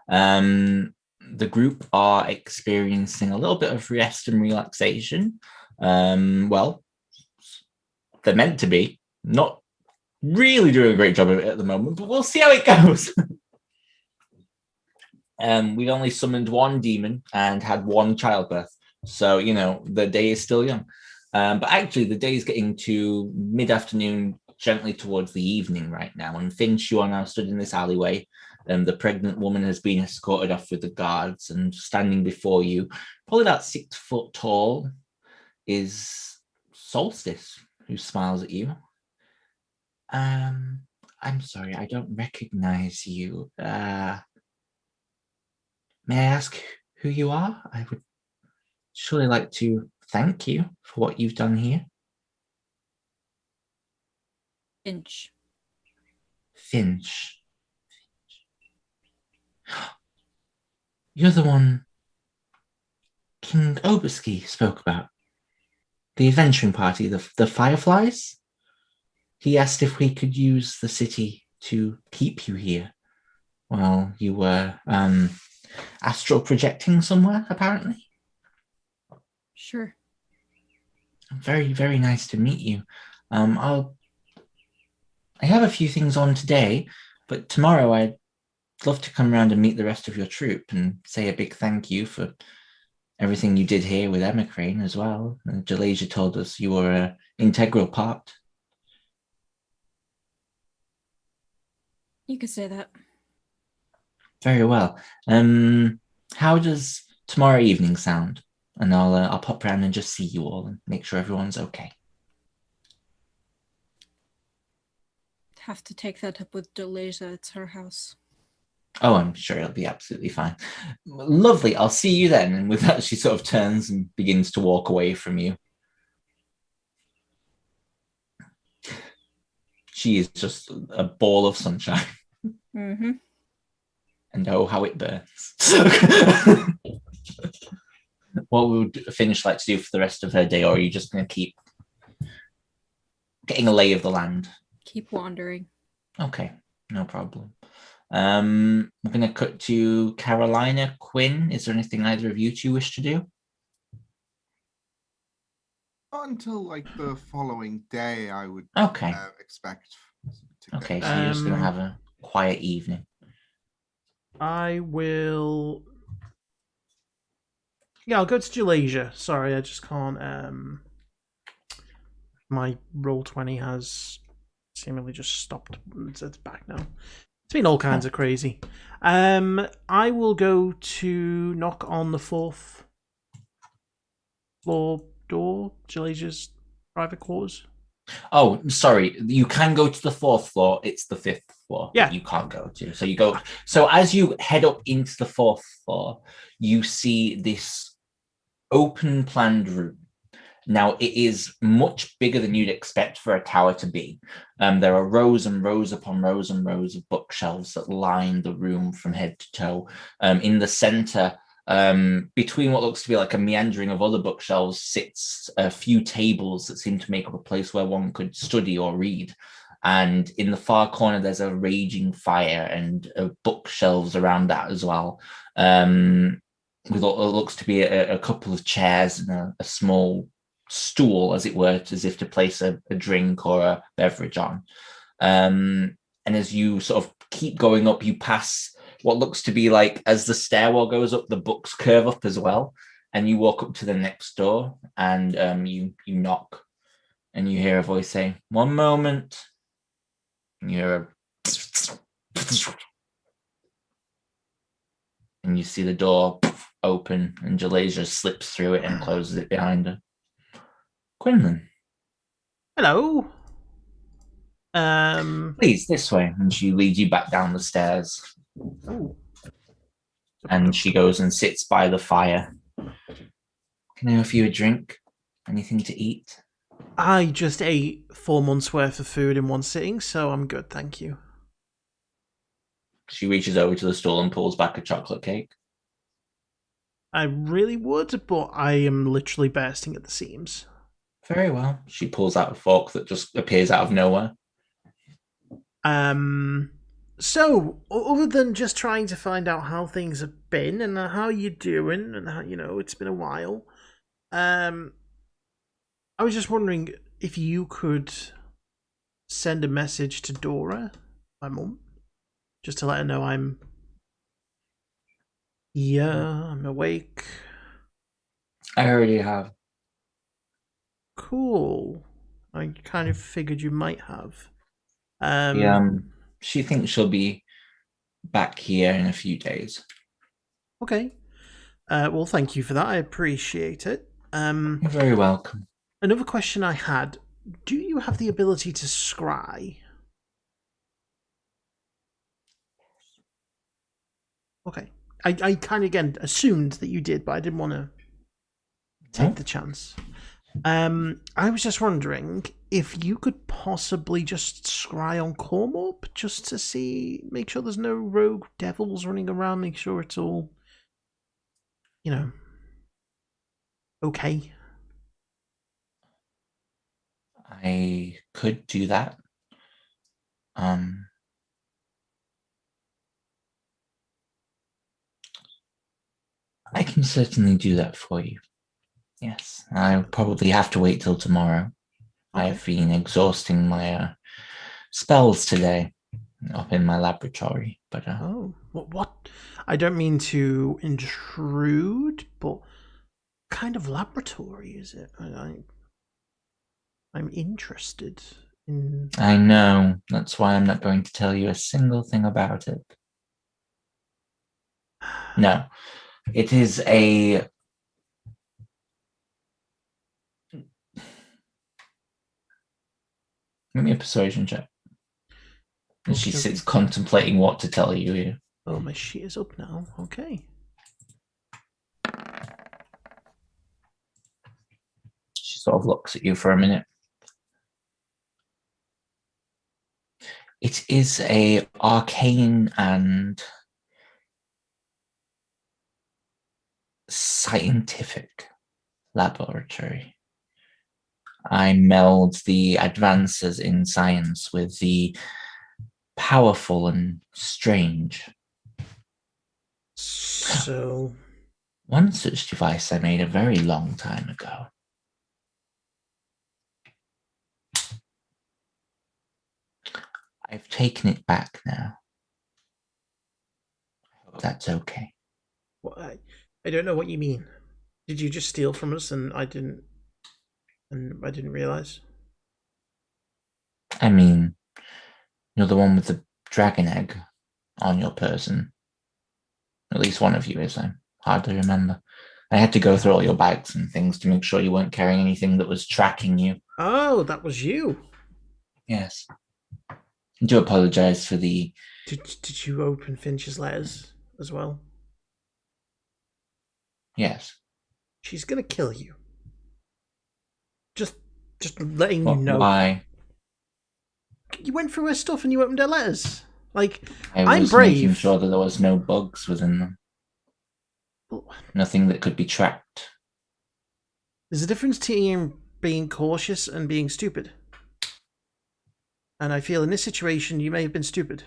The group are experiencing a little bit of rest and relaxation. Well, they're meant to be. Not really doing a great job of it at the moment, but we'll see how it goes. We only summoned one demon and had one childbirth. So, the day is still young. But actually, the day is getting to mid-afternoon, gently towards the evening right now. And Finch, you are now stood in this alleyway. The pregnant woman has been escorted off with the guards, and standing before you, probably about 6 foot tall, is Solstice, who smiles at you. I'm sorry, I don't recognize you. May I ask who you are? I would surely like to thank you for what you've done here. Finch. Finch. You're the one King Obersky spoke about. The adventuring party, the Fireflies? He asked if we could use the city to keep you here while you were astral projecting somewhere, apparently. Sure. Very, very nice to meet you. I have a few things on today, but tomorrow I'd love to come around and meet the rest of your troop and say a big thank you for everything you did here with Emma Crane as well. Jalasia told us you were an integral part. You could say that. Very well. How does tomorrow evening sound? And I'll pop around and just see you all and make sure everyone's okay. Have to take that up with Deleza. It's her house. Oh, I'm sure it'll be absolutely fine. Lovely. I'll see you then. And with that, she sort of turns and begins to walk away from you. She is just a ball of sunshine. Mm-hmm. And oh, how it burns. What would Finch like to do for the rest of her day, or are you just going to keep getting a lay of the land? Keep wandering. Okay, no problem. We're going to cut to Carolina. Quinn, is there anything either of you two wish to do? Not until like the following day, I would expect. Okay, so you're just going to have a quiet evening. I will. Yeah, I'll go to Jalasia. Sorry, I just can't. My Roll20 has seemingly just stopped. It's back now. It's been all kinds of crazy. I will go to knock on the 4th floor door, Jalasia's private quarters. Oh, sorry. You can go to the 4th floor. It's the 5th floor that you can't go to. So you go. So as you head up into the 4th floor, you see this open planned room. Now, it is much bigger than you'd expect for a tower to be. There are rows and rows upon rows and rows of bookshelves that line the room from head to toe. In the center, between what looks to be like a meandering of other bookshelves, sits a few tables that seem to make up a place where one could study or read. And in the far corner, there's a raging fire and bookshelves around that as well. With what looks to be a couple of chairs and a small stool, as it were, as if to place a drink or a beverage on. And as you sort of keep going up, you pass what looks to be like, as the stairwell goes up, the books curve up as well. And you walk up to the next door and you knock and you hear a voice say, "One moment." And you hear and you see the door open and Jalasia slips through it and closes it behind her. Quinlan. Hello. Please, this way. And she leads you back down the stairs. Ooh. And she goes and sits by the fire. Can I offer you a drink? Anything to eat? I just ate 4 months worth of food in one sitting, so I'm good, thank you. She reaches over to the stool and pulls back a chocolate cake. I really would, but I am literally bursting at the seams. Very well. She pulls out a fork that just appears out of nowhere. So, other than just trying to find out how things have been and how you're doing, and how it's been a while, I was just wondering if you could send a message to Dora, my mum, just to let her know I'm I'm awake. I already have. Cool. I kind of figured you might have. She thinks she'll be back here in a few days. Okay. Well, thank you for that. I appreciate it. You're very welcome. Another question I had: do you have the ability to scry? Okay. I kind of again assumed that you did, but I didn't want to take the chance. I was just wondering if you could possibly just scry on Cormorp just to make sure there's no rogue devils running around, make sure it's all, okay. I could do that. I can certainly do that for you. Yes, I'll probably have to wait till tomorrow. Okay. I've been exhausting my spells today up in my laboratory, but Oh, what? I don't mean to intrude, but what kind of laboratory is it? I'm interested in. I know. That's why I'm not going to tell you a single thing about it. No, it is a. Give me a persuasion check. And she sits contemplating what to tell you here. Oh, my shit is up now. Okay. She sort of looks at you for a minute. It is a arcane and scientific laboratory. I meld the advances in science with the powerful and strange. So, one such device I made a very long time ago. I've taken it back now. I hope that's okay. What? I don't know what you mean. Did you just steal from us and I didn't realize? I mean, you're the one with the dragon egg on your person. At least one of you is. I hardly remember. I had to go through all your bags and things to make sure you weren't carrying anything that was tracking you. Oh, that was you. Yes. I do apologize for the... Did you open Finch's letters as well? Yes. She's gonna kill you. Just letting you know. Why? You went through her stuff and you opened her letters. Like, I was I'm brave. making sure that there was no bugs within them. Nothing that could be tracked. There's a difference between being cautious and being stupid. And I feel in this situation you may have been stupid,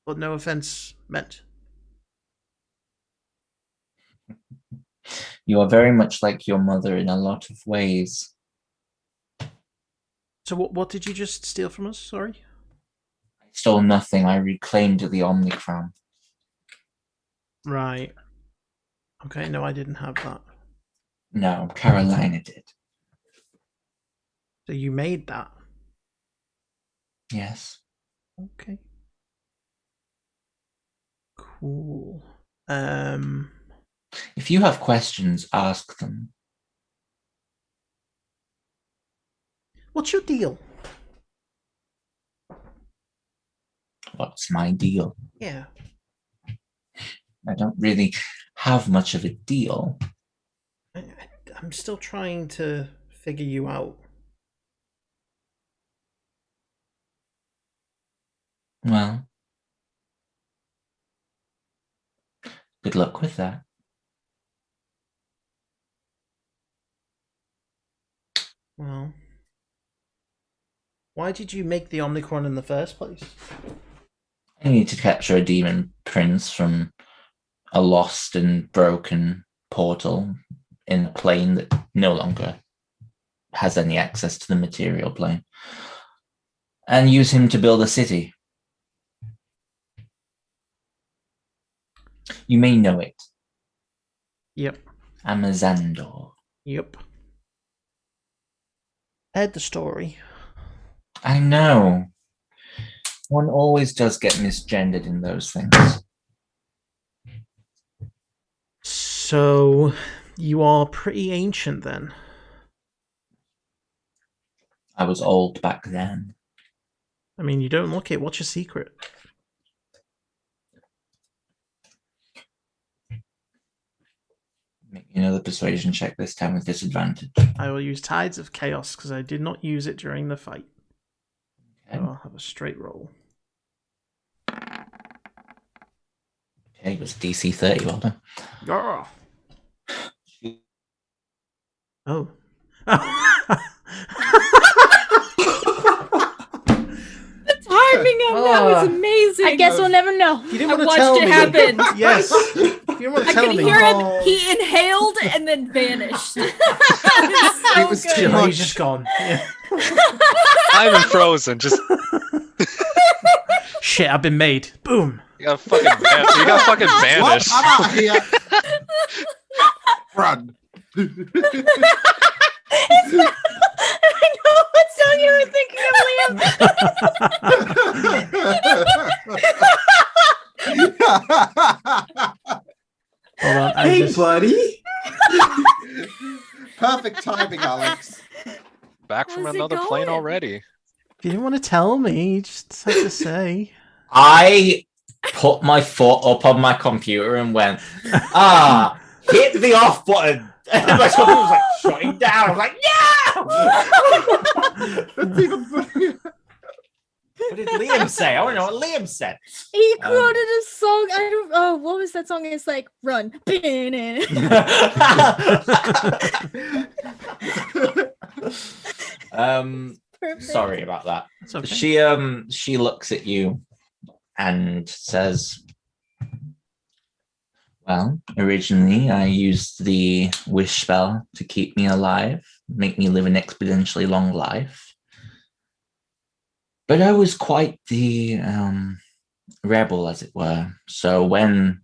but no offense meant. You are very much like your mother in a lot of ways. So what did you just steal from us? Sorry? I stole nothing. I reclaimed the Omnicron. Right. Okay, no, I didn't have that. No, Carolina did. So you made that? Yes. Okay. Cool. If you have questions, ask them. What's your deal? What's my deal? Yeah. I don't really have much of a deal. I'm still trying to figure you out. Well, good luck with that. Well, why did you make the Omnicron in the first place? I need to capture a demon prince from a lost and broken portal in a plane that no longer has any access to the material plane, and use him to build a city. You may know it. Yep. Amazandor. Yep. Heard the story. I know. One always does get misgendered in those things. So, you are pretty ancient then. I was old back then. I mean, you don't look it. What's your secret? Make another persuasion check, this time with disadvantage. I will use Tides of Chaos because I did not use it during the fight. Okay. So I'll have a straight roll. Okay, it was DC 30, well done. Oh. Oh. The timing of that was amazing. I guess we'll never know. You didn't I want to watched tell it me. happen. Yes. You didn't want to I tell could me. hear him. He inhaled and then vanished. It was too Yeah, much. he's just gone. Yeah. I'm frozen. Just Shit, I've been made. Boom. you got fucking What? vanished. I'm out of here. Run. I know what song you were thinking Hold on. Hey, buddy. Perfect timing, Alex. Back from How's it another plane going? already. If you didn't want to tell me, you just had to say. I put my foot up on my computer and went, hit the off button. And my computer was like shutting down. I was like, yeah! That's even funnier. What did Liam say? I want to know what Liam said. He quoted a song. I don't. Oh, what was that song? It's like run. Perfect. Sorry about that. It's okay. She looks at you and says, well, originally I used the wish spell to keep me alive, make me live an exponentially long life. But I was quite the rebel, as it were. So when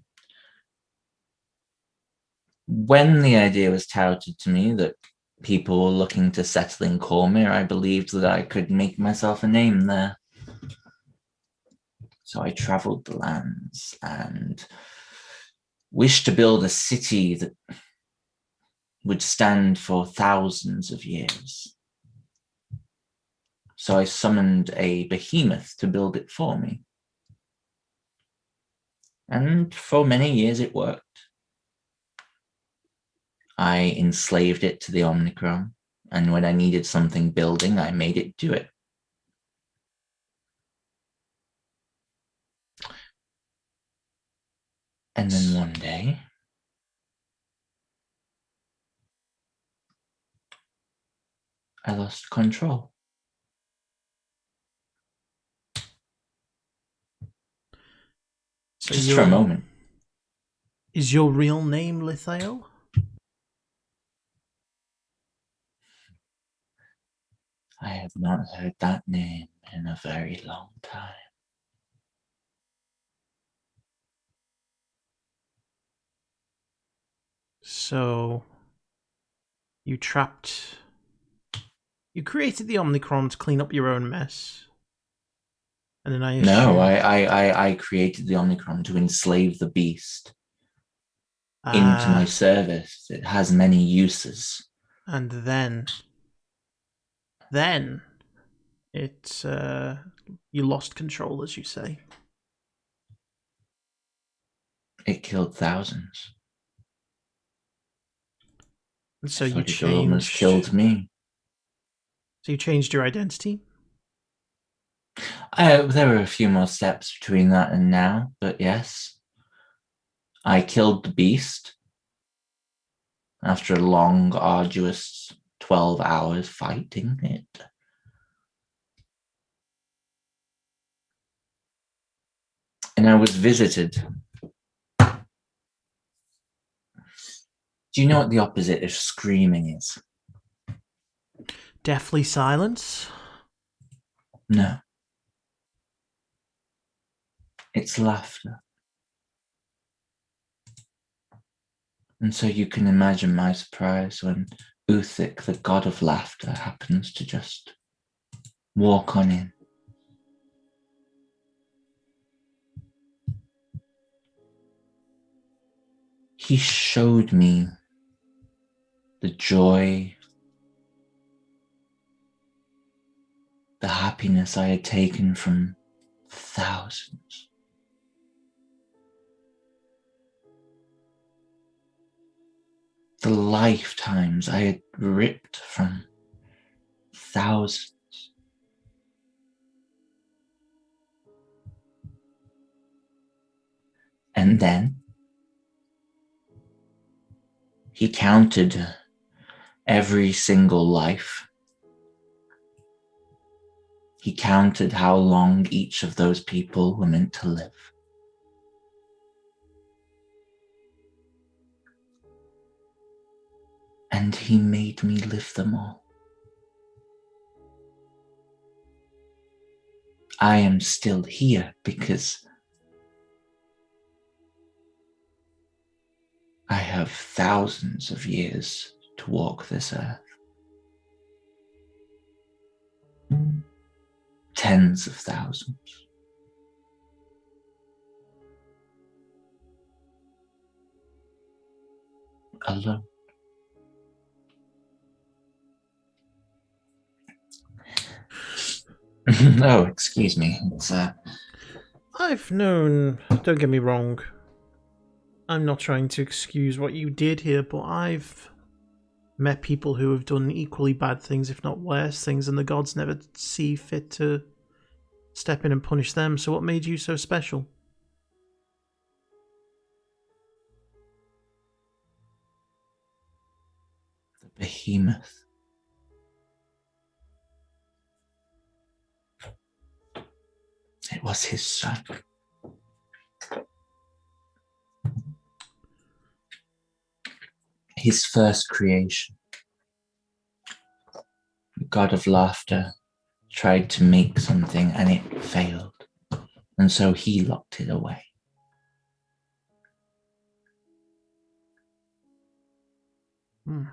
the idea was touted to me that people were looking to settle in Cormyr, I believed that I could make myself a name there. So I traveled the lands and wished to build a city that would stand for thousands of years. So I summoned a behemoth to build it for me. And for many years it worked. I enslaved it to the Omnicron, and when I needed something building, I made it do it. And then one day, I lost control. So Just for a moment. Is your real name Lithael? I have not heard that name in a very long time. So you created the Omnicron to clean up your own mess. And then No, I created the Omnicron to enslave the beast into my service. It has many uses. And then it you lost control, as you say. It killed thousands. And so you It almost changed. killed me. So you changed your identity. There were a few more steps between that and now, but yes. I killed the beast after a long, arduous 12 hours fighting it. and I was visited. Do you know what the opposite of screaming is? Deathly silence? No. It's laughter. And so you can imagine my surprise when Uthik, the god of laughter, happens to just walk on in. He showed me the joy, the happiness I had taken from thousands. The lifetimes I had ripped from thousands. And then he counted every single life. He counted how long each of those people were meant to live. And he made me live them all. I am still here because I have thousands of years to walk this earth. Tens of thousands. Alone. Oh, excuse me. It's I've known, don't get me wrong, I'm not trying to excuse what you did here, but I've met people who have done equally bad things, if not worse things, and the gods never see fit to step in and punish them. So what made you so special? the behemoth. It was his son. His first creation. The god of laughter tried to make something and it failed. And so he locked it away. Hmm.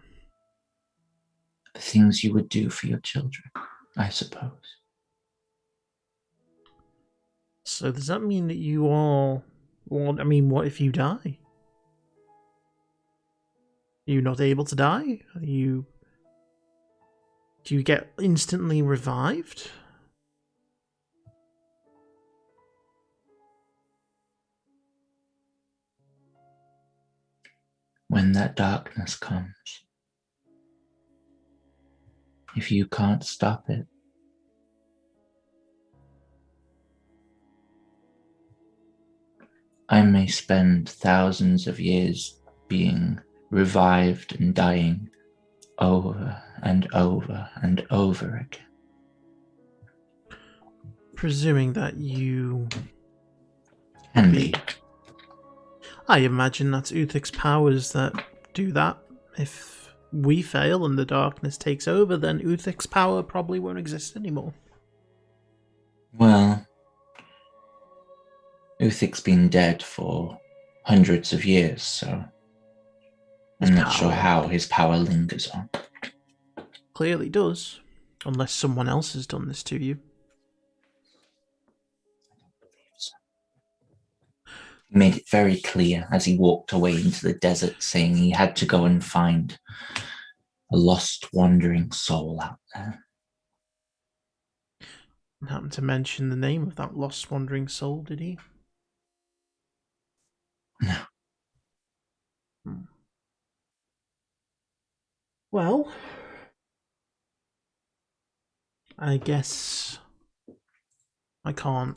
The things you would do for your children, I suppose. So does that mean that you are... Well, I mean, what if you die? Are you not able to die? Do you get instantly revived? When that darkness comes, if you can't stop it, I may spend thousands of years being revived and dying over and over and over again. Presuming that you... Indeed. I imagine that's Uthik's powers that do that. If we fail and the darkness takes over, then Uthik's power probably won't exist anymore. Well, Uthik's been dead for hundreds of years, so I'm not sure how his power lingers on. Clearly does. Unless someone else has done this to you. He made it very clear as he walked away into the desert, saying he had to go and find a lost, wandering soul out there. Happened to mention the name of that lost, wandering soul, did he? No. Well, I guess I can't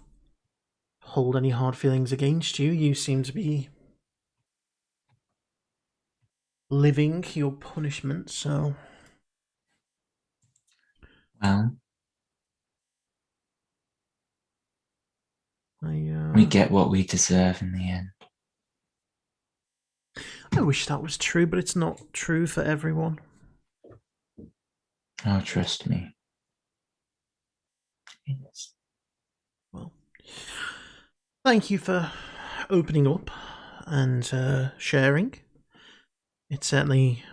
hold any hard feelings against you. You seem to be living your punishment, so... Well, I We get what we deserve in the end. I wish that was true, but it's not true for everyone. Oh, trust me. Yes. Well, thank you for opening up and sharing. It certainly,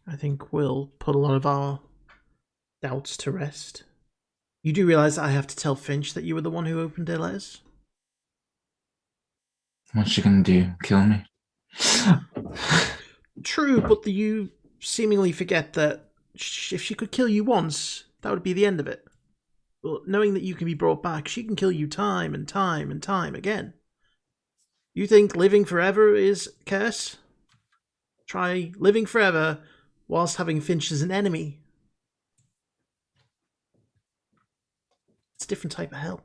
I think, will put a lot of our doubts to rest. You do realise I have to tell Finch that you were the one who opened her letters? What's she gonna do? Kill me? True, but you seemingly forget that if she could kill you once, that would be the end of it. Well, knowing that you can be brought back, she can kill you time and time and time again. You think living forever is a curse? Try living forever whilst having Finch as an enemy. It's a different type of hell.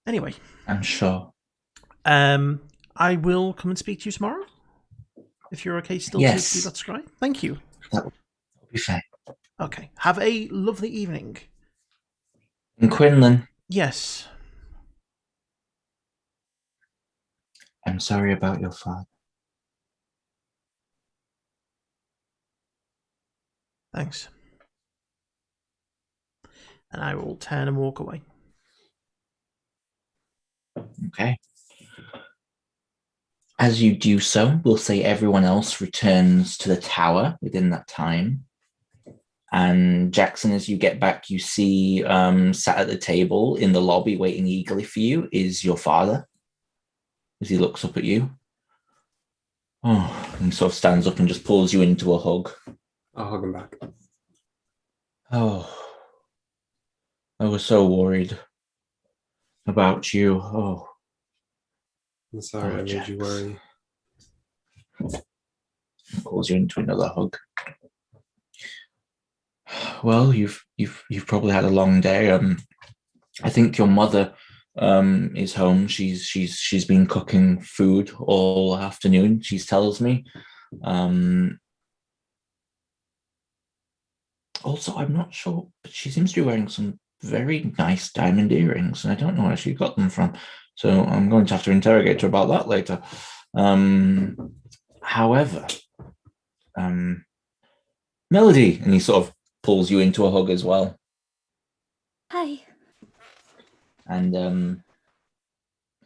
Anyway. I'm sure. I will come and speak to you tomorrow. If you're okay still Yes. to do that scry. Thank you. That'll be fine. Okay. Have a lovely evening. And Quinlan, Yes. I'm sorry about your father. Thanks. And I will turn and walk away. Okay. As you do so, we'll say everyone else returns to the tower within that time. And Jackson, as you get back, you see sat at the table in the lobby waiting eagerly for you is your father. As he looks up at you. Oh, and sort of stands up and just pulls you into a hug. I'll hug him back. Oh, I was so worried about you. Oh, I'm sorry I made Jax. you worry. Pulls you into another hug. Well, you've probably had a long day. I think your mother is home. She's been cooking food all afternoon. She tells me. Also, I'm not sure, but she seems to be wearing some very nice diamond earrings, and I don't know where she got them from. So I'm going to have to interrogate her about that later. However, Melody, and he sort of pulls you into a hug as well. Hi. And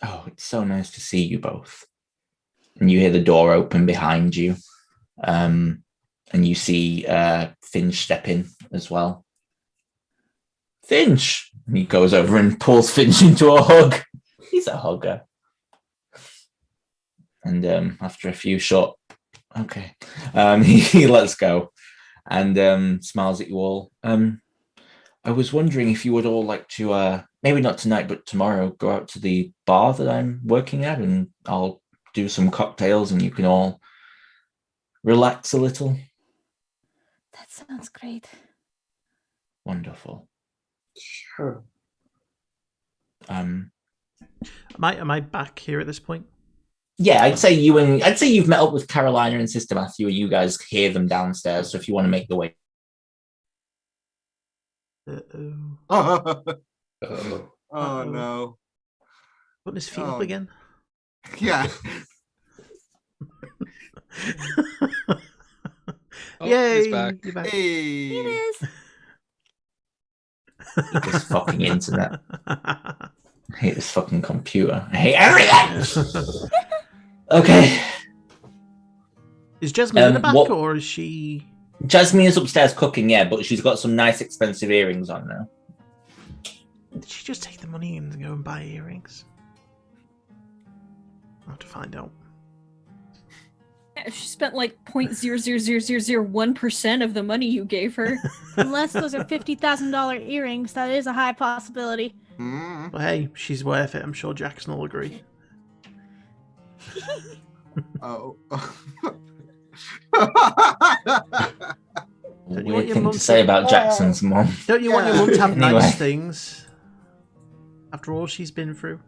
oh, it's so nice to see you both. And you hear the door open behind you. And you see Finch step in as well. Finch! And he goes over and pulls Finch into a hug. He's a hugger. And after a few short, okay, he lets go and smiles at you all. I was wondering if you would all like to, maybe not tonight, but tomorrow, go out to the bar that I'm working at, and I'll do some cocktails and you can all relax a little. That sounds great. Wonderful. Sure. Am I back here at this point? Yeah, I'd say you've met up with Carolina and Sister Matthew, and you guys hear them downstairs. So if you want to make the way. Uh-oh. Oh Uh-oh. no. Putting his feet up Oh. again? Yeah. Oh, Yay! he's back. You're back. Hey. It is. This fucking internet. I hate this fucking computer. I hate everything. Okay. Is Jasmine in the back, what- or is she... Jasmine is upstairs cooking, yeah, but she's got some nice expensive earrings on now. Did she just take the money and go and buy earrings? I'll have to find out. If she spent like 0.00001% of the money you gave her. Unless those are $50,000 earrings, that is a high possibility. Mm. But hey, she's worth it. I'm sure Jackson will agree. Oh. Don't you want Weird your thing mum to say about Jackson's mum. Don't you want your Yeah. mum to have Anyway. nice things? After all she's been through.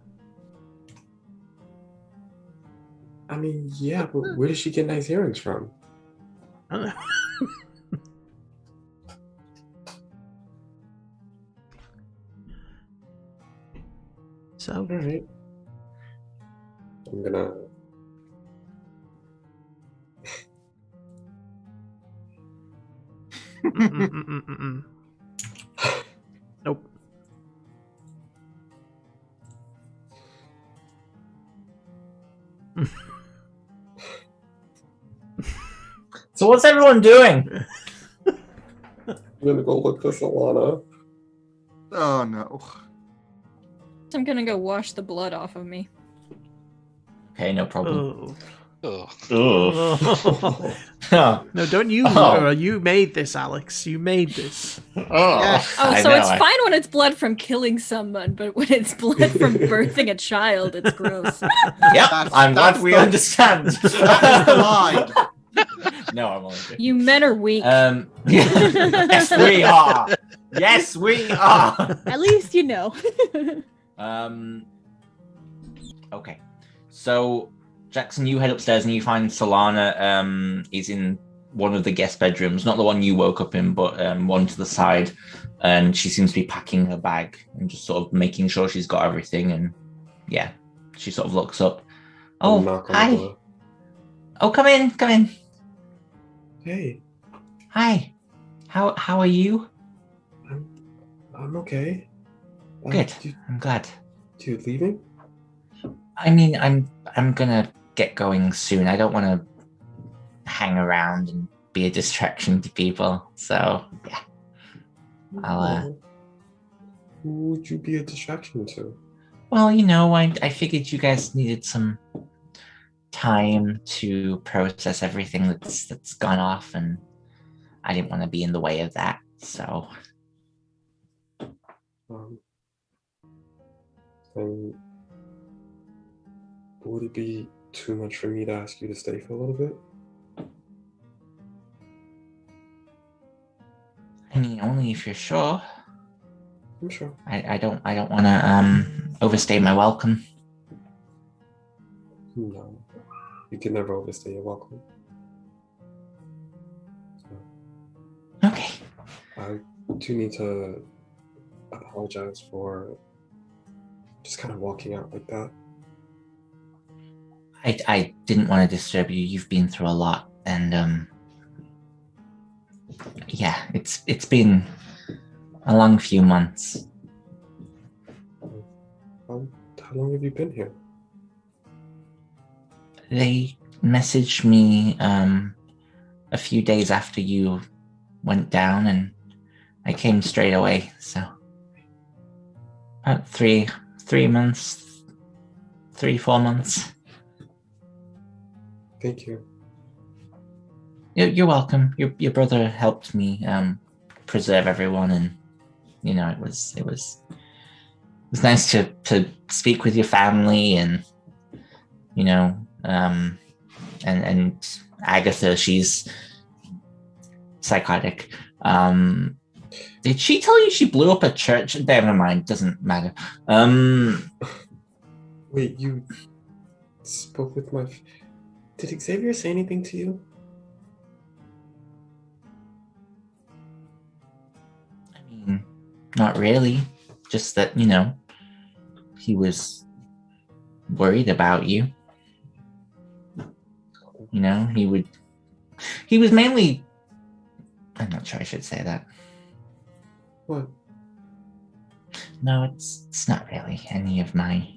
I mean, yeah, but where did she get nice earrings from? I don't know. So, All right. I'm gonna. Nope. So what's everyone doing? I'm gonna go look for Solana. Oh no. I'm gonna go wash the blood off of me. Okay, no problem. Oh. Oh, Oh. No, don't you? Oh. You made this, Alex. You made this. Yes. Oh, I so know, it's fine when it's blood from killing someone, but when it's blood from birthing a child, it's gross. Yep, I'm glad that's we the- understand. That is the line. No, I'm only joking. You men are weak. Yes, we are. Yes, we are. At least you know. Okay. So, Jackson, you head upstairs and you find Solana is in one of the guest bedrooms, not the one you woke up in, but one to the side. And she seems to be packing her bag and just sort of making sure she's got everything. And yeah, she sort of looks up. I'll Oh, knock on the hi. door. Oh, come in, come in. Hey, Hi. How are you? I'm okay. Good. I'm glad. Dude, leaving? I mean, I'm gonna get going soon. I don't want to hang around and be a distraction to people. So yeah, I'll. Who would you be a distraction to? Well, you know, I figured you guys needed some time to process everything that's gone off, and I didn't want to be in the way of that. So And would it be too much for me to ask you to stay for a little bit? I mean, only if you're sure. I'm sure. I don't want to overstay my welcome. No, you can never overstay your welcome. Okay. I do need to apologize for just kind of walking out like that. I didn't want to disturb you. You've been through a lot, and yeah, it's been a long few months. How long have you been here? They messaged me a few days after you went down, and I came straight away. So about 3 months, 4 months. Thank you. You're welcome. Your brother helped me preserve everyone, and you know it was nice to speak with your family, and you know and Agatha, she's psychotic. Did she tell you she blew up a church? Never mind, doesn't matter. Wait, you spoke with my... Did Xavier say anything to you? I mean, not really. Just that, you know, he was worried about you. You know, he was mainly... I'm not sure I should say that. What? No, it's not really any of my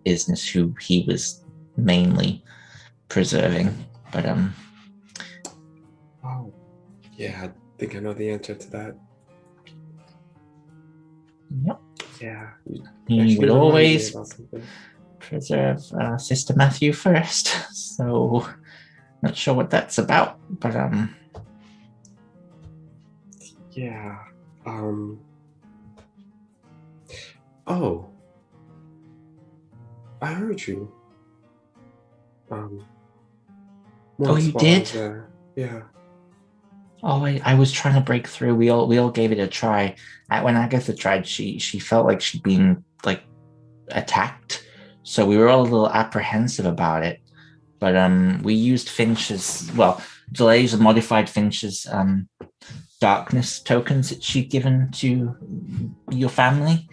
business who he was mainly preserving, but Oh, yeah, I think I know the answer to that. Yep. Yeah. He actually would reminded me always about something. preserve Sister Matthew first, so not sure what that's about, but Yeah. Oh. I heard you. Oh, once you while I was did? there. Yeah. oh, I was trying to break through. We all gave it a try. When Agatha tried, she felt like she'd been like attacked, so we were all a little apprehensive about it. But we used Finch's, well, Delays modified Finch's darkness tokens that she'd given to your family.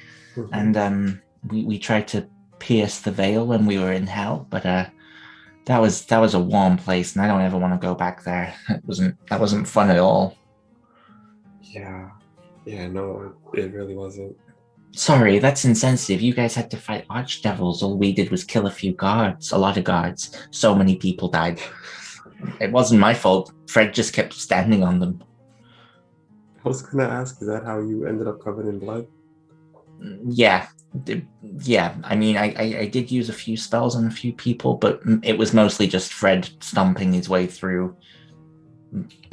and we tried to pierce the veil when we were in hell, but that was a warm place, and I don't ever want to go back there. That wasn't fun at all. Yeah, no, it really wasn't. Sorry, that's insensitive. You guys had to fight archdevils. All we did was kill a lot of guards. So many people died. It wasn't my fault. Fred just kept standing on them. I was gonna ask, is that how you ended up covered in blood? Yeah. I mean, I did use a few spells on a few people, but it was mostly just Fred stomping his way through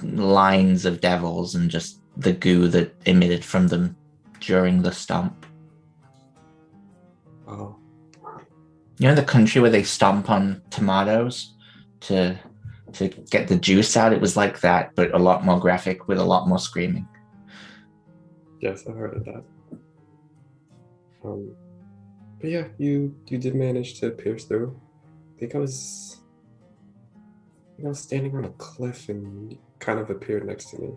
lines of devils and just the goo that emitted from them during the stomp. Oh. You know the country where they stomp on tomatoes to get the juice out? It was like that, but a lot more graphic with a lot more screaming. Yes, I've heard of that. But yeah, you did manage to pierce through. I think I was standing on a cliff and you kind of appeared next to me.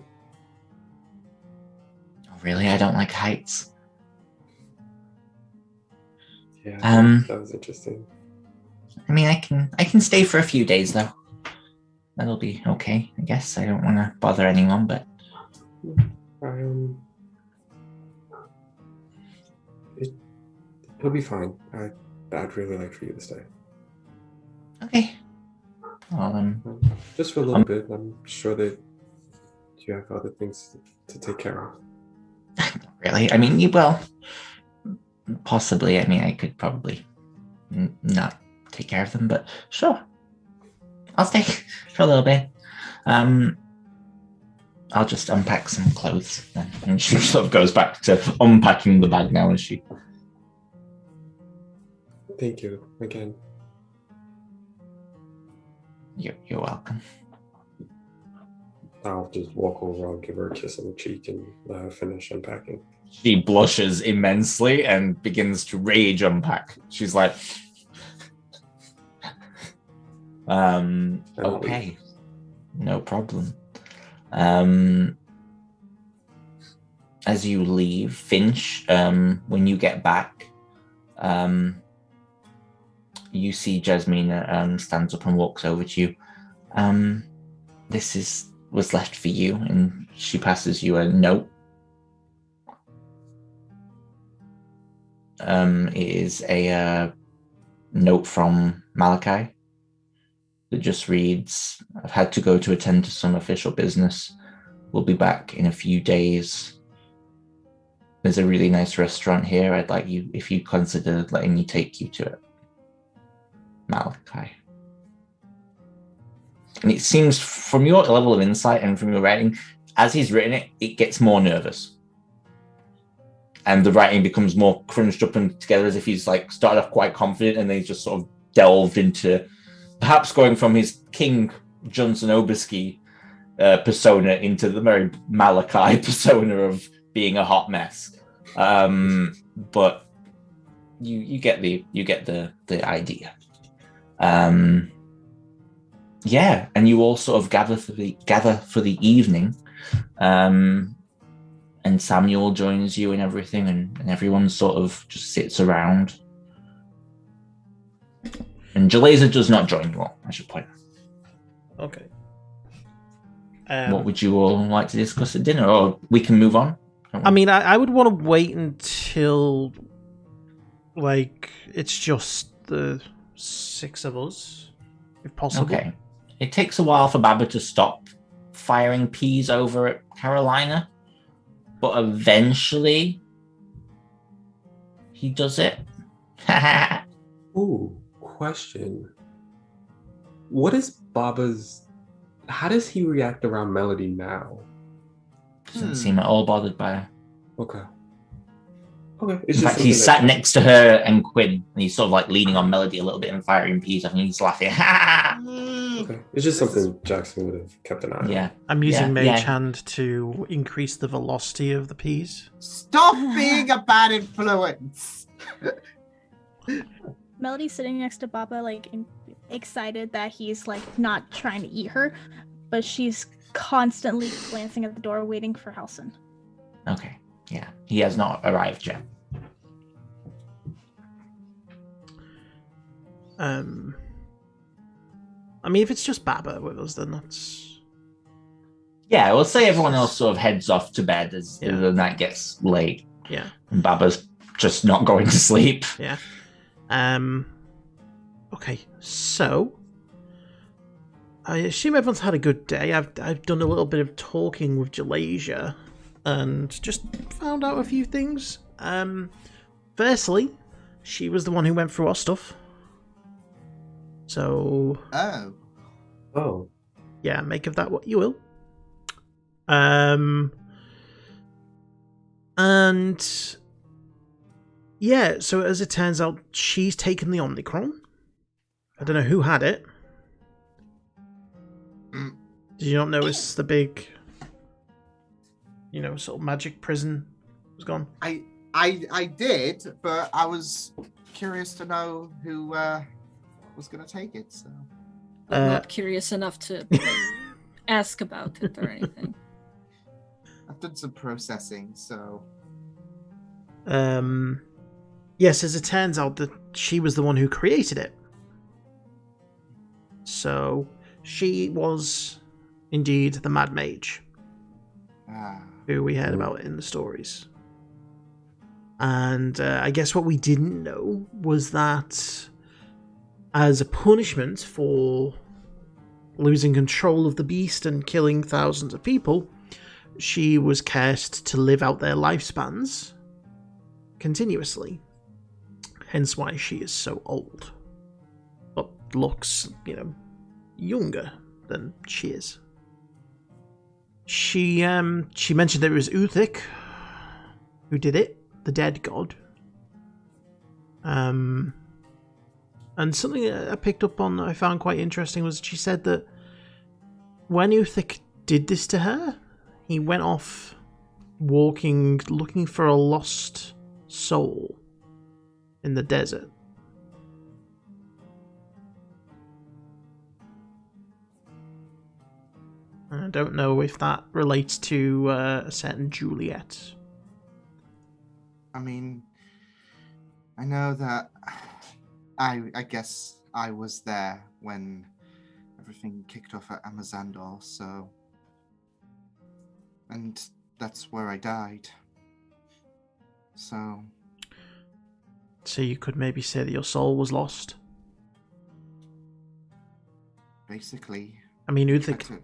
Oh, really? I don't like heights. Yeah, that was interesting. I mean, I can stay for a few days though. That'll be okay, I guess. I don't want to bother anyone, but It'll be fine. I'd really like for you to stay. Okay. Well, just for a little bit. I'm sure that you have other things to take care of. Really? I mean, well, possibly. I mean, I could probably not take care of them, but sure. I'll stay for a little bit. I'll just unpack some clothes then. And she sort of goes back to unpacking the bag now, as she... Thank you again. You're welcome. I'll just walk over, I'll give her a kiss on the cheek and let her finish unpacking. She blushes immensely and begins to rage unpack. She's like, okay, no problem. As you leave, Finch, when you get back, you see Jasmina stands up and walks over to you. This was left for you, and she passes you a note. It is a note from Malachi that just reads, I've had to go to attend to some official business. We'll be back in a few days. There's a really nice restaurant here. I'd like you, if you consider letting me take you to it. Malachi. And it seems from your level of insight and from your writing, as he's written it, it gets more nervous. And the writing becomes more crunched up and together, as if he's like started off quite confident and then he's just sort of delved into perhaps going from his King Johnson Obiski persona into the very Malachi persona of being a hot mess. But you get the idea. Yeah, and you all sort of gather for the evening. And Samuel joins you and everything, and everyone sort of just sits around. And Jaleza does not join you all, I should point out. Okay. What would you all like to discuss at dinner, or we can move on? I mean, I would want to wait until, like, it's just the 6 of us, if possible. Okay. It takes a while for Baba to stop firing peas over at Carolina, but eventually he does it. Ooh, question. What is Baba's... How does he react around Melody now? Doesn't seem at all bothered by her. Okay. It's In just fact, he sat next to her and Quinn, and he's sort of like leaning on Melody a little bit and firing peas. I think he's laughing. Okay. It's just something Jackson would have kept an eye on. Yeah. I'm using Mage Hand to increase the velocity of the peas. Stop being a bad influence! Melody's sitting next to Baba, like excited that he's like not trying to eat her, but she's constantly glancing at the door, waiting for Halson. Okay. Yeah. He has not arrived yet. I mean, if it's just Baba with us, then that's... Yeah, we'll say everyone else sort of heads off to bed as the night gets late. Yeah. And Baba's just not going to sleep. Yeah. Okay, so... I assume everyone's had a good day. I've done a little bit of talking with Jalasia and just found out a few things. Firstly, she was the one who went through our stuff. So... Oh. Yeah, make of that what you will. And... Yeah, so as it turns out, she's taken the Omnicron. I don't know who had it. Did you not notice the big, sort of magic prison was gone? I did, but I was curious to know who was going to take it. So I'm not curious enough to ask about it or anything. I've done some processing, so. Yes, as it turns out, that she was the one who created it. So she was indeed the Mad Mage, who we heard about in the stories. And I guess what we didn't know was that as a punishment for losing control of the beast and killing thousands of people, she was cursed to live out their lifespans continuously. Hence why she is so old. But looks, younger than she is. She mentioned that it was Uthik who did it, the dead god. And something I picked up on that I found quite interesting was she said that when Uthik did this to her, he went off walking, looking for a lost soul in the desert. I don't know if that relates to a certain Juliet. I mean, I know that I guess I was there when everything kicked off at Amazandor, so... And that's where I died. So you could maybe say that your soul was lost? Basically. I mean, Uthik,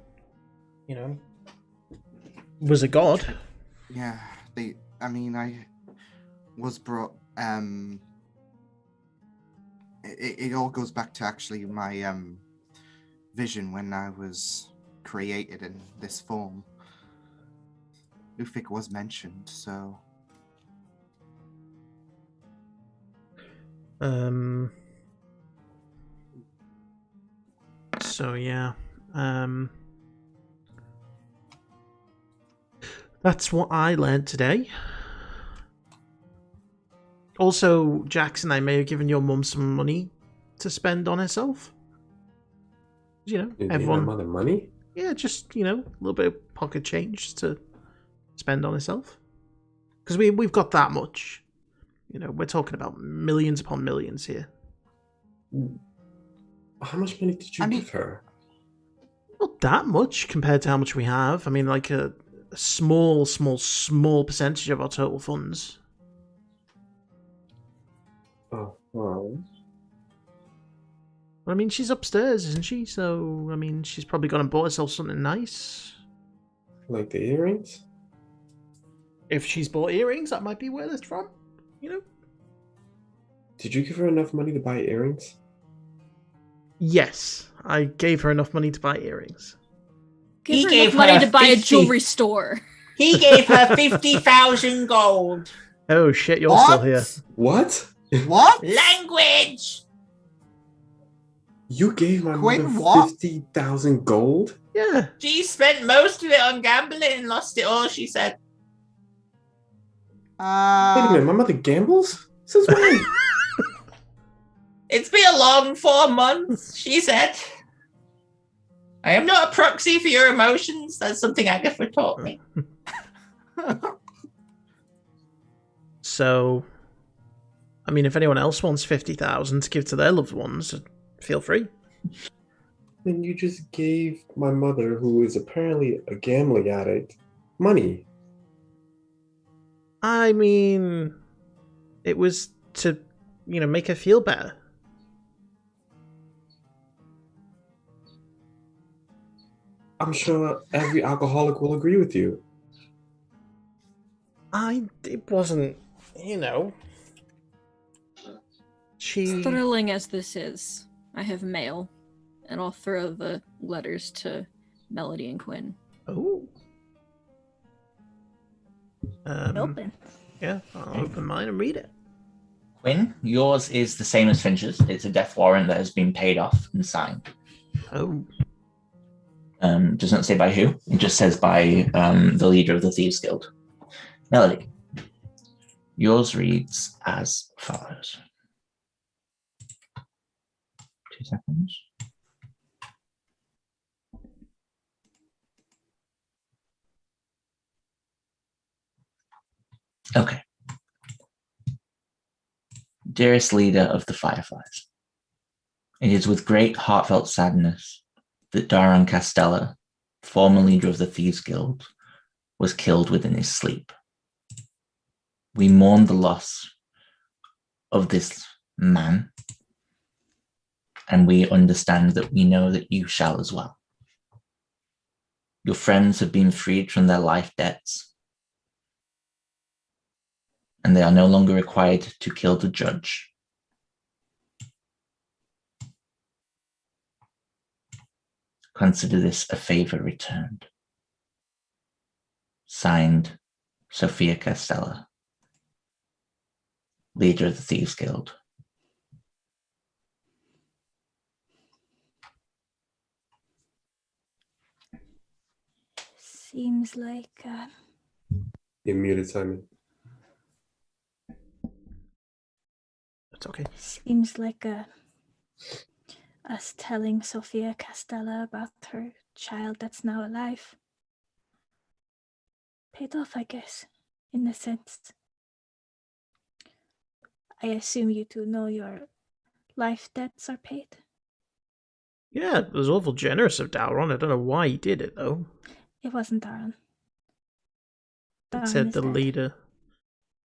was a god. Yeah, I was brought, it all goes back to actually my, vision when I was created in this form. Ufik was mentioned, so... So yeah, that's what I learned today. Also, Jackson, I may have given your mum some money to spend on herself. You everyone. gave my mother money? Yeah, just a little bit of pocket change to spend on herself. Because we've got that much. We're talking about millions upon millions here. How much money did you give her? Not that much compared to how much we have. I mean, like a small percentage of our total funds. Oh, well. I mean, she's upstairs, isn't she? So, I mean, she's probably gone and bought herself something nice. Like the earrings? If she's bought earrings, that might be where that's from. Did you give her enough money to buy earrings? Yes, I gave her enough money to buy earrings. He gave her money to buy a jewelry store. He gave her 50,000 gold. Oh shit, you're still here. What? What? Language! You gave my Wait, mother what? 50,000 gold? Yeah. She spent most of it on gambling and lost it all, she said. Wait a minute, my mother gambles? Since when? It's been a long 4 months, she said. I am not a proxy for your emotions. That's something Agatha taught me. So, I mean, if anyone else wants 50,000 to give to their loved ones, feel free. Then you just gave my mother, who is apparently a gambling addict, money. I mean, it was to, make her feel better. I'm sure every alcoholic will agree with you. It wasn't, she... Thrilling as this is, I have mail, and I'll throw the letters to Melody and Quinn. Oh. Open. Yeah, I'll open mine and read it. Quinn, yours is the same as Finch's. It's a death warrant that has been paid off and signed. Oh. Does not say by who. It just says by the leader of the Thieves Guild. Melody, yours reads as follows. 2 seconds. Okay. Dearest leader of the Fireflies, it is with great heartfelt sadness that Daron Castella, former leader of the Thieves Guild, was killed within his sleep. We mourn the loss of this man, and we understand that we know that you shall as well. Your friends have been freed from their life debts, and they are no longer required to kill the judge. Consider this a favor returned. Signed, Sophia Castella, leader of the Thieves Guild. Seems like You muted, Simon. It's okay. seems like us telling Sophia Castella about her child that's now alive paid off, I guess, in a sense. I assume you two know your life debts are paid. Yeah, it was awful generous of Dauron. I don't know why he did it, though. It wasn't Darren. It said the leader.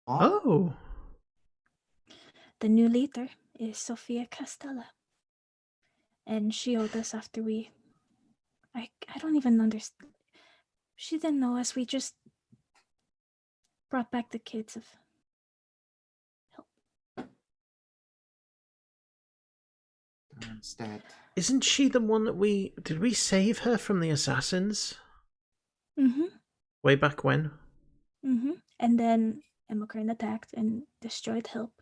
Oh. The new leader is Sophia Castella. And she owed us after I don't even understand. She didn't know us. We just brought back the kids of help. Instead. Isn't she the one that did we save her from the assassins? Mm-hmm. Way back when? Mm-hmm. And then Emokran attacked and destroyed help.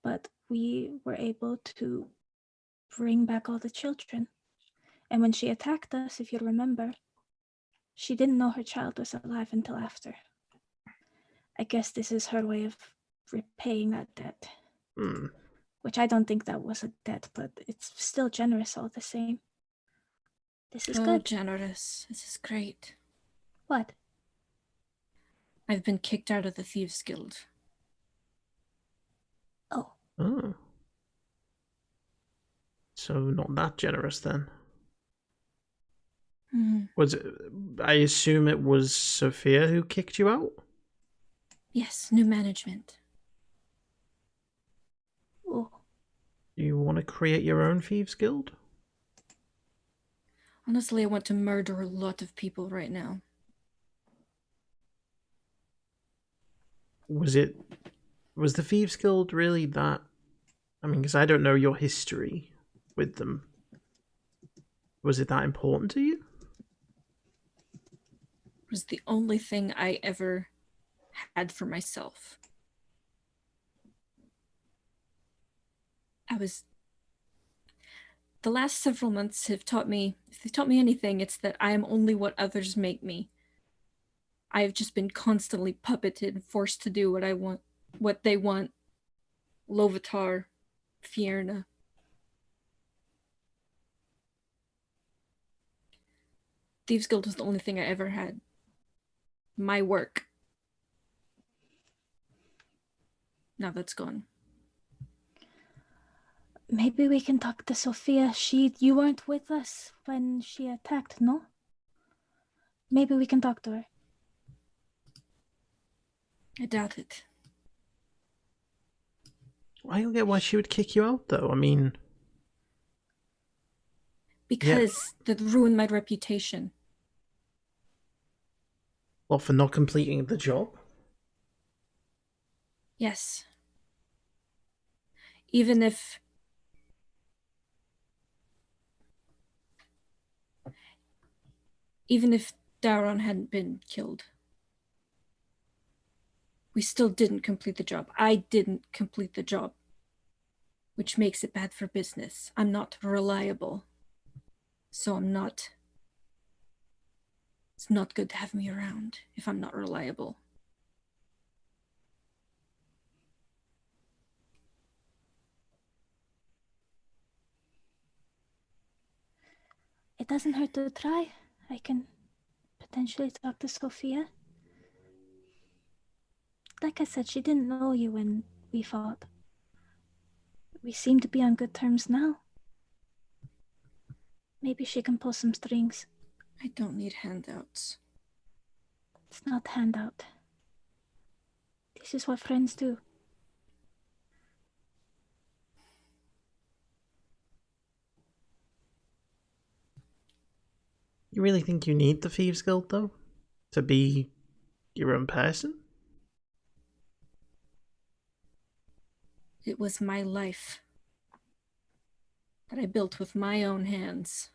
But we were able to bring back all the children. And when she attacked us, if you remember, she didn't know her child was alive until after. I guess this is her way of repaying that debt. Which I don't think that was a debt, but it's still generous all the same. This is good. Generous. This is great. What? I've been kicked out of the Thieves Guild. Oh. Oh. So not that generous then. Was it, I assume it was Sophia who kicked you out? Yes, new management. Oh. You want to create your own Thieves Guild? Honestly, I want to murder a lot of people right now. Was the Thieves Guild really that? I mean, because I don't know your history with them. Was it that important to you? It was the only thing I ever had for myself. The last several months have taught me, if they've taught me anything, it's that I am only what others make me. I have just been constantly puppeted, forced to do what I want, what they want. Lovitar, Fierna. Thieves Guild was the only thing I ever had. My work. Now that's gone. Maybe we can talk to Sophia. You weren't with us when she attacked, no? Maybe we can talk to her. I doubt it. I don't get why she would kick you out, though. I mean... Because that ruined my reputation. What, for not completing the job? Yes. Even if Daron hadn't been killed, we still didn't complete the job. I didn't complete the job, which makes it bad for business. I'm not reliable. So it's not good to have me around if I'm not reliable. It doesn't hurt to try. I can potentially talk to Sophia. Like I said, she didn't know you when we fought. We seem to be on good terms now. Maybe she can pull some strings. I don't need handouts. It's not handout. This is what friends do. You really think you need the Thieves Guild, though? To be your own person? It was my life that I built with my own hands.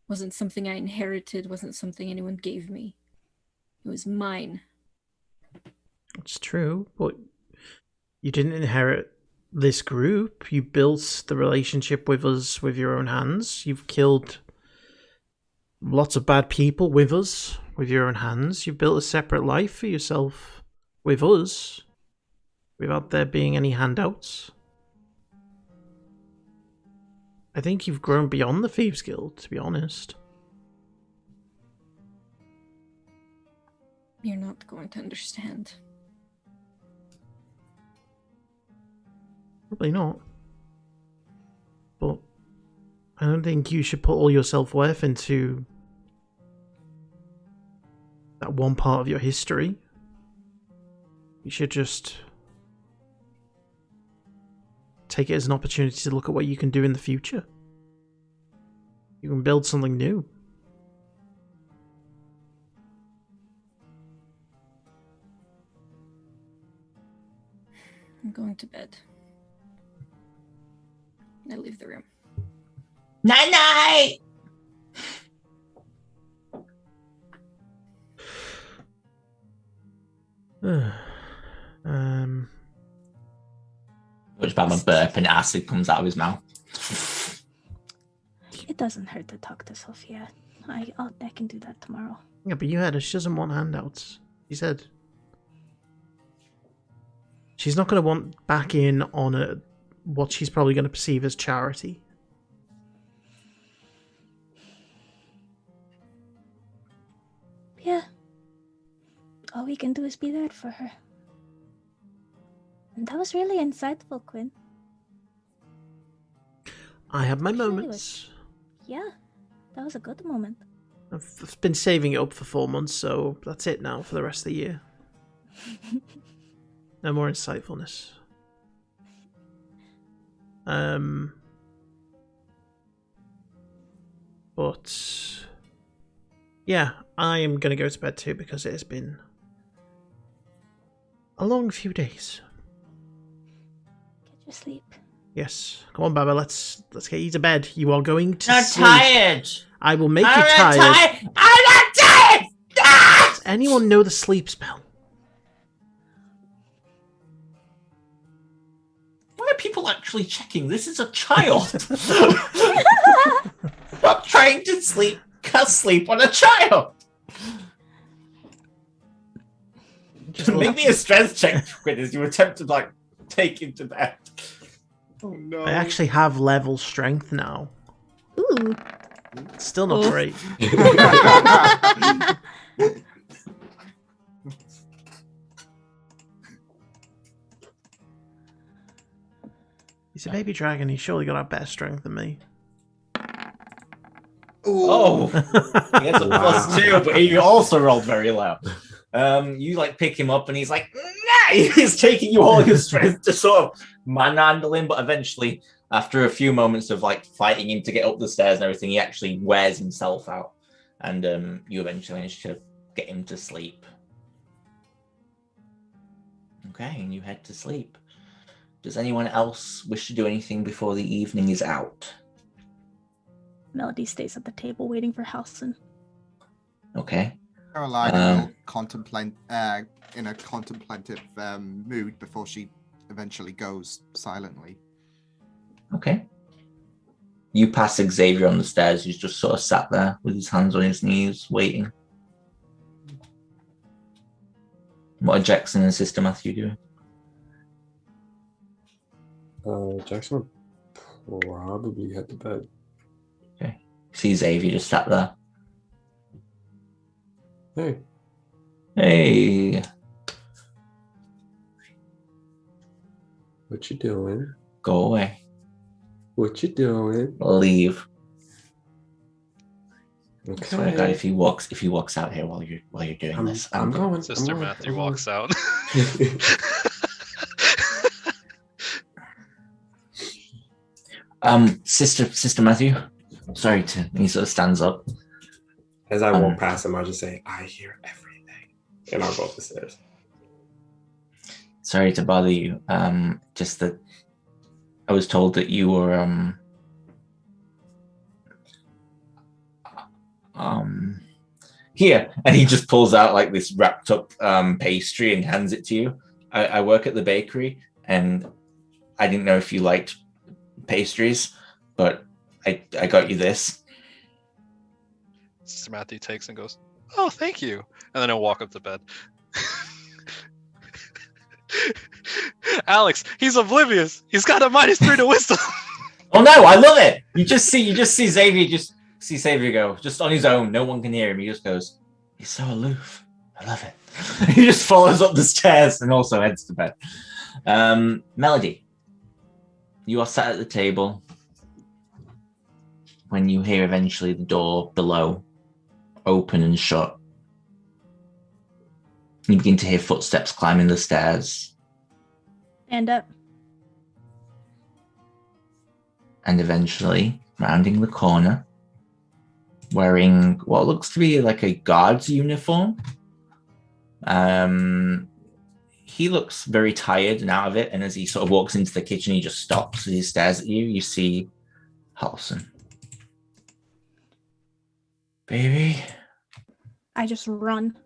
Wasn't something I inherited, wasn't something anyone gave me. It was mine. It's true, but you didn't inherit this group. You built the relationship with us with your own hands. You've killed lots of bad people with us with your own hands. You've built a separate life for yourself with us without there being any handouts. I think you've grown beyond the Thieves Guild, to be honest. You're not going to understand. Probably not. But I don't think you should put all your self-worth into that one part of your history. You should just take it as an opportunity to look at what you can do in the future. You can build something new. I'm going to bed. I leave the room. Night-night! Which about my burp and acid comes out of his mouth. It doesn't hurt to talk to Sophia. I can do that tomorrow. Yeah, but you heard her. She doesn't want handouts. She said she's not going to want back in on what she's probably going to perceive as charity. Yeah. All we can do is be there for her. And that was really insightful, Quinn. I have my Really moments. Yeah, that was a good moment. I've been saving it up for 4 months, so that's it now for the rest of the year. No more insightfulness. But yeah, I am gonna go to bed too because it has been a long few days. Get your sleep. Yes, come on, Baba. Let's get you to bed. You are going to I'm sleep. tired. I will make you I'm not tired. tired. I'm not tired. Ah! Does anyone know the sleep spell? Why are people actually checking? This is a child. Stop trying to cast sleep on a child. Make me a strength check, Quinn, as you attempt to take him to bed. Oh no. I actually have level strength now. Ooh. Still not great. a baby dragon. He's surely got to have better strength than me. Oh, he gets a +2, but he also rolled very low. You like pick him up, and he's like, nah! He's taking you all your strength to sort of manhandle him, but eventually, after a few moments of like fighting him to get up the stairs and everything, he actually wears himself out, and you eventually manage to get him to sleep. Okay, and you head to sleep. Does anyone else wish to do anything before the evening is out? Melody stays at the table waiting for Halson. Okay. Caroline will contemplate in a contemplative mood before she eventually goes silently. Okay. You pass Xavier on the stairs. He's just sort of sat there with his hands on his knees, waiting. What are Jackson and Sister Matthew doing? Jackson would probably head to bed. Okay. See Xavier just sat there. Hey. Hey. What you doing? Go away. What you doing? Leave. Okay. I swear to God, if he walks out here while you're doing this, I'm going. Sister Matthew walks out. Sister Matthew. Sorry to. He sort of stands up. As I walk past him, I'll just say, "I hear everything," and I'll go up the stairs. Sorry to bother you. Just that I was told that you were here, and he just pulls out like this wrapped up pastry and hands it to you. I work at the bakery, and I didn't know if you liked pastries, but I got you this. Sister Matthew takes and goes, "Oh, thank you," and then he'll walk up to bed. Alex, he's oblivious. He's got a -3 to wisdom. Oh no, I love it. You just see Xavier go just on his own. No one can hear him. He just goes, he's so aloof. I love it. He just follows up the stairs and also heads to bed. Melody, you are sat at the table when you hear eventually the door below open and shut. You begin to hear footsteps climbing the stairs. Stand up. And eventually, rounding the corner, wearing what looks to be like a guard's uniform. He looks very tired and out of it, and as he sort of walks into the kitchen, he just stops and he stares at you. You see Halson. Baby. I just run.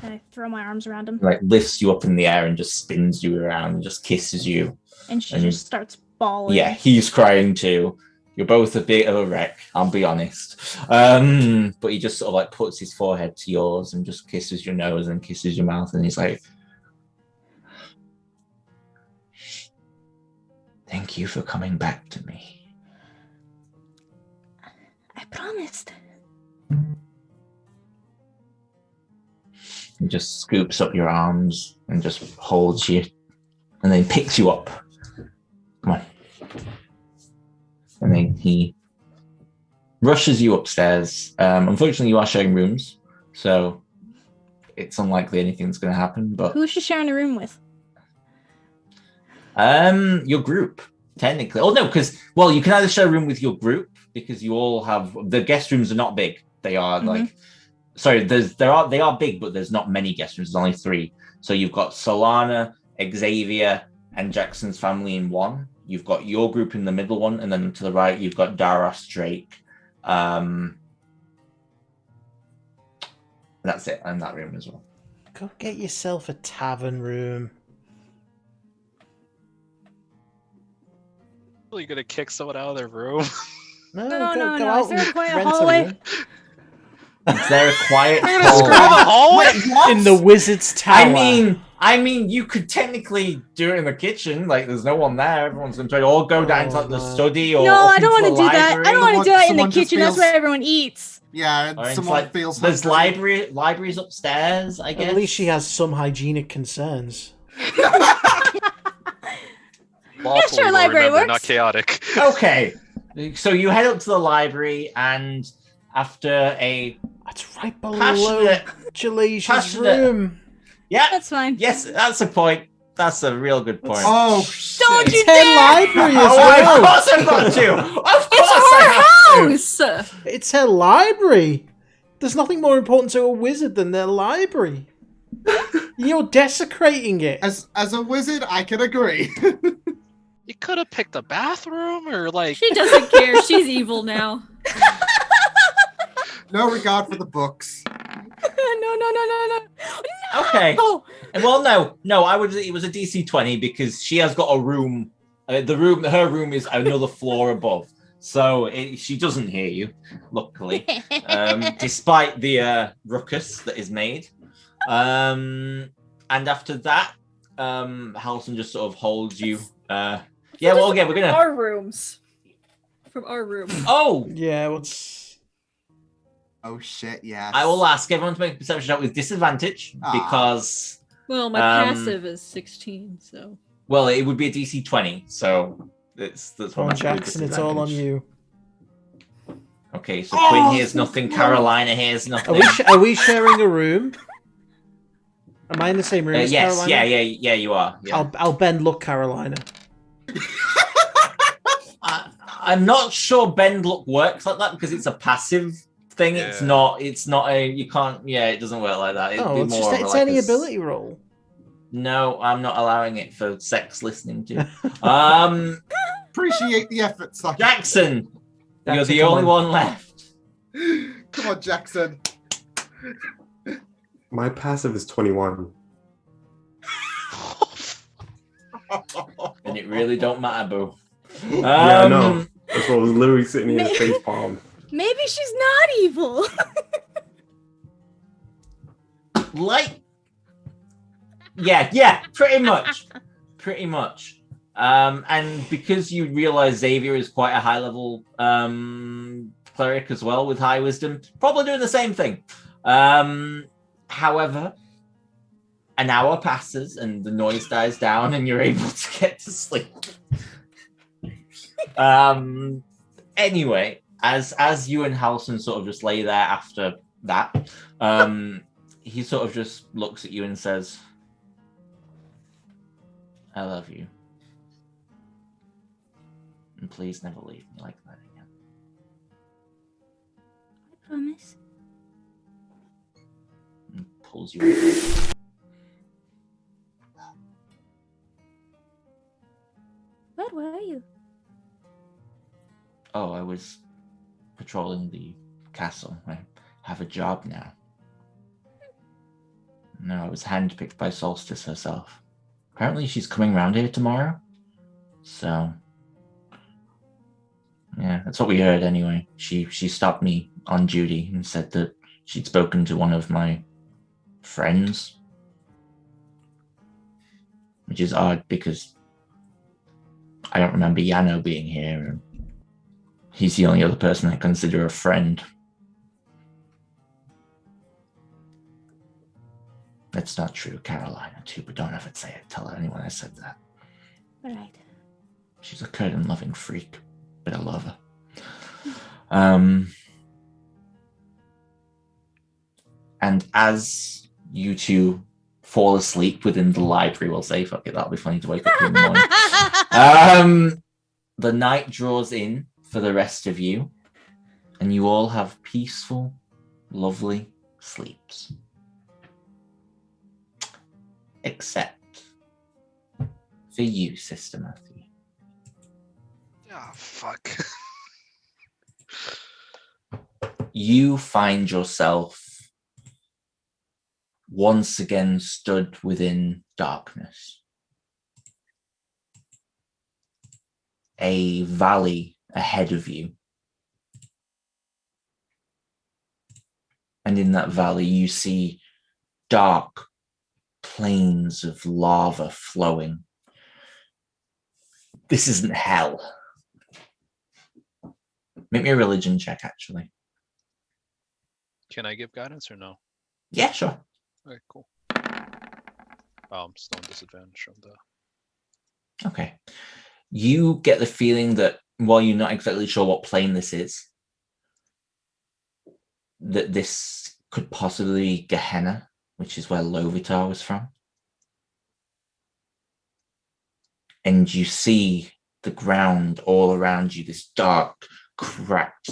And I throw my arms around him. Like lifts you up in the air and just spins you around and just kisses you. And she just starts bawling. Yeah, he's crying too. You're both a bit of a wreck, I'll be honest. But he just sort of like puts his forehead to yours and just kisses your nose and kisses your mouth, and he's like, thank you for coming back to me. I promised. He just scoops up your arms and just holds you and then picks you up. Come on. And then he rushes you upstairs. Unfortunately, you are sharing rooms, so it's unlikely anything's going to happen. But who's she sharing a room with? Your group, technically. Oh no, because you can either share a room with your group because you all have the guest rooms are not big. They are like. Sorry, they are big, but there's not many guest rooms. There's only 3. So you've got Solana, Xavier, and Jackson's family in one. You've got your group in the middle one, and then to the right you've got Daros, Drake. That's it, and that room as well. Go get yourself a tavern room. Are you gonna kick someone out of their room? No. Is Out there a and quiet rent a hallway? room. Is there a quiet You're gonna screw the hallway? In the wizard's tower. I mean, you could technically do it in the kitchen. Like, there's no one there. Everyone's going to try. Or go down to like, the study. Or No, up I don't into want to the do that. I don't want to do that in the Someone just kitchen. That's feels- where everyone eats. Yeah, Or into, someone like, feels there's hungry. libraries upstairs, I guess. At least she has some hygienic concerns. Lawfully sure, will library remember, not works. chaotic. Okay, so you head up to the library, and after a That's right below passionate, Jalasia's room. yeah, That's fine. yes, that's a point. That's a real good point. Oh, Don't shit. you It's her dare! library as Oh, of well. course I've got to. Of It's course I have to. her house! It's her library. There's nothing more important to a wizard than their library. You're desecrating it. As a wizard, I can agree. You could have picked a bathroom or like. She doesn't care. She's evil now. No regard for the books. No. Okay. Oh, Well, no. It was a DC 20 because she has got a room. Her room is another floor above, so she doesn't hear you. Luckily, despite the ruckus that is made. And after that, Halson just sort of holds you. Yeah, well, again, we're gonna Our rooms. From our room. Oh, Yeah, what's... Oh shit, yes. I will ask everyone to make a perception check with disadvantage because, Well, my passive is 16, so. well, it would be a DC 20, so that's Come on, what Jackson, it's all on you. Okay, so Quinn hears nothing, Carolina hears nothing. Are we sharing a room? Am I in the same room as Yes, Carolina? yeah, you are. Yeah. I'll bend look Carolina. I'm not sure bend look works like that because it's a passive thing. Yeah. It's not a, you can't, it doesn't work like that. It'd be It's more just of it's like any ability roll. No, I'm not allowing it for sex listening to. Appreciate the effort, sucker. Jackson, you're Jackson, the come only on. one left. Come on, Jackson. My passive is 21. And it really don't matter, boo. Yeah, I know. That's what I was literally sitting here face palm. Maybe she's not evil. Like, yeah, pretty much. And because you realize Xavier is quite a high level cleric as well with high wisdom, probably doing the same thing. However, an hour passes and the noise dies down and you're able to get to sleep. Anyway, as you and Halson sort of just lay there after that, he sort of just looks at you and says, I love you. And please never leave me like that again. I promise. And pulls you away. Where were you? Oh, I was patrolling the castle. I have a job now. No, I was handpicked by Solstice herself. Apparently she's coming round here tomorrow. So, yeah, that's what we heard anyway. She stopped me on duty and said that she'd spoken to one of my friends. Which is odd because I don't remember Yano being here. And he's the only other person I consider a friend. That's not true, Carolina, too, but don't ever say it. Tell anyone I said that. All right. She's a curtain-loving freak, but I love her. And as you two fall asleep within the library, we'll say, fuck it, that'll be funny to wake up in the morning. The night draws in for the rest of you, and you all have peaceful, lovely sleeps. Except for you, Sister Matthew. Oh, fuck. You find yourself once again stood within darkness. A valley ahead of you. And in that valley, you see dark plains of lava flowing. This isn't hell. Make me a religion check, actually. Can I give guidance or no? Yeah, sure. Okay, cool. Oh, I'm still on disadvantage from the. Okay. you get the feeling that while you're not exactly sure what plane this is, that this could possibly be Gehenna, which is where Lovitar was from. And you see the ground all around you, this dark, cracked,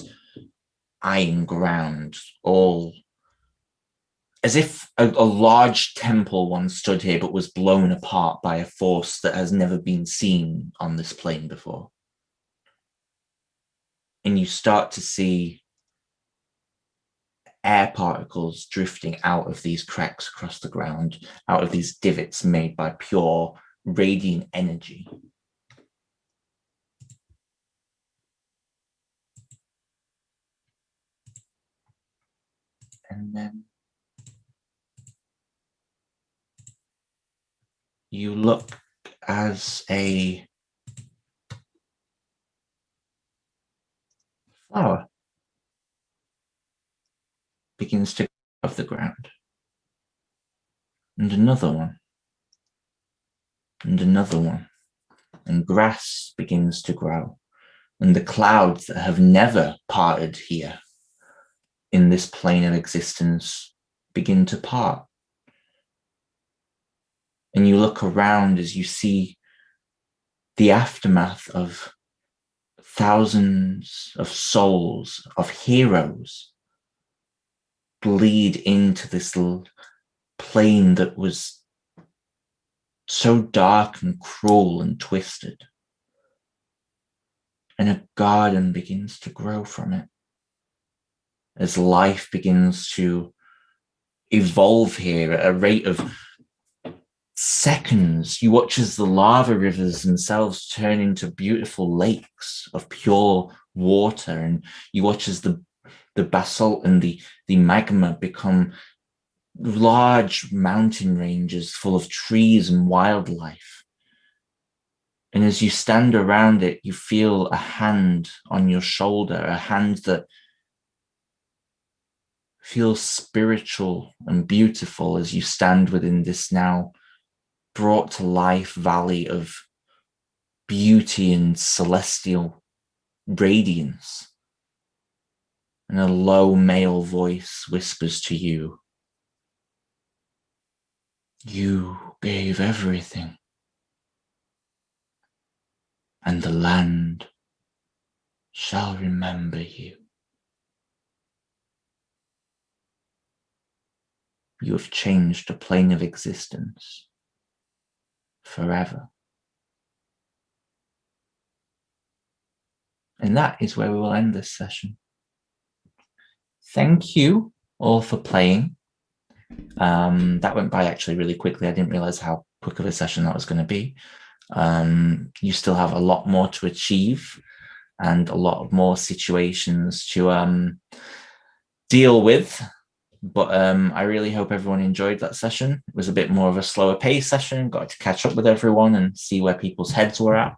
iron ground, all as if a large temple once stood here but was blown apart by a force that has never been seen on this plane before. And you start to see air particles drifting out of these cracks across the ground, out of these divots made by pure radiant energy. And then you look as a flower begins to come off the ground. And another one. And another one. And grass begins to grow. And the clouds that have never parted here in this plane of existence begin to part. And you look around as you see the aftermath of thousands of souls, of heroes, bleed into this plane that was so dark and cruel and twisted. And a garden begins to grow from it as life begins to evolve here at a rate of seconds. You watch as the lava rivers themselves turn into beautiful lakes of pure water, and you watch as the basalt and the magma become large mountain ranges full of trees and wildlife. And as you stand around it, you feel a hand on your shoulder, a hand that feels spiritual and beautiful as you stand within this now brought to life valley of beauty and celestial radiance. And a low male voice whispers to you, "You gave everything, and the land shall remember you. You have changed a plane of existence forever." And that is where we will end this session. Thank you all for playing. That went by actually really quickly. I didn't realize how quick of a session that was going to be. You still have a lot more to achieve and a lot more situations to deal with. But I really hope everyone enjoyed that session. It was a bit more of a slower pace session. Got to catch up with everyone and see where people's heads were at.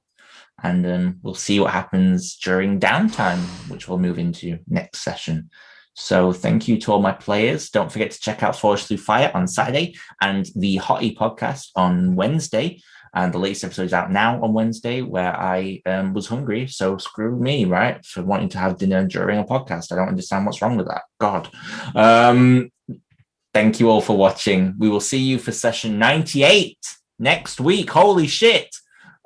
And we'll see what happens during downtime, which we'll move into next session. So thank you to all my players. Don't forget to check out Forge Through Fire on Saturday and the Hottie podcast on Wednesday. And the latest episode is out now on Wednesday, where I was hungry. So screw me, right, for wanting to have dinner during a podcast. I don't understand what's wrong with that. God. Thank you all for watching. We will see you for session 98 next week. Holy shit.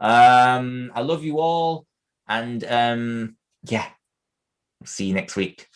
I love you all. And yeah, see you next week.